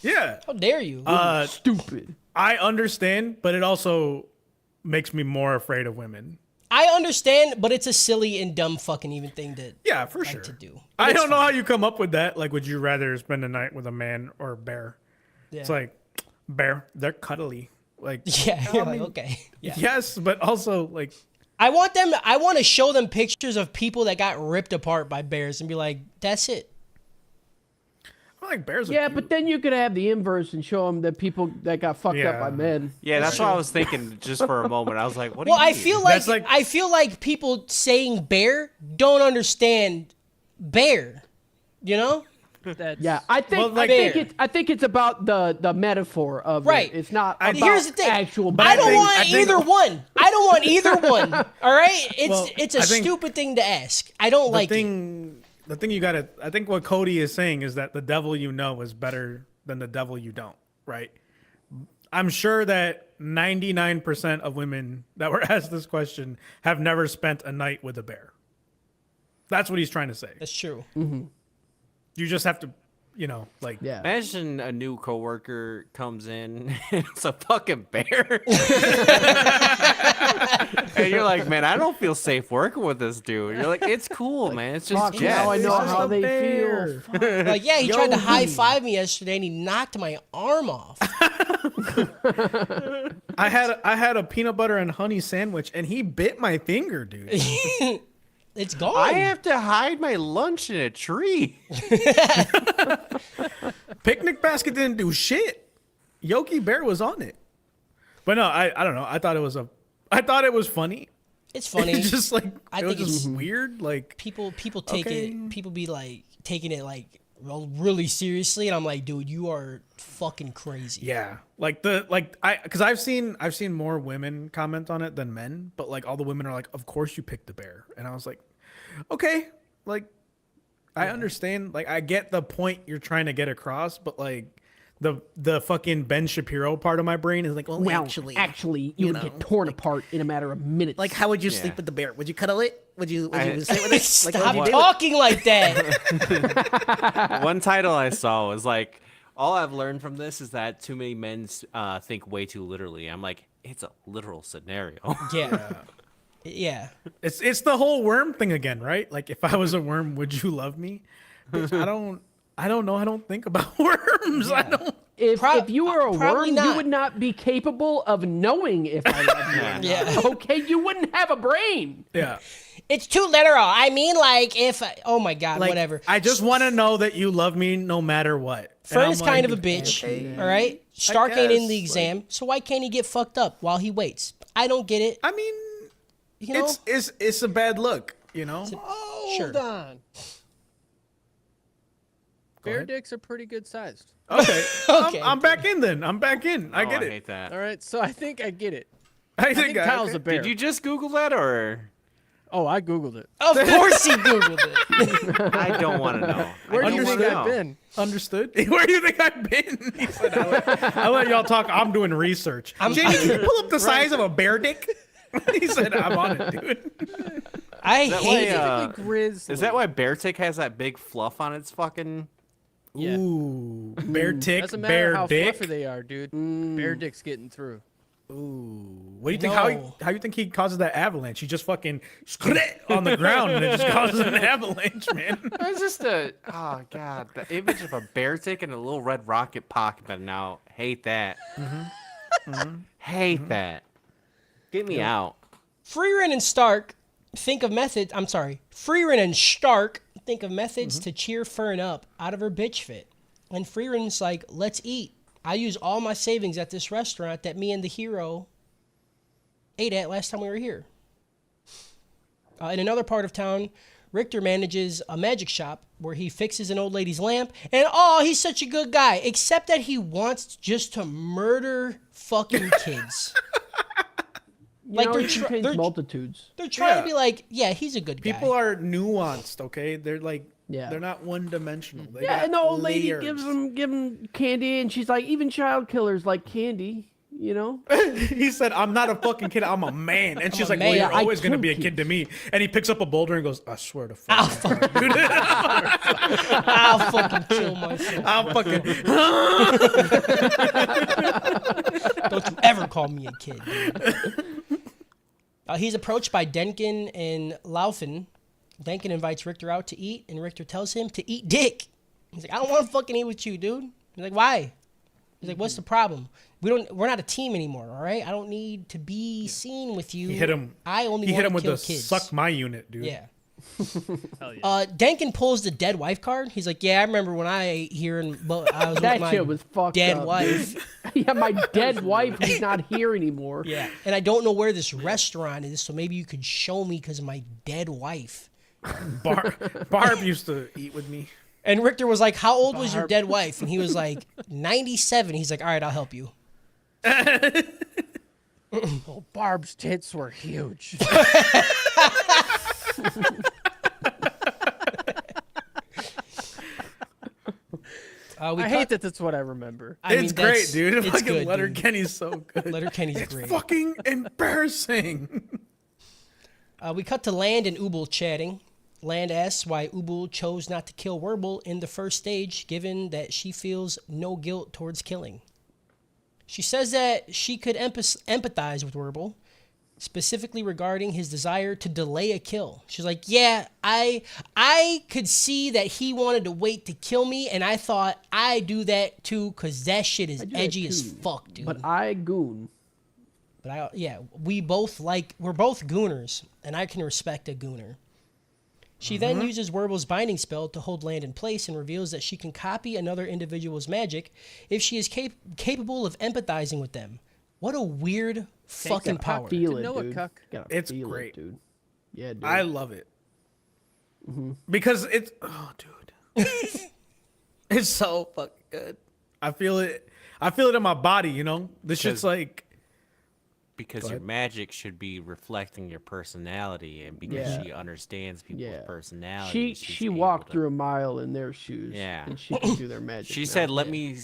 Yeah. How dare you? Stupid. I understand, but it also makes me more afraid of women. I understand, but it's a silly and dumb fucking even thing to Yeah, for sure. to do. I It's don't know fine. how you come up with that. Like, would you rather spend a night with a man or a bear? Yeah. It's like, bear, they're cuddly. Like, Yeah, you're mean- like, okay. Yeah. yes, but also, like, I want to show them pictures of people that got ripped apart by bears and be like, that's it. I like bears. Are Yeah, cute. but then you could have the inverse and show them the people that got fucked up by Yeah. men. Yeah, that's what I was thinking just for a moment. I was like, what do Well, you I mean? feel That's like, like- I feel like people saying bear don't understand bear. You know? That's, Yeah, I think Well, like- I think it's about the metaphor of Right. it. It's not I- about Here's the thing. actual. I don't think- want I think- either one. I don't want either one. All right? It's a I think stupid thing to ask. I don't like it. the thing you gotta, I think what Cody is saying is that the devil you know is better than the devil you don't, right? I'm sure that 99% of women that were asked this question have never spent a night with a bear. That's what he's trying to say. That's true. You just have to, like, Yeah. Imagine a new coworker comes in and it's a fucking bear. And you're like, man, I don't feel safe working with this dude. You're like, it's cool, man. It's just Fuck, Jet. now I know just how a they bear. feel. Like, yeah, he tried to Yo. high five me yesterday and he knocked my arm off. I had a peanut butter and honey sandwich and he bit my finger, dude. It's gone. I have to hide my lunch in a tree. Picnic basket didn't do shit. Yogi Bear was on it. But no, I don't know. I thought it was funny. It's funny. It's just like I it was think just it's- weird. Like people take Okay. it. People be like taking it like really seriously, and I'm like, dude, you are fucking crazy. yeah, because I've seen more women comment on it than men, but like all the women are like, of course you picked the bear, and I was like, okay, like I understand, like I get the point you're trying to get across, but like the fucking Ben Shapiro part of my brain is like, well, Well, actually, you you would know, get torn apart in a matter of minutes. Like, how would you Yeah. sleep with the bear? Would you cuddle it? Would you I- sleep with it? Like, Stop what would you do? talking like that. One title I saw was like, all I've learned from this is that too many men think way too literally. I'm like, it's a literal scenario. Yeah. Yeah. It's the whole worm thing again, right? Like, if I was a worm, would you love me? Bitch, I don't know. I don't think about worms. I don't. If you were a probably worm, not. you would not be capable of knowing if I love you. or not. Yeah. Okay, you wouldn't have a brain. Yeah. It's too literal. I mean, like, if oh my god, Like, whatever. I just want to know that you love me no matter what. And Fern I'm is kind of a like, bitch. All right. Stark ain't in the guess, exam, so why can't he get fucked up while he waits? I don't get it. I mean, You know. it's a bad look, you know. Hold on. Bear ahead. dicks are pretty good sized. Okay. Okay. I'm back in then. I'm back in. I Oh, get I it. hate that. All right, so I think I get it. I I think Kyle's okay. a bear. Did you just Google that, or Oh, I googled it. Of course he googled it. I don't want to know. Where I do you don't think wanna I've know. been? Understood. Where do you think I've been? He said, I let y'all talk. I'm doing research. Jamie, can you pull up the size of a bear dick? He said, I'm on it, dude. I that hate why, it. Typically grizzly. Is that why Bear Tick has that big fluff on its fucking? Yeah. Ooh, bear tick, Doesn't matter bear how dick. fluffy they are, dude. Bear dick's getting through. Ooh, what do you think? No. How you think he causes that avalanche? He just fucking on the ground and it just causes an avalanche, man. It's just oh god, the image of a bear tick and a little red rocket popping out. Hate that. Hate that. Get me out. Frieren and Stark think of methods. I'm sorry. Frieren and Stark think of methods to cheer Fern up out of her bitch fit. And Frieren's like, let's eat. I use all my savings at this restaurant that me and the hero ate at last time we were here. In another part of town, Richter manages a magic shop where he fixes an old lady's lamp. And oh, he's such a good guy, except that he wants just to murder fucking kids. You know, they're he tr- contains they're- multitudes. They're trying Yeah. to be like, yeah, he's a good guy. People are nuanced, okay? They're like, Yeah. they're not one dimensional. They Yeah, got and the old lady layers. gives him candy, and she's like, even child killers like candy. You know? He said, "I'm not a fucking kid. I'm a man." And she's a like, man. "Well, you're Yeah, I always gonna be a kill kid to me." And he picks up a boulder and goes, "I swear to I'll fuck, fucking, I'll fucking kill myself. I'm fucking." Don't you ever call me a kid. Dude. He's approached by Denkin and Laufen. Denkin invites Richter out to eat, and Richter tells him to eat dick. He's like, I don't want to fucking eat with you, dude. He's like, why? He's like, what's the problem? We're not a team anymore, all right? I don't need to be seen with you. He hit him. I only He want hit him to with kill the kids. "suck my unit," dude. Yeah. Hell yeah. Denkin pulls the dead wife card. He's like, yeah, I remember when I ate here and I was That with my shit was fucked dead up, wife. Yeah, my dead wife who's not here anymore. Yeah, and I don't know where this restaurant is, so maybe you could show me because of my dead wife. Barb used to eat with me. And Richter was like, how old was your dead wife? And he was like, 97. He's like, all right, I'll help you. Oh, Barb's tits were huge. I hate that that's what I remember. It's great, dude. It's Fucking good, Letter dude. Kenny's so good. Letter Kenny's It's great. fucking embarrassing. We cut to Land and Ubel chatting. Land asks why Ubel chose not to kill Werble in the first stage, given that she feels no guilt towards killing. She says that she could empathize with Werble, specifically regarding his desire to delay a kill. She's like, yeah, I could see that he wanted to wait to kill me, and I thought I'd do that too, because that shit is I do that edgy as too, fuck, dude. But I goon. But we're both gooners, and I can respect a gooner. She then uses Werble's binding spell to hold Land in place and reveals that she can copy another individual's magic if she is capable of empathizing with them. What a weird fucking Gotta power. Feel To it, know a dude. cuck. Gotta It's feel great. it, dude. Yeah, dude. I love it because it's dude, it's so fucking good. I feel it. I feel it in my body. You know, this shit's like. Because your magic should be reflecting your personality, and because Yeah. she understands people's Yeah. personality. She walked to, through a mile in their shoes. Yeah. And she can do their magic. She now. said, "Let me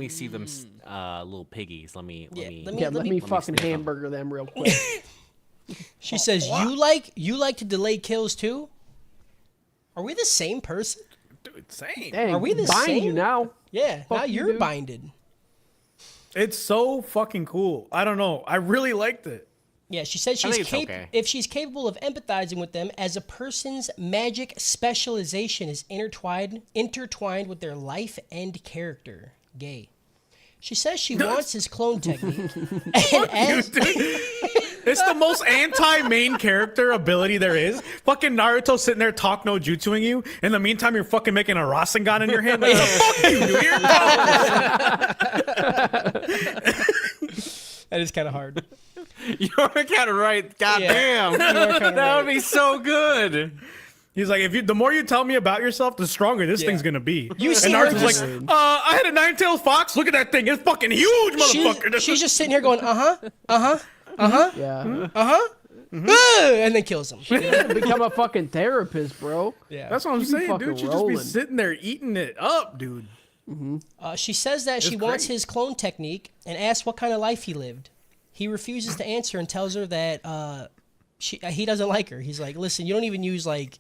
see them little piggies. Let me Yeah, let me fucking sniff 'em." hamburger them real quick. She says, you like to delay kills too? Are we the same person? Dude, same. Dang, Are we the bind same? you now? Yeah, Fuck now you, you're dude. binded. It's so fucking cool. I don't know. I really liked it. Yeah, she said I think it's okay. if she's capable of empathizing with them as a person's magic specialization is intertwined with their life and character. Gay. She says she wants his clone technique. It's the most anti-main character ability there is. Fucking Naruto sitting there talk no jutsuing you. In the meantime, you're fucking making a Rasengan in your hand. Like, fuck you, dude. You're That is kind of hard. You're kind of right. God Yeah. damn. You are kinda That would right. be so good. He's like, the more you tell me about yourself, the stronger this Yeah. thing's gonna be. You see and her Naruto's just- like, I had a 9-tailed fox. Look at that thing. It's fucking huge, motherfucker. She's just sitting here going, Yeah. and then kills him. Become a fucking therapist, bro. Yeah. That's what I'm be saying, fucking dude. You just be rolling. sitting there eating it up, dude. She says that she wants great. his clone technique and asks what kind of life he lived. He refuses to answer and tells her that he doesn't like her. He's like, listen, you don't even use like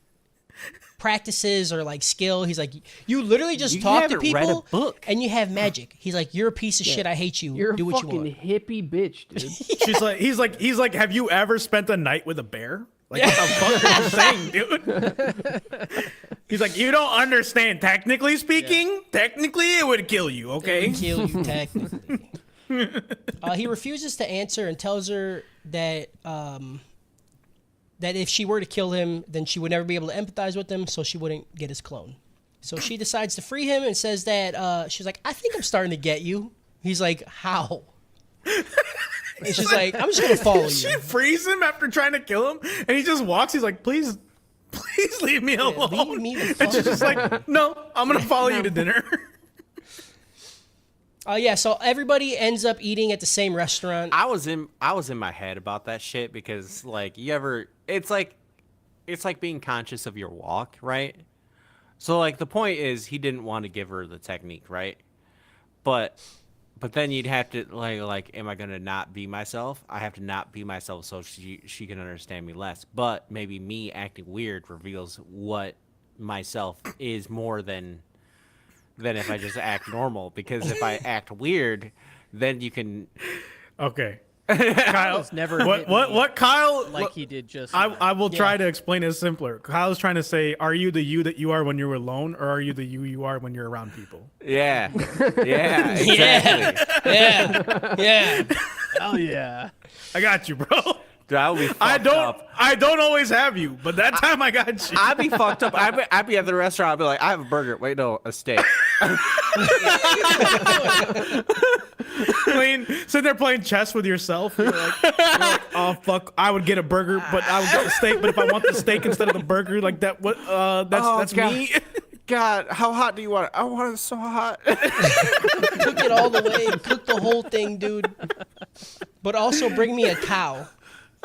practices or like skill. He's like, you literally just You talk to haven't read a people book. and you have magic. He's like, you're a piece of shit. I hate you. You're Do a what you fucking want. hippie bitch, dude. He's like, have you ever spent a night with a bear? Like, what the fuck are you saying, dude? He's like, you don't understand. Technically speaking, technically it would kill you, okay? Kill you technically. He refuses to answer and tells her that that if she were to kill him, then she would never be able to empathize with him, so she wouldn't get his clone. So she decides to free him and says that she's like, I think I'm starting to get you. He's like, how? And she's like, I'm just gonna follow She you. frees him after trying to kill him, and he just walks. He's like, please leave me alone. leave me the and fuck she's just like, no, I'm gonna follow you to dinner. Yeah, so everybody ends up eating at the same restaurant. I was in my head about that shit because like it's like being conscious of your walk, right? So like the point is he didn't want to give her the technique, right? But then you'd have to like am I gonna not be myself? I have to not be myself so she can understand me less. But maybe me acting weird reveals what myself is more than if I just act normal. Because if I act weird, then you can. Okay, Kyle. It's never hit me What Kyle? like he did just. I will try Yeah. to explain it simpler. Kyle's trying to say, are you the you that you are when you're alone, or are you the you are when you're around people? Yeah. Yeah. Exactly. Yeah. Hell yeah. I got you, bro. Dude, I would be fucked up. I don't always have you, but that time I got you. I'd be fucked up. I'd be at the restaurant. I'd be like, I have a burger. Wait, no, a steak. Sitting there playing chess with yourself. You're like, oh fuck, I would get a burger, but I would get a steak. But if I want the steak instead of the burger, like that, what? That's God. me. God, how hot do you want it? I want it so hot. Cook it all the way. Cook the whole thing, dude. But also bring me a cow.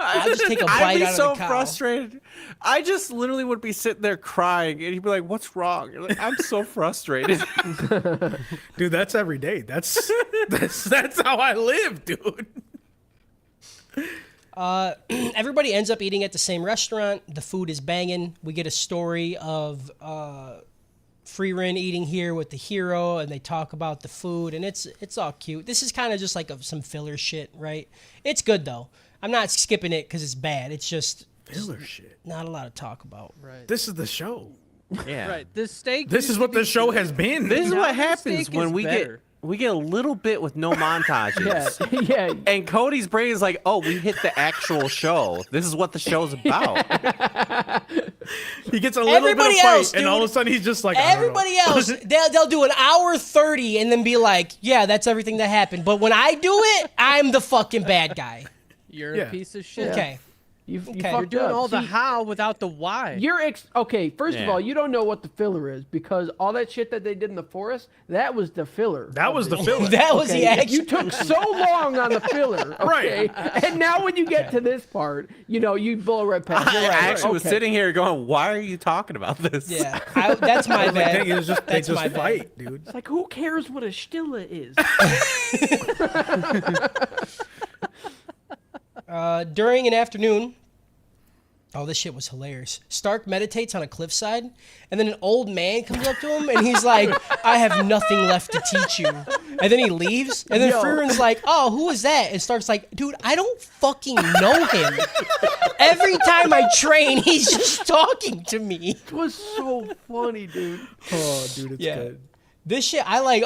I'll just take a bite I'd be out so of the cow. frustrated. I just literally would be sitting there crying, and he'd be like, "What's wrong?" You're like, I'm so frustrated. Dude, that's every day. That's how I live, dude. Everybody ends up eating at the same restaurant. The food is banging. We get a story of Frieren eating here with the hero, and they talk about the food, and it's all cute. This is kind of just like some filler shit, right? It's good though. I'm not skipping it because it's bad. It's just Filler shit. not a lot to talk about. Right. This is the show. Yeah. Right. This steak. This used is to what be the show good. has been. This is Now what the happens steak when is we better. get a little bit with no montages. Yeah. And Cody's brain is like, oh, we hit the actual show. This is what the show's about. He gets a little Everybody bit of fight, else, and all of dude. a sudden he's just like, I don't know. Everybody else, they'll do an hour 30 and then be like, yeah, that's everything that happened. But when I do it, I'm the fucking bad guy. You're Yeah. a piece of shit. Okay. You Okay. fucked You're Doing up. all the See, how without the why. You're okay. First of Yeah. all, you don't know what the filler is because all that shit that they did in the forest, that was the filler. That of was the this. filler. That was Okay, the action. you took so long on the filler, okay? Right. And now when you get to this part, you blow right past. You're I right, actually was okay. sitting here going, why are you talking about this? Yeah, that's my Like, bad. it was just, they That's just my bad. fight, dude. It's like, who cares what a stilla is? During an afternoon, Oh, this shit was hilarious. Stark meditates on a cliffside, and then an old man comes up to him, and he's like, I have nothing left to teach you. And then he leaves, and then Frieren's like, oh, who is that? And Stark's like, dude, I don't fucking know him. Every time I train, he's just talking to me. It was so funny, dude. Oh, dude, it's Yeah. good. This shit, I like,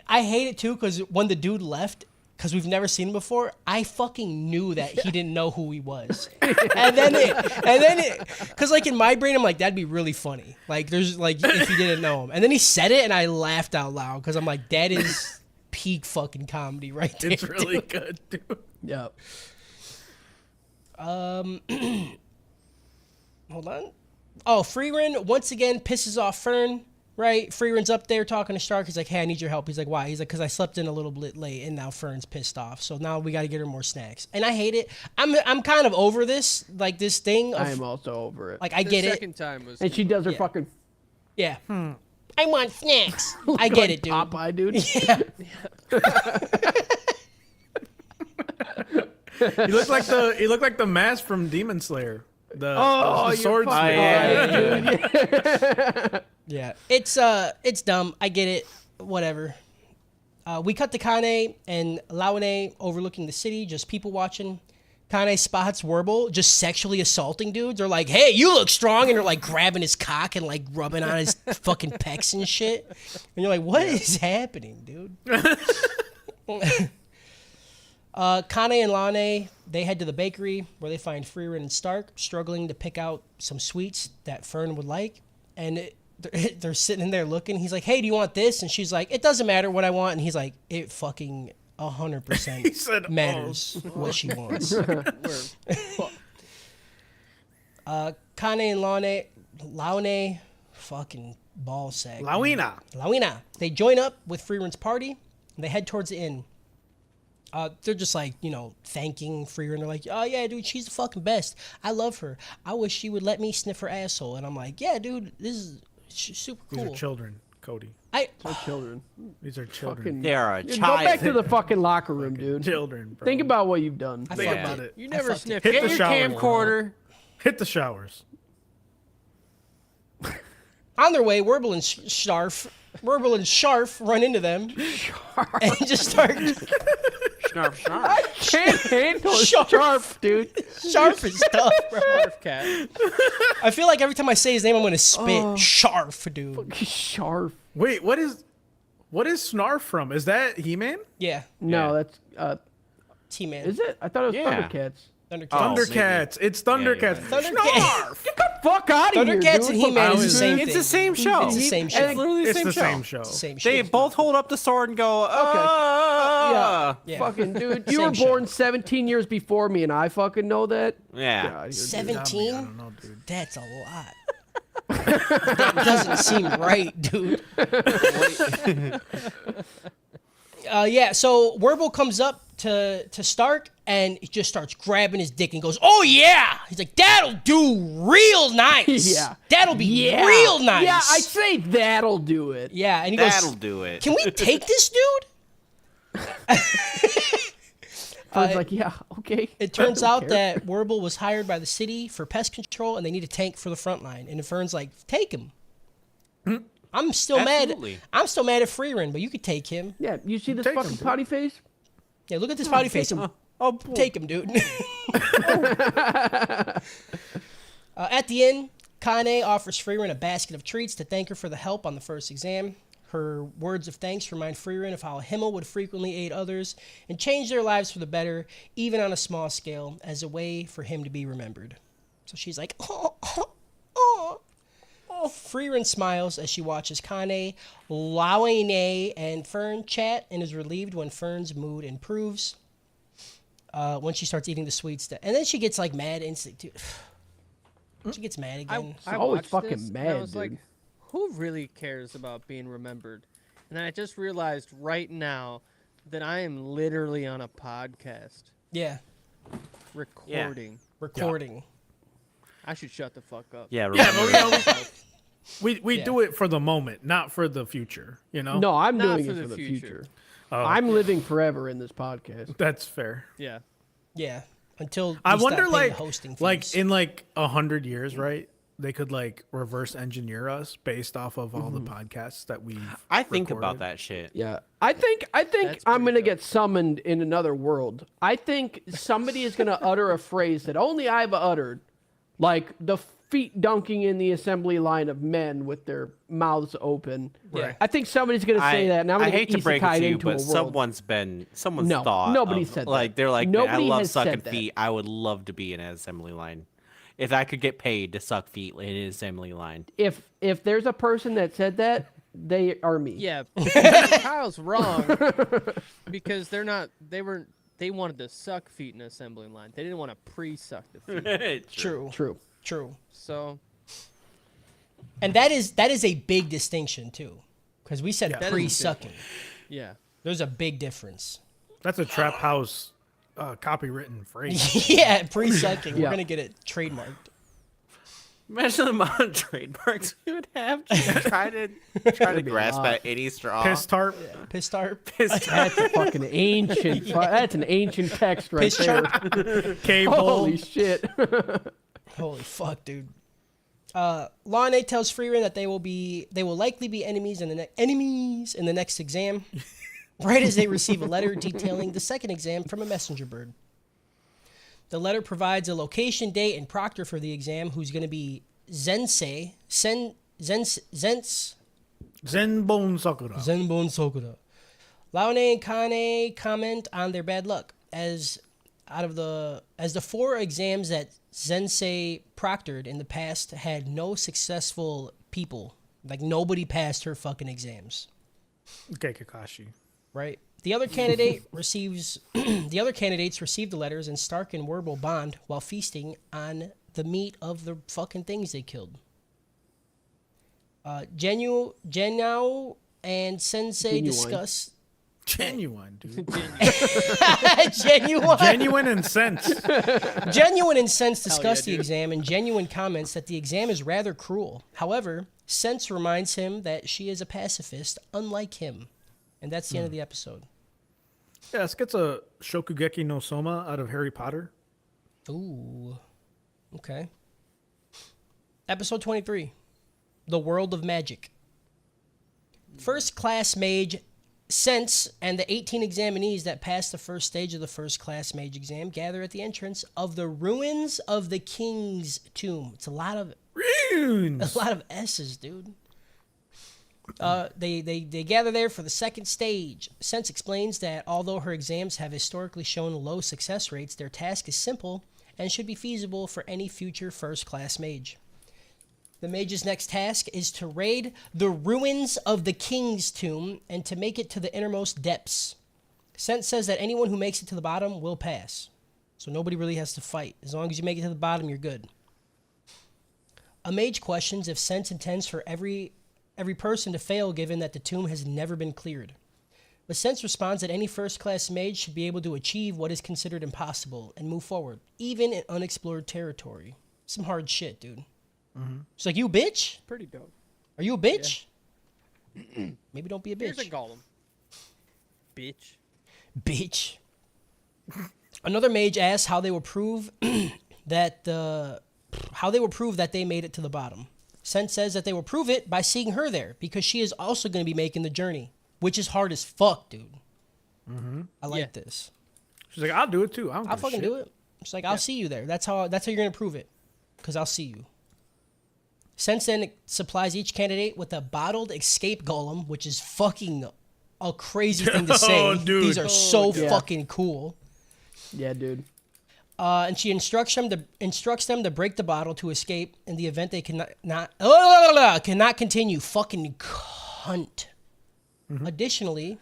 I hate it too, because when the dude left, because we've never seen him before, I fucking knew that he didn't know who he was. and then because like in my brain, I'm like, that'd be really funny. Like there's like, if he didn't know him. And then he said it and I laughed out loud because I'm like, that is peak fucking comedy right there. It's really good, dude. Yep. Hold on. Oh, Frieren once again pisses off Fern. Right, Frieren's up there talking to Stark. He's like, "Hey, I need your help." He's like, "Why?" He's like, "Cause I slept in a little bit late, and now Fern's pissed off. So now we got to get her more snacks." And I hate it. I'm kind of over this, like this thing. Of, I am also over it. like I The get it. second time was. And she does her Yeah. fucking Yeah. I want snacks. I get it, dude. Popeye, dude. Yeah. He looked like the mask from Demon Slayer. The Oh, sword. you're fucking yeah. right, dude. Yeah, it's dumb. I get it. Whatever. We cut to Kane and Laune overlooking the city, just people watching. Kane spots Werble just sexually assaulting dudes. They're like, "Hey, you look strong," and they're like grabbing his cock and like rubbing on his fucking pecs and shit. And you're like, "What is happening, dude?" Kane and Laune, they head to the bakery where they find Frieren and Stark struggling to pick out some sweets that Fern would like. And they're sitting in there looking. He's like, "Hey, do you want this?" And she's like, "It doesn't matter what I want." And he's like, "It fucking 100% He said, "Oh." matters what she wants." We're- Kane and Laune, fucking ball sack. Lawina. They join up with Frieren's party, and they head towards the inn. They're just like, thanking Frieren. They're like, "Oh yeah, dude, she's the fucking best. I love her. I wish she would let me sniff her asshole." And I'm like, "Yeah, dude, this is super These cool." are children, Cody. I My children. These are children. Fucking, They are a Dude, child. go back to the fucking locker room, dude. Children, bro. Think about what you've done. I Think fucked about it. it. You never fucked it. sniffed. Hit Get the your shower. camcorder. Hit the showers. On their way, Werble and Sharf run into them and just start. Snarf, snarf. Can't handle Sharp. sharp, dude. Sharf is tough, bro. Barf cat. I feel like every time I say his name, I'm gonna spit. Sharf, dude. Sharp. Wait, what is Snarf from? Is that He-Man? Yeah, No, Yeah. that's T-Man. is it? I thought it was Yeah. Thundercats. Thundercats. Oh, Thundercats. It's Thundercats. right. Thundercats. Fuck out of here, Thundercats dude. and He-Man is the same It's thing. the same show. It's the same It's show. literally the It's same the show. same show. Same They shit. both hold up the sword and go, "Ah." Yeah. Fucking dude, you Same were show. born 17 years before me, and I fucking know that. Yeah. God, you're- I 17? don't know, dude. That's a lot. That doesn't seem right, dude. Yeah, so Werble comes up to Stark and he just starts grabbing his dick and goes, "Oh yeah!" He's like, "That'll do real nice. Yeah. That'll be Yeah. real nice." Yeah, I say that'll do it. Yeah, and he That'll goes, do it. "Can we take this dude?" I was like, yeah, okay. It turns I don't out care. that Werble was hired by the city for pest control, and they need a tank for the front line. And Fern's like, "Take him." I'm still Absolutely. mad. I'm still mad at Frieren, but you could take him. Yeah, you see this Take fucking him, dude. potty face? Yeah, look at this pouty face. Oh, Take him, dude. At the end, Kane offers Frieren a basket of treats to thank her for the help on the first exam. Her words of thanks remind Frieren of how Himmel would frequently aid others and change their lives for the better, even on a small scale, as a way for him to be remembered. So she's like, "Oh, oh, oh." Frieren smiles as she watches Kane, Laune, and Fern chat and is relieved when Fern's mood improves. When she starts eating the sweets, and then she gets like mad instantly. Dude. She gets mad again. I always watched fucking this, and I mad, was like, dude. who really cares about being remembered? And then I just realized right now that I am literally on a podcast Yeah, recording. recording. I should shut the fuck up. Yeah, Yeah, remember. but we Yeah. do it for the moment, not for the future. You know. No, I'm Not doing for it the for the future. future. Oh, I'm living forever in this podcast. that's fair. Yeah. Yeah. until I we stop wonder, paying like, the hosting fees. like in like 100 years, right? They could like reverse engineer us based off of all the podcasts that we've. I think about recorded. that shit. Yeah, I think That's I'm pretty gonna dope. get summoned in another world. I think somebody is gonna utter a phrase that only I've uttered, like the feet dunking in the assembly line of men with their mouths open. Yeah. I think somebody's gonna say that, and I'm I gonna hate get to break it isekai to you, into a but world. someone's No, thought. nobody of, said that. like they're like, man, I Nobody love has sucking said that. feet. I would love to be in an assembly line. If I could get paid to suck feet in an assembly line. If there's a person that said that, they are me. Yeah, Kyle's wrong because they're not. They wanted to suck feet in an assembly line. They didn't want to pre-suck the feet. True. True. So And that is a big distinction too, because we said That is a big pre-sucking. yeah, There's a big difference. That's a trap house copywritten phrase. Yeah, pre-sucking. We're Yeah. gonna get it trademarked. Imagine the amount of trademarks we would have just try to grasp at any straw. Piss tarp. Piss tarp. That's a fucking ancient. That's an ancient text right Piss there. chart. Cable. Holy shit. Holy fuck, dude. Lane tells Frieren that they will likely be enemies in the next exam, right as they receive a letter detailing the second exam from a messenger bird. The letter provides a location, date, and proctor for the exam, who's going to be Zenbone Sakura. Sokura. Laone and Kane comment on their bad luck as the 4 exams that Zensei proctored in the past had no successful people. Like nobody passed her fucking exams. Okay, Kakashi. Right? The other candidate the other candidates receive the letters, and Stark and Werble bond while feasting on the meat of the fucking things they killed. Genao and Sensei Genuine. discuss Genuine, dude. genuine. Genuine and sense. Genuine and Sense discuss the dude. exam, and Genuine comments that the exam is rather cruel. However, Sense reminds him that she is a pacifist, unlike him. And that's the end of the episode. Yeah, this gets a Shokugeki no Soma out of Harry Potter. Ooh. Okay. Episode 23. The World of Magic. First class mage Sense and the 18 examinees that passed the first stage of the first class mage exam gather at the entrance of the ruins of the king's tomb. It's a lot of S's, dude. They gather there for the second stage. Sense explains that although her exams have historically shown low success rates, their task is simple and should be feasible for any future first-class mage. The mage's next task is to raid the ruins of the king's tomb and to make it to the innermost depths. Sense says that anyone who makes it to the bottom will pass. So nobody really has to fight. As long as you make it to the bottom, you're good. A mage questions if Sense intends for every person to fail given that the tomb has never been cleared. But Sense responds that any first-class mage should be able to achieve what is considered impossible and move forward, even in unexplored territory. Some hard shit, dude. It's like, you bitch? pretty dope. Are you a bitch? Maybe don't be a Here's a bitch. golem. Bitch. Bitch. Another mage asks how they will prove that they made it to the bottom. Sense says that they will prove it by seeing her there because she is also going to be making the journey, which is hard as fuck, dude. I like this. She's like, I'll do it too. I'll fucking do it. She's like, I'll see you there. That's how you're gonna prove it, because I'll see you. Sense then supplies each candidate with a bottled escape golem, which is fucking a crazy thing to say. Oh, dude. These are so yeah. fucking cool. Yeah, dude. And she instructs them to break the bottle to escape in the event they cannot continue. Fucking cunt. Additionally,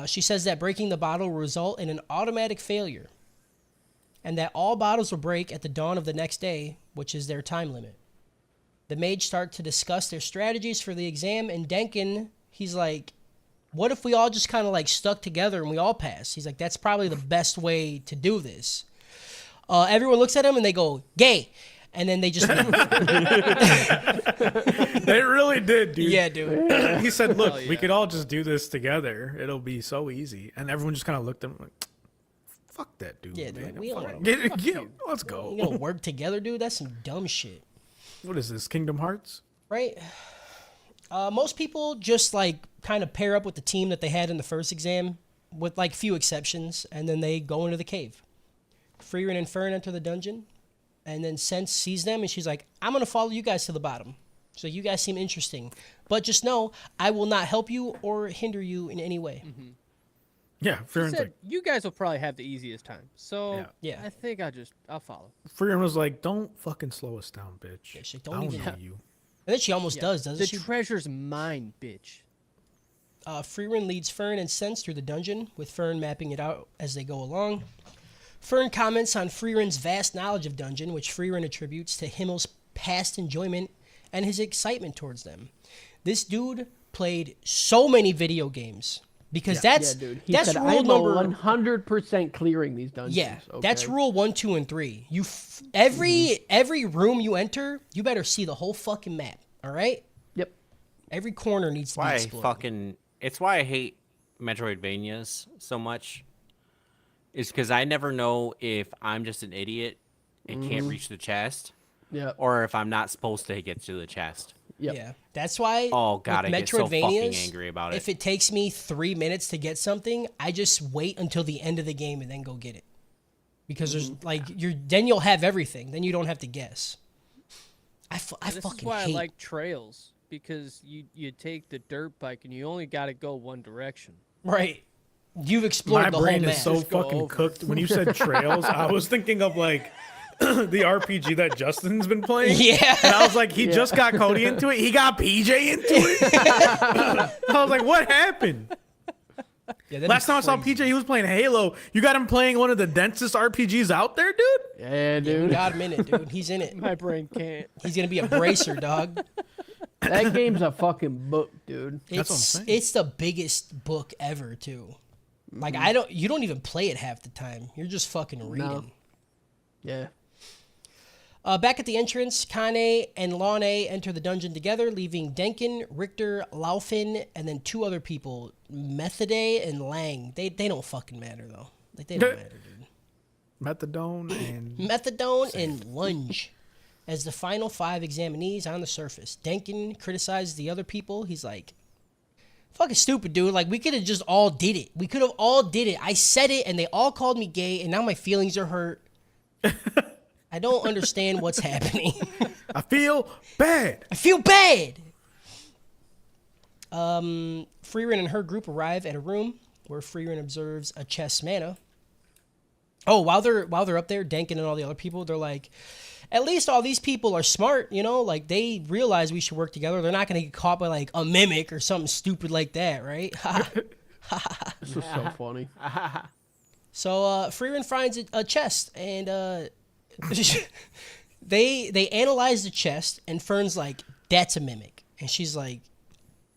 she says that breaking the bottle will result in an automatic failure, and that all bottles will break at the dawn of the next day, which is their time limit. The mage start to discuss their strategies for the exam, and Denkin, he's like, what if we all just kind of like stuck together and we all pass? He's like, that's probably the best way to do this. Everyone looks at him and they go, gay. And then they just leave. They really did, dude. Yeah, dude. He said, look, Hell we yeah. could all just do this together. It'll be so easy. And everyone just kind of looked at him like, fuck that dude. Yeah, man. dude, we don't. Let's go. You gonna work together, dude? That's some dumb shit, What is this? Kingdom Hearts? right? Most people just like kind of pair up with the team that they had in the first exam, with like few exceptions, and then they go into the cave. Frieren and Fern enter the dungeon, and then Sense sees them, and she's like, "I'm gonna follow you guys to the bottom. So you guys seem interesting, but just know I will not help you or hinder you in any way." Yeah, She Frieren's said, like, you guys will probably have the easiest time. So Yeah. I think I'll follow. Frieren was like, don't fucking slow us down, bitch. Yeah, she's like, I "Don't don't even-" know you. And then she almost does, doesn't The she? treasure's mine, bitch. Frieren leads Fern and Sense through the dungeon, with Fern mapping it out as they go along. Fern comments on Frieren's vast knowledge of dungeon, which Frieren attributes to Himmel's past enjoyment and his excitement towards them. This dude played so many video games because that's Yeah, dude. He that's said, rule I'm number 100% clearing these dungeons. yeah, okay? that's rule 1, 2, and 3. Every room you enter, you better see the whole fucking map. All right, Yep. every corner needs to be Why I explored. it's why I hate Metroidvanias so much. Is because I never know if I'm just an idiot and can't reach the chest, Yep. or if I'm not supposed to get to the chest. Yep. Yeah, that's why. Oh, God, with I get so fucking Metroidvanias, angry about it. If it takes me 3 minutes to get something, I just wait until the end of the game and then go get it, because there's like then you'll have everything. Then you don't have to guess. I This is fucking why hate. I like trails, because you take the dirt bike and you only got to go one direction. Right, you've explored My the whole brain map. is so Just go fucking over. cooked. When you said Trails, I was thinking of like the RPG that Justin's been playing. Yeah. And I was like, he just got Cody into it. He got PJ into it. I was like, what happened? Yeah, that'd be Last time I saw crazy. PJ, he was playing Halo. You got him playing one of the densest RPGs out there, dude? Yeah, We dude. got him in it, dude. He's in it. My brain can't. He's gonna be a bracer, dog. That game's a fucking book, dude. That's what I'm It's saying. it's the biggest book ever, too. Like you don't even play it half the time. You're just fucking reading. Yeah. Back at the entrance, Kane and Lane enter the dungeon together, leaving Denkin, Richter, Laufin, and then 2 other people, Methode and Lang. They don't fucking matter, though. Like, they don't matter, dude. Methadone and Methadone and Lunge as the final 5 examinees on the surface. Denkin criticizes the other people. He's like, fucking stupid, dude. Like, we could have just all did it. We could have all did it. I said it, and they all called me gay, and now my feelings are hurt. I don't understand what's happening. I feel bad. I feel bad. Frieren and her group arrive at a room where Frieren observes a chess mana. Oh, while they're up there, Denkin and all the other people, they're like, at least all these people are smart, you know? Like, they realize we should work together. They're not going to get caught by, like, a mimic or something stupid like that, right? This was so funny. So, Frieren finds a chest, and they analyze the chest, and Fern's like, that's a mimic. And she's like,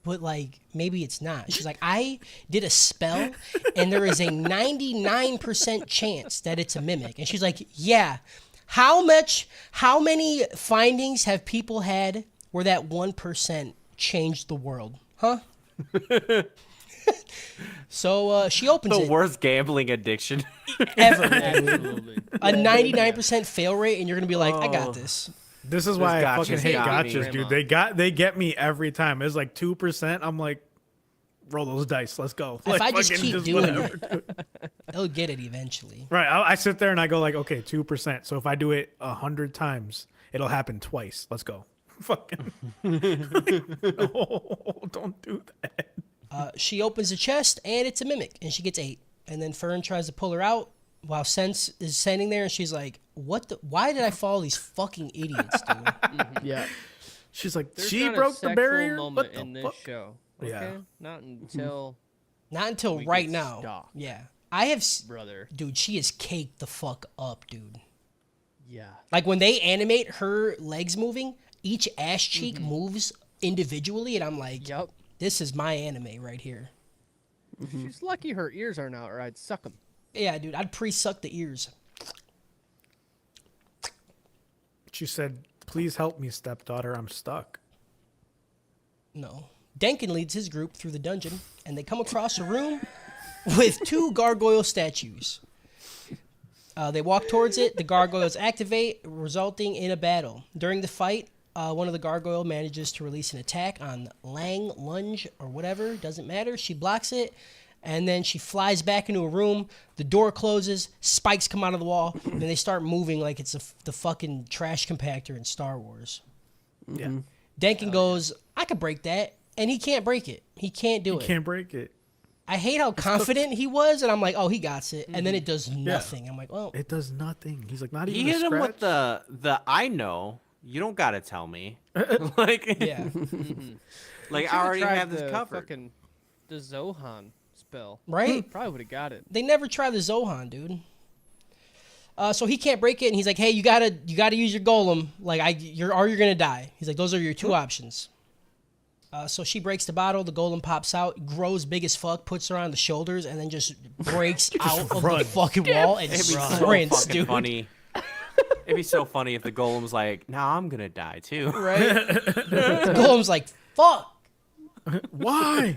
but, like, maybe it's not. She's like, I did a spell, and there is a 99% chance that it's a mimic. And she's like, yeah. How many findings have people had where that 1% changed the world? Huh? So she opens The it. worst gambling addiction. Ever. Absolutely. A 99% fail rate, and you're going to be like, I got this. This is why I gotchas fucking hate got me. gotchas, dude. They get me every time. It's like 2%. I'm like, roll those dice. Let's go. If Like, I just fucking keep doing whatever. it, they'll get it eventually. Right. I sit there and I go like, okay, 2%. So if I do it 100 times, it'll happen twice. Let's go. Fucking. No, don't do that. She opens the chest, and it's a mimic, and she gets 8. And then Fern tries to pull her out while Sense is standing there, and she's like, "What the? Why did I follow these fucking idiots, dude?" Yeah. She's like, There's she not a broke the sexual barrier. moment What the in this fuck? show. Okay? Yeah. Not until Not until We right get now. stalked. Yeah, I have, brother. dude. She is caked the fuck up, dude. Yeah. Like when they animate her legs moving, each ass cheek moves individually, and I'm like, Yep. this is my anime right here. She's lucky her ears aren't out, or I'd suck them. Yeah, dude, I'd pre-suck the ears. She said, please help me, stepdaughter. I'm stuck. No. Denkin leads his group through the dungeon, and they come across a room with 2 gargoyle statues. They walk towards it. The gargoyles activate, resulting in a battle. During the fight, one of the gargoyle manages to release an attack on Lang, Lunge, or whatever. Doesn't matter. She blocks it, and then she flies back into a room. The door closes. Spikes come out of the wall, and they start moving like it's the fucking trash compactor in Star Wars. Yeah. Denkin goes, I could break that, and he can't break it. He can't do You it. can't break it. I hate how confident he was, and I'm like, oh, he got it, and then it does nothing. I'm like, well, It does nothing. He's like, not He even a hit him scratch. with the I know. You don't gotta tell me. Like, yeah, like I already Tried have this the covered. Fucking the Zohan spell. right? Probably would have got it. They never try the Zohan, dude. So he can't break it, and he's like, hey, you gotta use your golem, like you're gonna die. He's like, those are your two options. So she breaks the bottle, the golem pops out, grows big as fuck, puts her on the shoulders, and then just breaks out of the runs. fucking wall and It'd be so sprints, fucking dude. funny. It'd be so funny if the golem's like, "Nah, I'm gonna die too." Right? The golem's like, fuck. Why?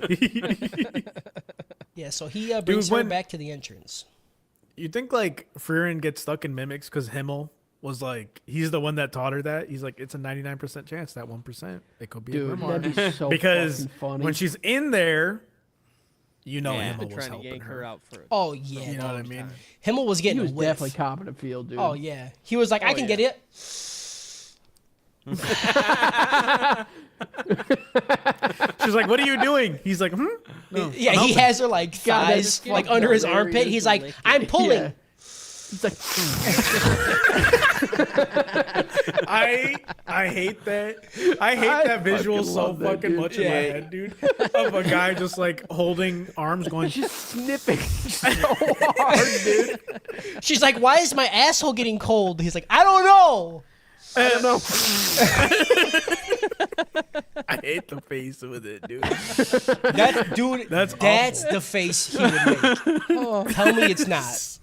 Yeah, so he brings her when- back to the entrance. You think like Frieren gets stuck in mimics because Himmel was like, he's the one that taught her that. He's like, it's a 99% chance that 1% it could be a Dude, grimoire. that'd be so Because fucking funny. when she's in there, you know Yeah. Himmel Been was trying to helping yank her her. out for it. Oh, yeah. You know what I mean? Himmel was he getting was a whiff. definitely copping a field, dude. Oh, yeah. He was like, I Oh, can yeah. get it. She's like, what are you doing? He's like, No, Yeah, I'm he helping." has her like God, thighs that's like fucking under his hilarious. armpit. He's like, Lick it. I'm pulling. Yeah. It's like, I hate that. I hate that visual fucking so love that, fucking dude. much in my head, dude. Of a guy just like holding arms going, just snipping so hard, dude. She's like, why is my asshole getting cold? He's like, I don't know. I don't know. I hate the face with it, dude. That dude, That's that's the face he would make. Tell me it's not.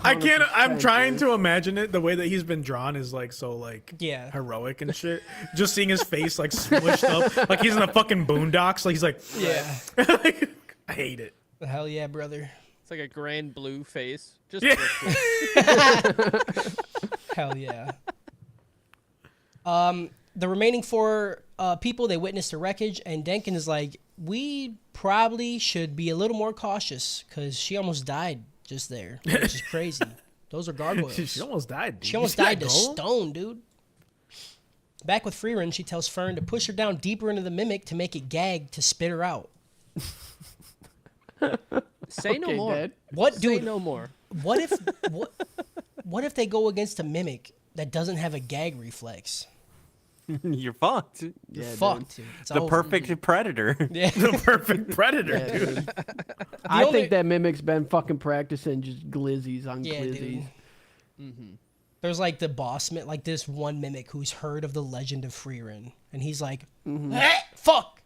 I can't. I'm 100%, trying dude. to imagine it. The way that he's been drawn is like so like Yeah. heroic and shit. Just seeing his face like smushed up, like he's in the fucking boondocks. Like he's like, Yeah. like, I hate it. Hell yeah, brother. It's like a grand blue face. Just Yeah. Hell yeah. The remaining four people, they witnessed the wreckage, and Denkin is like, we probably should be a little more cautious because she almost died just there, which is crazy. Those are gargoyles. She almost died. Dude. She almost You see died to that golem? stone, dude. Back with Frieren, she tells Fern to push her down deeper into the mimic to make it gag to spit her out. Say no Okay, more. Dad. What, Say dude? no more. What if what if they go against a mimic that doesn't have a gag reflex? You're fucked. Yeah, dude. Fucked. Dude. It's The over. perfect predator. Yeah. The perfect predator, Yeah, dude. dude. I only- think that mimic's been fucking practicing just glizzies on Yeah, glizzies. dude. There's like the boss, like this one mimic who's heard of the legend of Frieren, and he's like, fuck.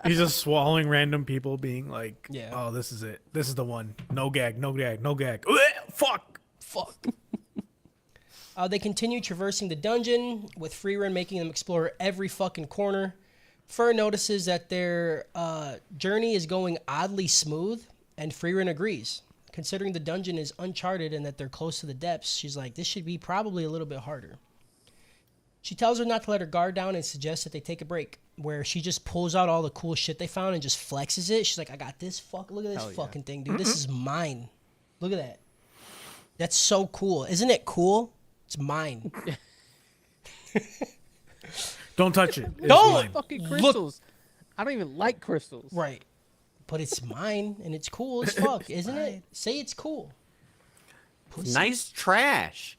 He's just swallowing random people, being like, Yeah. "Oh, this is it. This is the one. No gag. No gag. No gag. Fuck." Fuck. They continue traversing the dungeon, with Frieren making them explore every fucking corner. Fern notices that their journey is going oddly smooth, and Frieren agrees. Considering the dungeon is uncharted and that they're close to the depths, she's like, this should be probably a little bit harder. She tells her not to let her guard down and suggests that they take a break, where she just pulls out all the cool shit they found and just flexes it. She's like, I got this look at this fucking thing, dude. This is mine. Look at that. That's so cool. Isn't it cool? It's mine. Don't touch it. It's Don't! mine. Fucking Look- crystals. I don't even like crystals. Right. But it's mine and it's cool as fuck, isn't it? Say it's cool. Pussy. Nice trash.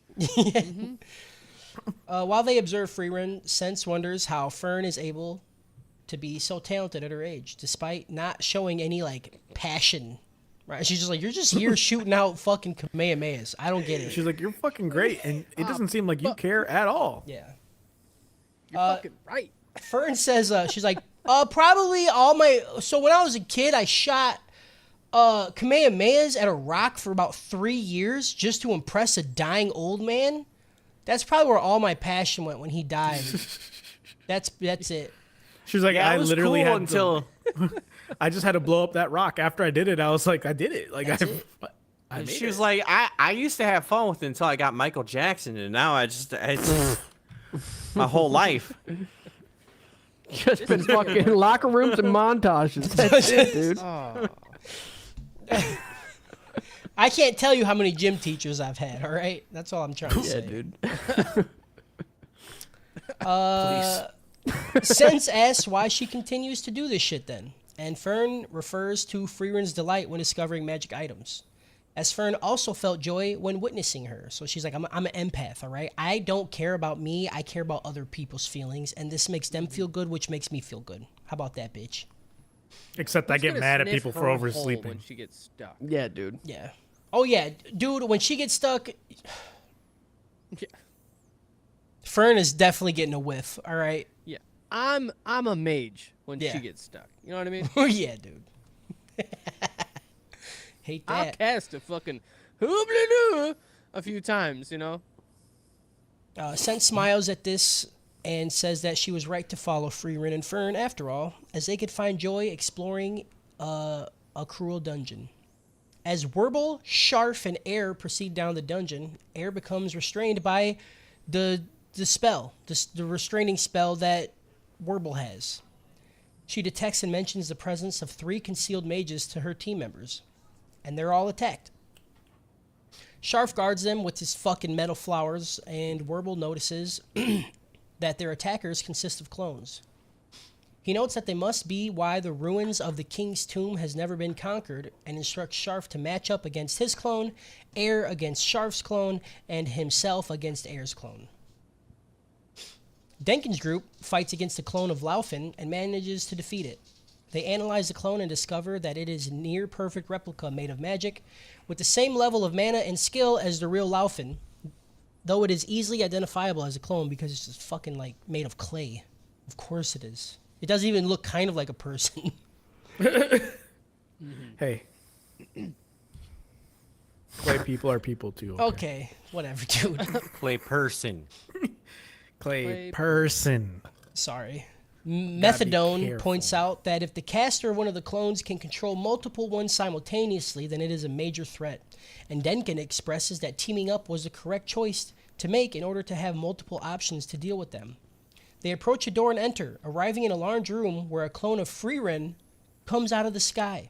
While they observe Frieren, Sense wonders how Fern is able to be so talented at her age, despite not showing any like passion. Right? She's just like, you're just here shooting out fucking Kamehamehas. I don't get it. She's like, "You're fucking great," and it doesn't seem like you care at all. Yeah. You're fucking right. Fern says, she's like, probably all my. So when I was a kid, I shot Kamehamehas at a rock for about 3 years just to impress a dying old man. That's probably where all my passion went when he died. That's it. She's like, Yeah, "I it was literally cool had until I just had to blow up that rock. After I did it, I was like, I did it. Like I made She was it. like, I used to have fun with it until I got Michael Jackson, and now it's my whole life. Just been fucking locker rooms and montages. That's it, dude. Oh. I can't tell you how many gym teachers I've had. All right, that's all I'm trying to Yeah, say. dude. Sense asks why she continues to do this shit then, and Fern refers to Frieren's delight when discovering magic items. As Fern also felt joy when witnessing her. So she's like, I'm an empath, all right? I don't care about me. I care about other people's feelings, and this makes them feel good, which makes me feel good. How about that, bitch? Except I Who's get gonna mad at sniff people for her hole oversleeping. when she gets stuck. Yeah, dude. Yeah. Oh, yeah. Dude, when she gets stuck, Yeah. Fern is definitely getting a whiff, all right? Yeah. I'm a mage when Yeah. she gets stuck. You know what I mean? Oh, yeah, dude. Hate I'll that. cast a fucking hoobly-doo a few times, you know? Sense smiles at this and says that she was right to follow Frieren and Fern after all, as they could find joy exploring a cruel dungeon. As Werble, Sharf, and Air proceed down the dungeon, Air becomes restrained by the spell, the restraining spell that Werble has. She detects and mentions the presence of 3 concealed mages to her team members, and they're all attacked. Sharf guards them with his fucking metal flowers, and Werble notices that their attackers consist of clones. He notes that they must be why the ruins of the king's tomb has never been conquered, and instructs Sharf to match up against his clone, Air against Sharf's clone, and himself against Air's clone. Denkin's group fights against the clone of Laufin and manages to defeat it. They analyze the clone and discover that it is a near-perfect replica made of magic, with the same level of mana and skill as the real Laufin, though it is easily identifiable as a clone because it's just fucking, like, made of clay. Of course it is. It doesn't even look kind of like a person. Hey. Clay people are people too. Okay, whatever, dude. Play person. Clay person. Sorry. Gotta be Methadone careful. points out that if the caster of one of the clones can control multiple ones simultaneously, then it is a major threat. And Denkin expresses that teaming up was the correct choice to make in order to have multiple options to deal with them. They approach a door and enter, arriving in a large room where a clone of Frieren comes out of the sky.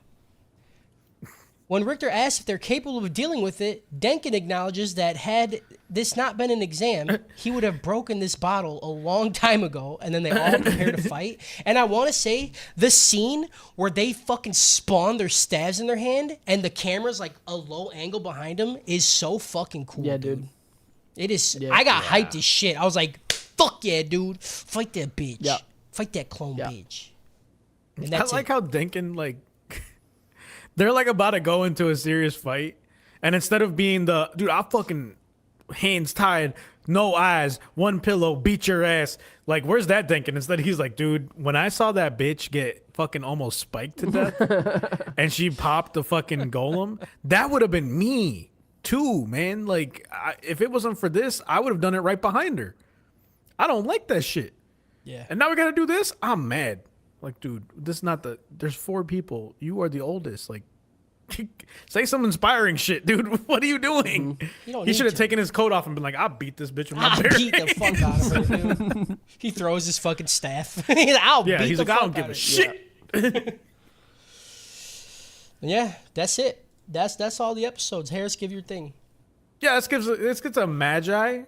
When Richter asks if they're capable of dealing with it, Denkin acknowledges that had this not been an exam, he would have broken this bottle a long time ago, and then they all prepare to fight. And I want to say, the scene where they fucking spawn their staves in their hand, and the camera's like a low angle behind them, is so fucking cool, Yeah, dude. It is. Yeah. I got hyped as shit. I was like, fuck yeah, dude. Fight that bitch. Yeah. Fight that clone Yeah. bitch. And I that's like it. how Denkin, like, they're like about to go into a serious fight, and instead of being the dude, I'll fucking hands tied, no eyes, one pillow, beat your ass. Like, where's that Denkin? Instead, he's like, dude, when I saw that bitch get fucking almost spiked to death, and she popped the fucking golem, that would have been me too, man. Like, if it wasn't for this, I would have done it right behind her. I don't like that shit. Yeah. And now we gotta do this? I'm mad. Like, dude, this is not there's 4 people. You are the oldest. Like, say some inspiring shit, dude. What are you doing? You don't He need should have to. taken his coat off and been like, I'll beat this bitch with my I'll bare beat the fuck out of her, dude. He throws his fucking staff. He's like, I'll Yeah, beat he's the like, I fuck don't give out a of shit. Yeah, that's it. That's all the episodes. Harris, give your thing. Yeah, this gets a magi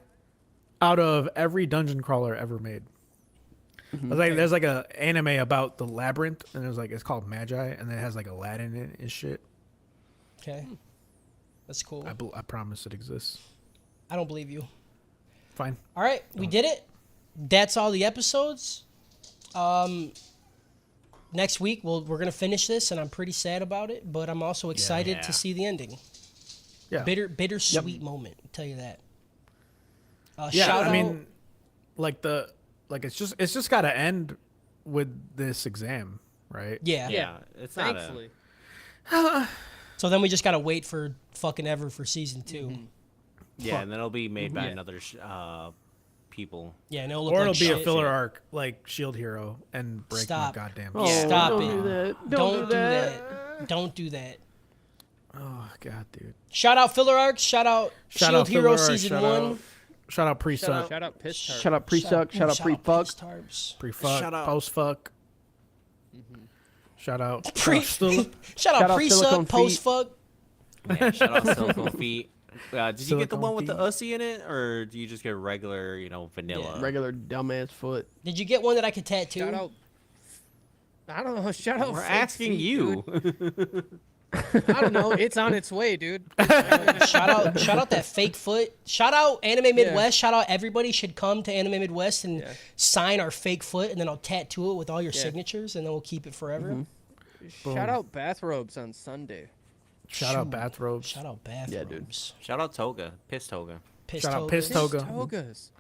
out of every dungeon crawler ever made. There's like a anime about the labyrinth, and it's called Magi, and it has like Aladdin in it and shit. Okay. That's cool. I promise it exists. I don't believe you. Fine. All right, we did it. That's all the episodes. Next week we're gonna finish this, and I'm pretty sad about it, but I'm also excited to Yeah. see the ending. Yeah. Bittersweet moment. I'll tell you that. Yeah, shout I out, mean, it's just got to end with this exam, right? yeah. Yeah, it's not Thankfully. So then we just gotta wait for fucking ever for season 2. Yeah, and then it'll be made by Yeah. another people. Yeah, and it'll look Or like it'll be a shit. filler arc like Shield Hero and break Stop. my goddamn. Oh, Stop don't it. do that. Don't do that. Don't do that. Oh god, dude. Shout out filler arcs. Shout out Shout Shield out Hero Filler Arc, season shout 1. out- Shout out pre-suck, Shout out Piss Tart. Shut up, pre-suck. Shut up, pre-fuck. Piss Tarps. pre-fuck, Shout out- post-fuck. Shout out. Pre- Still- Shout Shout out out pre-suck, silicone feet. post-fuck. Yeah, shout out Silicone Feet. Did you get the Silicone one with the feet. Ussy in it, or do you just get regular, vanilla? Regular dumbass foot. Did you get one that I could tattoo? Shout out. I don't know. Shout out. We're fake asking feet, you. dude. I don't know. It's on its way, dude. Shout out that fake foot. Shout out Anime Midwest. Shout out everybody should come to Anime Midwest and sign our fake foot, and then I'll tattoo it with all your signatures, and then we'll keep it forever. Shout out bathrobes on Sunday. Shout out bathrobes. Shout out bathrooms. Yeah, dude. Shout out Toga, Piss Toga. Piss Shout out togas. Piss Toga. Togas.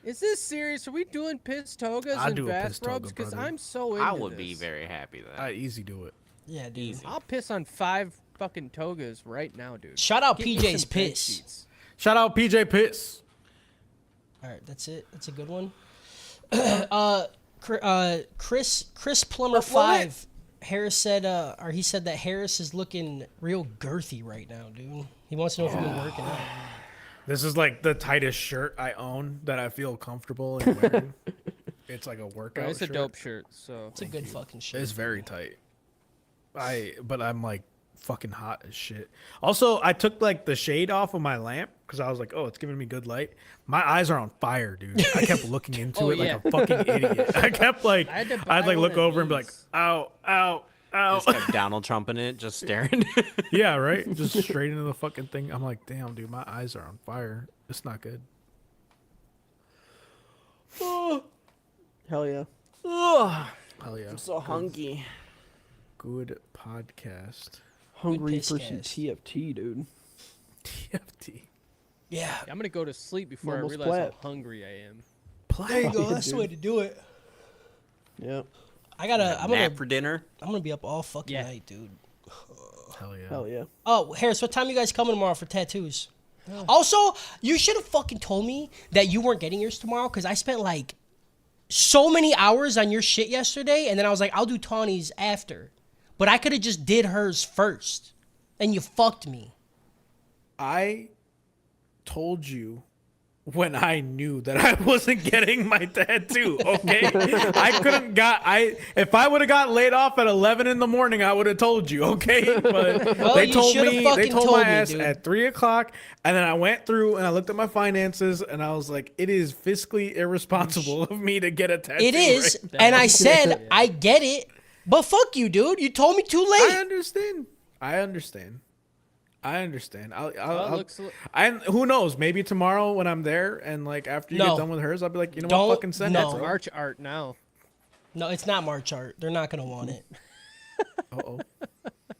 Is this serious? Are we doing piss togas I'd and do a piss toga, bathrobes? Because brother. I'm so into I would be this. very happy with that. I easy do it. Yeah, dude. Easy. I'll piss on 5 fucking togas right now, dude. Shout out Get me PJ's some bed piss. sheets. Shout out PJ Piss. All right, that's it. That's a good one. Chris Plummer 5. Harris said, or he said that Harris is looking real girthy right now, dude. He wants to know if you've been working out. This is like the tightest shirt I own that I feel comfortable in wearing. It's like a workout It's a shirt. dope shirt. So It's a good fucking shit. It's very tight. But I'm like fucking hot as shit. Also, I took like the shade off of my lamp because I was like, oh, it's giving me good light. My eyes are on fire, dude. I kept looking into Oh, it like yeah. a fucking idiot. I kept like, I had to buy I'd like one look of over and be like, these. ow, ow, ow. Just kept Donald Trump in it, just staring. Yeah, right. Just straight into the fucking thing. I'm like, damn, dude, my eyes are on fire. It's not good. Hell yeah. Hell yeah. so hungry. Good podcast. Hungry piss for some cast. TFT, dude. TFT. Yeah. I'm gonna go to sleep before I Almost realize flat. how hungry I am. There you go. Yeah, That's the dude. way to do it. Yep. I'm Nap gonna for dinner. be up all fucking Yeah. night, dude. Hell yeah. Hell yeah. Oh, Harris, what time you guys coming tomorrow for tattoos? Also, you should have fucking told me that you weren't getting yours tomorrow because I spent like so many hours on your shit yesterday, and then I was like, I'll do Tawny's after. But I could have just did hers first, and you fucked me. I told you when I knew that I wasn't getting my tattoo, okay? If I would have got laid off at 11 in the morning, I would have told you, okay? But Well, they you told shoulda me, they fucking told told my me, ass dude. at 3 o'clock, and then I went through and I looked at my finances and I was like, it is fiscally irresponsible of me to get a tattoo. It is, right and I said, I get it, but fuck you, dude. You told me too I late. understand. I'll looks- and who knows? Maybe tomorrow when I'm there and like after you No. get done with hers, I'll be like, you know Don't- what? Fucking send no. it. bro. March art now. No, it's not March art. They're not going to want it. Uh-oh.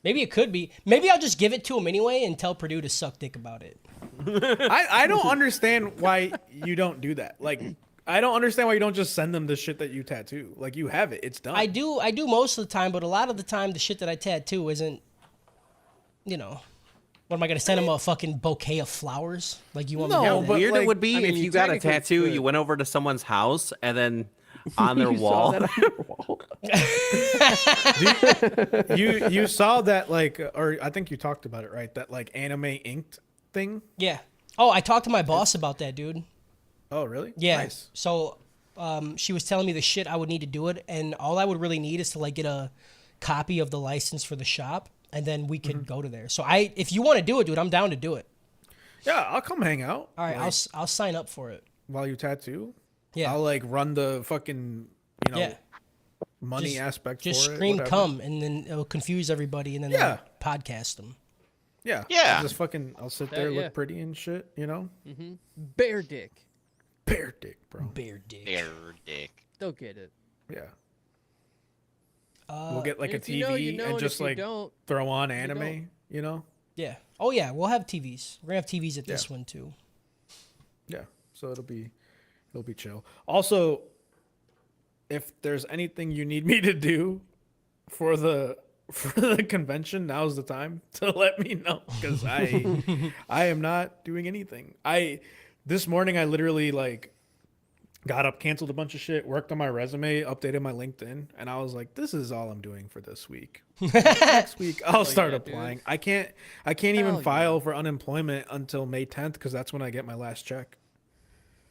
Maybe it could be. Maybe I'll just give it to him anyway and tell Purdue to suck dick about it. I don't understand why you don't do that. Like, I don't understand why you don't just send them the shit that you tattoo. Like, you have it. It's done. I do most of the time, but a lot of the time the shit that I tattoo isn't, what am I gonna send him a fucking bouquet of flowers? Like you want me to No, do but that? Weird like, it would be I mean, if you you got a technically tattoo, could. you went over to someone's house, and then on their You saw wall. that on your wall. you saw that, like, or I think you talked about it, right? That, like, anime inked thing. Yeah. Oh, I talked to my boss about that, dude. Oh, really? Yeah. Nice. So, she was telling me the shit I would need to do it, and all I would really need is to like get a copy of the license for the shop, and then we could go to there. So if you want to do it, dude, I'm down to do it. Yeah, I'll come hang out. All right, like, I'll sign up for it. while you tattoo. Yeah. I'll like run the fucking, Yeah. money Just- aspect Just for scream it. whatever. "come" and then it'll confuse everybody, and then Yeah. they'll podcast them. Yeah. Yeah. I'll just fucking, I'll sit there, yeah. look pretty and shit, Bear dick. Bear dick, bro. Bear dick. Air dick. They'll get it. Yeah. We'll get like a If TV you know, you know, and and just if you like don't, throw on anime, Yeah. Oh yeah, we'll have TVs. We're gonna have TVs at this Yeah. one too. Yeah. So it'll be chill. Also, if there's anything you need me to do for the convention, now's the time to let me know, because I am not doing anything. This morning I literally like got up, canceled a bunch of shit, worked on my resume, updated my LinkedIn, and I was like, this is all I'm doing for this week. Next week I'll start yeah, applying. dude. I can't even Hell file for unemployment until May 10th because that's when I get my last check.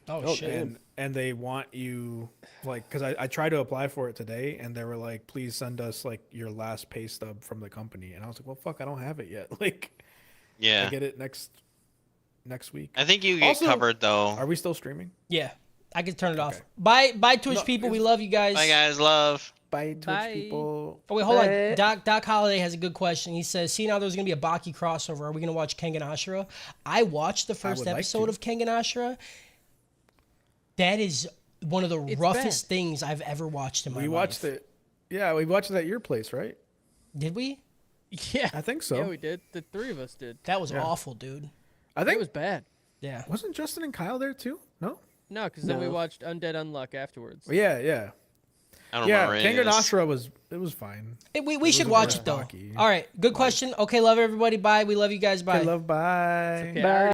Oh, shit. And they want you like because I tried to apply for it today and they were like, please send us like your last pay stub from the company. And I was like, well, fuck, I don't have it yet. Like, Yeah. I get it next week. I think you get Also, covered though. Are we still streaming? Yeah, I can turn it off. Okay. Bye, Twitch No, people. We it's- love you guys. Bye guys, love. Bye, Twitch Bye. people. Oh wait, hold on. Doc Holiday has a good question. He says, "See now, there's gonna be a Baki crossover. Are we gonna watch Kengan Ashura?" I watched the first would like episode to. of Kengan Ashura. That is one of the It's roughest bad. things I've ever watched in my We life. watched it. Yeah, we watched it at your place, right? Did we? Yeah. I think so. Yeah, we did. The three of us did. That was Yeah. awful, dude. I It think was bad. Yeah. wasn't Justin and Kyle there too? No. No, because then we No. watched Undead Unluck afterwards. Yeah. I don't Yeah, remember any of Kengan this. Ashura was fine. We should watch it though. Baki. All right, good question. Okay, love everybody. Bye. We love you guys. Bye. Okay, love, bye. Okay, I already